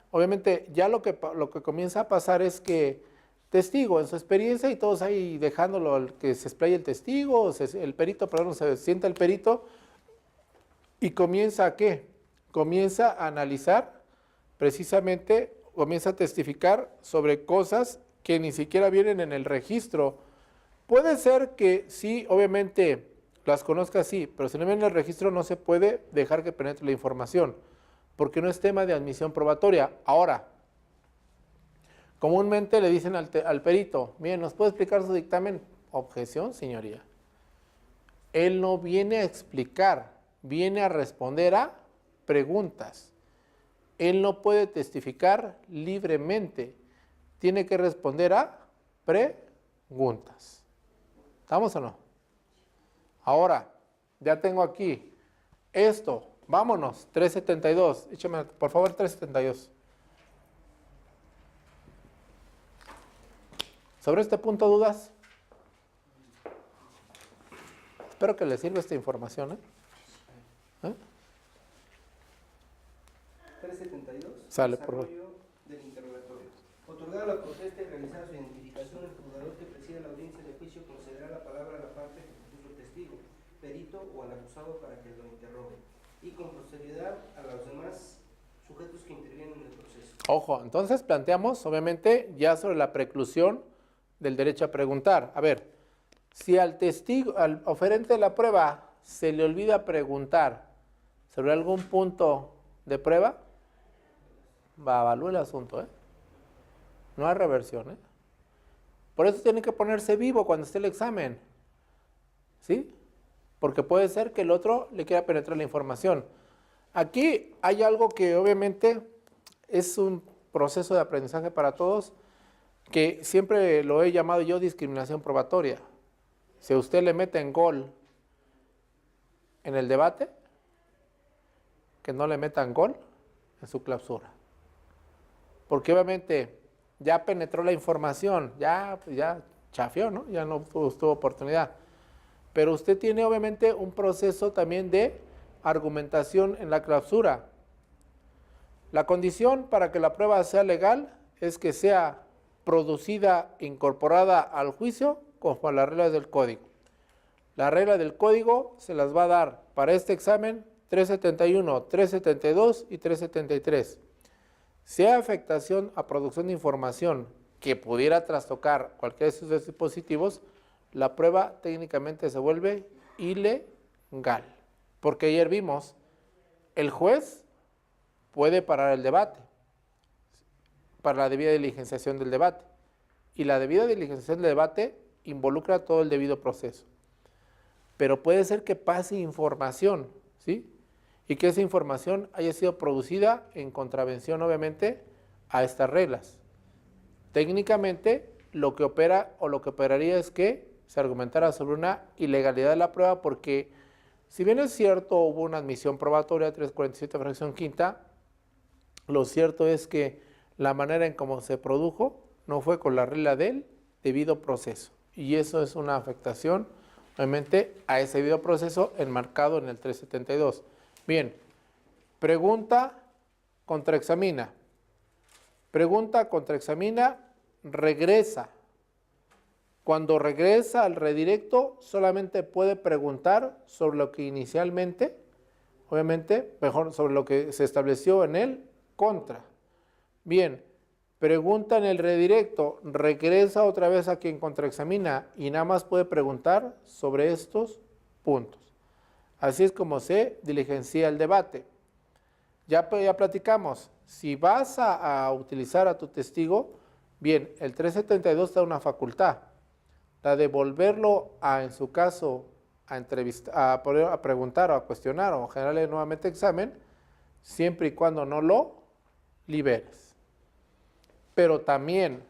Obviamente, ya lo que comienza a pasar es que testigo, en su experiencia, y todos ahí dejándolo que se explaye el testigo, el perito, perdón, se sienta el perito, y comienza a ¿qué? Comienza a analizar, precisamente, comienza a testificar sobre cosas que ni siquiera vienen en el registro. Puede ser que sí, obviamente, las conozca así, pero si no viene en el registro no se puede dejar que penetre la información, porque no es tema de admisión probatoria. Ahora, comúnmente le dicen al perito, miren, ¿nos puede explicar su dictamen? Objeción, señoría. Él no viene a explicar, viene a responder a preguntas. Él no puede testificar libremente, tiene que responder a preguntas. ¿Estamos o no? Ahora, ya tengo aquí esto, vámonos, 372, échame por favor 372. ¿Sobre este punto dudas? Espero que les sirva esta información. 372. Sale, por favor. Desarrollo del interrogatorio. Otorgar la protesta y realizar su identificación, el juzgador que preside la audiencia de juicio concederá la palabra a la parte que puso testigo, perito o al acusado para que lo interrogue, y con posterioridad a los demás sujetos que intervienen en el proceso. Ojo, entonces planteamos, obviamente, ya sobre la preclusión del derecho a preguntar. A ver, si al testigo, al oferente de la prueba, se le olvida preguntar sobre algún punto de prueba, va a evaluar el asunto, No hay reversión, Por eso tiene que ponerse vivo cuando esté el examen, ¿sí? Porque puede ser que el otro le quiera penetrar la información. Aquí hay algo que obviamente es un proceso de aprendizaje para todos, que siempre lo he llamado yo discriminación probatoria. Si a usted le meten gol en el debate, que no le metan gol en su clausura. Porque obviamente ya penetró la información, ya chafió, ¿no? Ya no tuvo oportunidad. Pero usted tiene obviamente un proceso también de argumentación en la clausura. La condición para que la prueba sea legal es que sea producida, incorporada al juicio conforme a las reglas del código. Las reglas del código se las va a dar para este examen 371, 372 y 373. Si hay afectación a producción de información que pudiera trastocar cualquiera de esos dispositivos, la prueba técnicamente se vuelve ilegal. Porque ayer vimos, el juez puede parar el debate para la debida diligenciación del debate. Y la debida diligenciación del debate involucra todo el debido proceso. Pero puede ser que pase información, ¿sí? Y que esa información haya sido producida en contravención, obviamente, a estas reglas. Técnicamente, lo que opera o lo que operaría es que se argumentara sobre una ilegalidad de la prueba, porque si bien es cierto, hubo una admisión probatoria 347 fracción quinta, lo cierto es que la manera en cómo se produjo no fue con la regla del debido proceso. Y eso es una afectación, obviamente, a ese debido proceso enmarcado en el 372. Bien, pregunta, contraexamina. Pregunta, contraexamina, regresa. Cuando regresa al redirecto, solamente puede preguntar sobre lo que inicialmente, obviamente, mejor sobre lo que se estableció en el contra. Bien, pregunta en el redirecto, regresa otra vez a quien contraexamina y nada más puede preguntar sobre estos puntos. Así es como se diligencia el debate. Ya platicamos, si vas a utilizar a tu testigo, bien, el 372 te da una facultad, la de volverlo en su caso, a preguntar o a cuestionar o generarle nuevamente examen, siempre y cuando no lo liberes. Pero también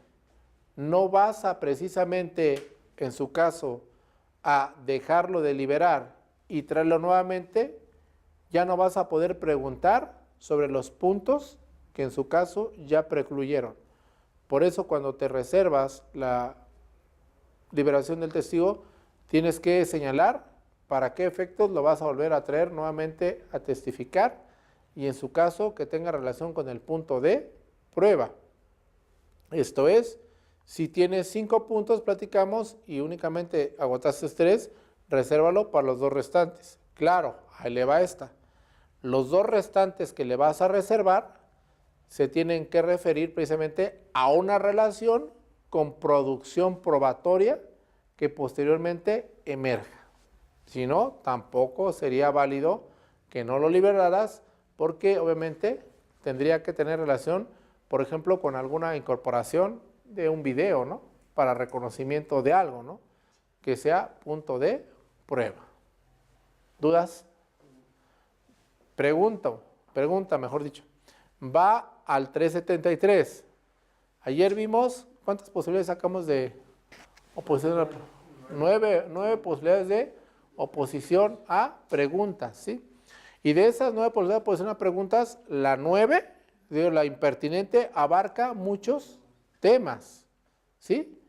no vas a precisamente, en su caso, a dejarlo de liberar y traerlo nuevamente, ya no vas a poder preguntar sobre los puntos que en su caso ya precluyeron. Por eso cuando te reservas la liberación del testigo, tienes que señalar para qué efectos lo vas a volver a traer nuevamente a testificar y en su caso que tenga relación con el punto de prueba. Esto es, si tienes 5 puntos, platicamos, y únicamente agotaste 3, resérvalo para los 2 restantes. Claro, ahí le va esta. Los 2 restantes que le vas a reservar se tienen que referir precisamente a una relación con producción probatoria que posteriormente emerja. Si no, tampoco sería válido que no lo liberaras porque obviamente tendría que tener relación, por ejemplo, con alguna incorporación de un video, ¿no? Para reconocimiento de algo, ¿no? Que sea punto de prueba. ¿Dudas? Pregunta, mejor dicho. Va al 373. Ayer vimos, ¿cuántas posibilidades sacamos de oposición? 9 posibilidades de oposición a preguntas, ¿sí? Y de esas 9 posibilidades de oposición a preguntas, la 9, la impertinente, abarca muchos temas, ¿sí?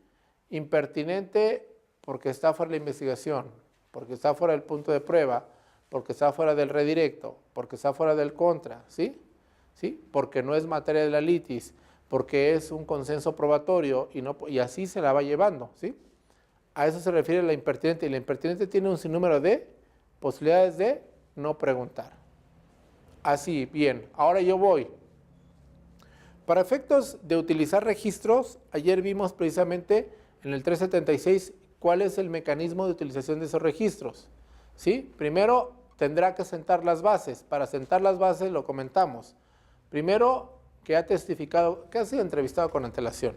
Impertinente porque está fuera de la investigación, porque está fuera del punto de prueba, porque está fuera del redirecto, porque está fuera del contra, ¿sí? ¿Sí? Porque no es materia de la litis, porque es un consenso probatorio y así se la va llevando, ¿sí? A eso se refiere la impertinente, y la impertinente tiene un sinnúmero de posibilidades de no preguntar. Así, bien, ahora yo voy. Para efectos de utilizar registros, ayer vimos precisamente en el 376 cuál es el mecanismo de utilización de esos registros, ¿sí? Primero tendrá que sentar las bases. Para sentar las bases lo comentamos. Primero, que ha testificado, que ha sido entrevistado con antelación,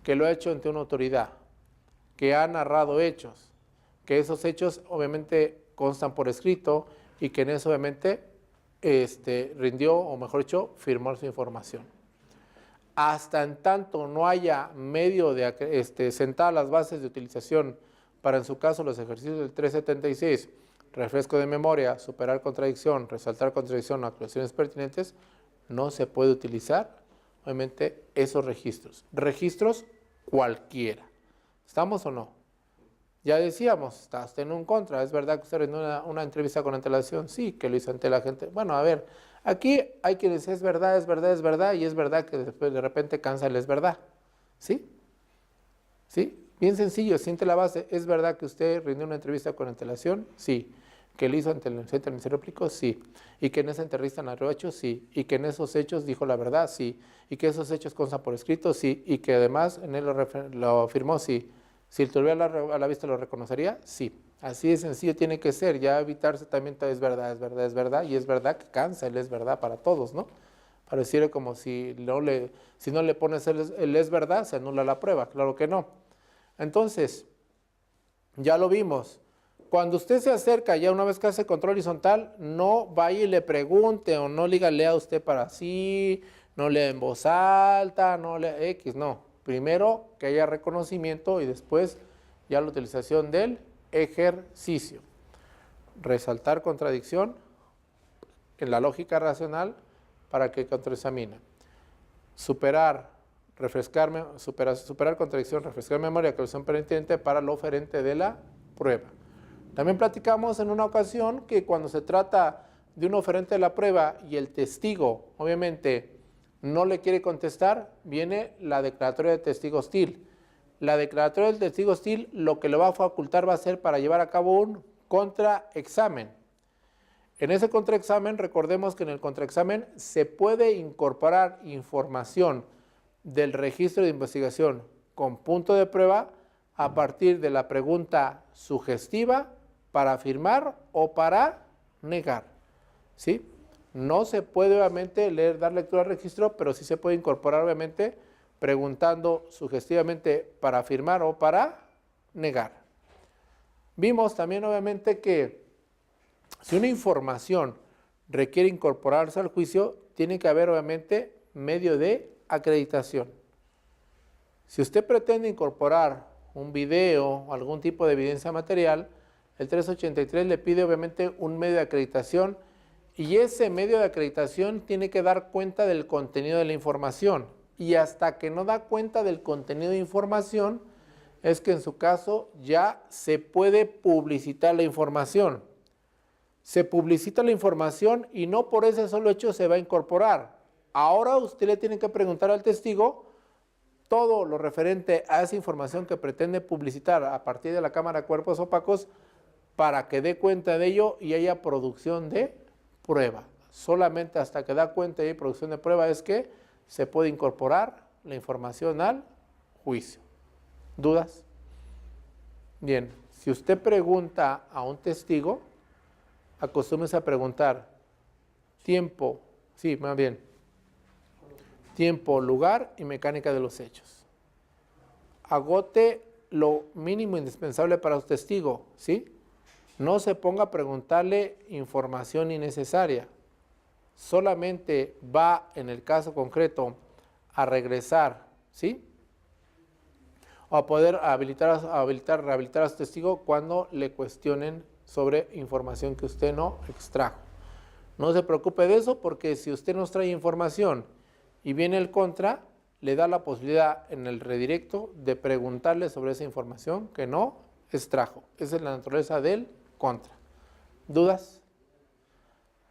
que lo ha hecho ante una autoridad, que ha narrado hechos, que esos hechos obviamente constan por escrito y que en eso obviamente rindió, o mejor dicho, firmó su información. Hasta en tanto no haya medio de sentar las bases de utilización para en su caso los ejercicios del 376, refresco de memoria, superar contradicción, resaltar contradicción o aclaraciones pertinentes, no se puede utilizar, obviamente, esos registros. Registros cualquiera. ¿Estamos o no? Ya decíamos, está usted en un contra. ¿Es verdad que usted rindió una entrevista con antelación? Sí, que lo hizo ante la gente. Bueno, a ver, aquí hay quienes dicen es verdad, y es verdad que después de repente cansa el es verdad. ¿Sí? ¿Sí? Bien sencillo, siente la base. ¿Es verdad que usted rindió una entrevista con antelación? Sí. ¿Que lo hizo ante el Ministerio Público? Sí. ¿Y que en esa entrevista narró hechos? Sí. ¿Y que en esos hechos dijo la verdad? Sí. ¿Y que esos hechos constan por escrito? Sí. ¿Y que además en él lo firmó? Sí. Si el tuviera a la vista lo reconocería, sí. Así de sencillo tiene que ser, ya evitarse también es verdad, y es verdad que cansa el es verdad para todos, ¿no? Pareciera como si no le pones el es verdad, se anula la prueba, claro que no. Entonces, ya lo vimos, cuando usted se acerca, ya una vez que hace control horizontal, no vaya y le pregunte o no diga lea usted para sí, no lea en voz alta, no lea X, no. Primero que haya reconocimiento y después ya la utilización del ejercicio. Resaltar contradicción en la lógica racional para que contraexamine. Superar contradicción, refrescar memoria, corrección pertinente para lo oferente de la prueba. También platicamos en una ocasión que cuando se trata de un oferente de la prueba y el testigo, obviamente, no le quiere contestar, viene la declaratoria de testigo hostil. La declaratoria del testigo hostil lo que le va a facultar va a ser para llevar a cabo un contraexamen. En ese contraexamen, recordemos que en el contraexamen se puede incorporar información del registro de investigación con punto de prueba a partir de la pregunta sugestiva para afirmar o para negar. ¿Sí? No se puede obviamente dar lectura al registro, pero sí se puede incorporar obviamente preguntando sugestivamente para afirmar o para negar. Vimos también obviamente que si una información requiere incorporarse al juicio, tiene que haber obviamente medio de acreditación. Si usted pretende incorporar un video o algún tipo de evidencia material, el 383 le pide obviamente un medio de acreditación y ese medio de acreditación tiene que dar cuenta del contenido de la información. Y hasta que no da cuenta del contenido de información, es que en su caso ya se puede publicitar la información. Se publicita la información y no por ese solo hecho se va a incorporar. Ahora usted le tiene que preguntar al testigo todo lo referente a esa información que pretende publicitar a partir de la cámara de cuerpos opacos para que dé cuenta de ello y haya producción de prueba. Solamente hasta que da cuenta y hay producción de prueba es que se puede incorporar la información al juicio. ¿Dudas? Bien, si usted pregunta a un testigo, acostúmese a preguntar tiempo, sí, más bien, tiempo, lugar y mecánica de los hechos. Agote lo mínimo indispensable para su testigo, ¿sí? No se ponga a preguntarle información innecesaria. Solamente va, en el caso concreto, a regresar, ¿sí? O a poder rehabilitar a su testigo cuando le cuestionen sobre información que usted no extrajo. No se preocupe de eso porque si usted nos trae información y viene el contra, le da la posibilidad en el redirecto de preguntarle sobre esa información que no extrajo. Esa es la naturaleza del contra. ¿Dudas?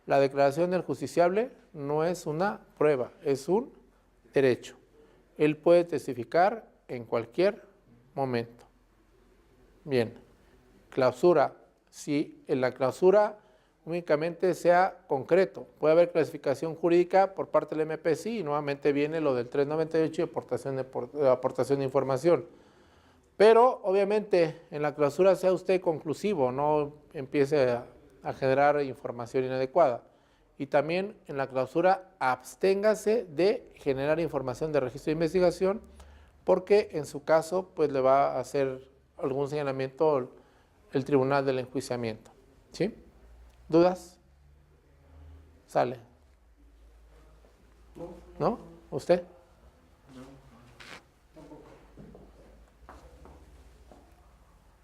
La declaración del justiciable no es una prueba, es un derecho. Él puede testificar en cualquier momento. Bien, clausura. Si en la clausura únicamente sea concreto, puede haber clasificación jurídica por parte del MPC y nuevamente viene lo del 398 de aportación de información. Pero obviamente en la clausura sea usted conclusivo, no empiece a generar información inadecuada. Y también en la clausura absténgase de generar información de registro de investigación porque en su caso pues le va a hacer algún señalamiento el tribunal del enjuiciamiento. ¿Sí? ¿Dudas? Sale. ¿No? ¿Usted?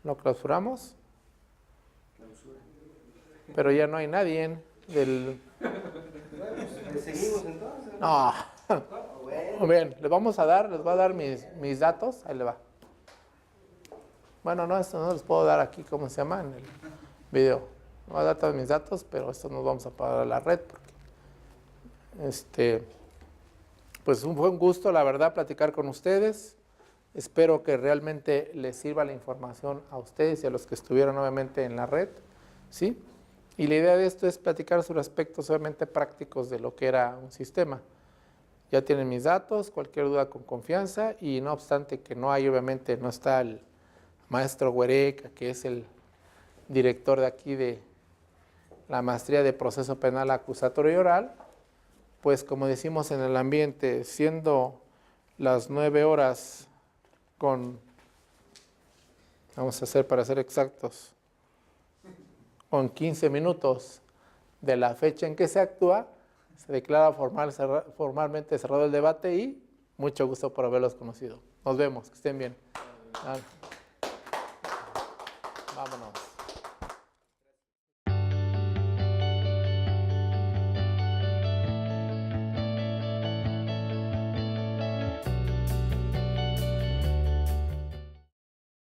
¿Lo clausuramos? Pero ya no hay nadie del... ¿Seguimos entonces? No. Bueno. Bien, les voy a dar mis datos. Ahí le va. Bueno, no, esto no les puedo dar aquí, ¿cómo se llama? En el video. No voy a dar todos mis datos, pero esto nos vamos a pagar a la red. Porque, pues fue un gusto, la verdad, platicar con ustedes. Espero que realmente les sirva la información a ustedes y a los que estuvieron obviamente en la red, ¿sí? Y la idea de esto es platicar sobre aspectos obviamente prácticos de lo que era un sistema. Ya tienen mis datos, cualquier duda con confianza y no obstante que no hay, obviamente, no está el maestro Huereca, que es el director de aquí de la maestría de proceso penal acusatorio y oral, pues como decimos en el ambiente, siendo las 9 horas vamos a hacer para ser exactos, con 15 minutos de la fecha en que se actúa, se declara formalmente cerrado el debate y mucho gusto por haberlos conocido. Nos vemos, que estén bien. Vámonos.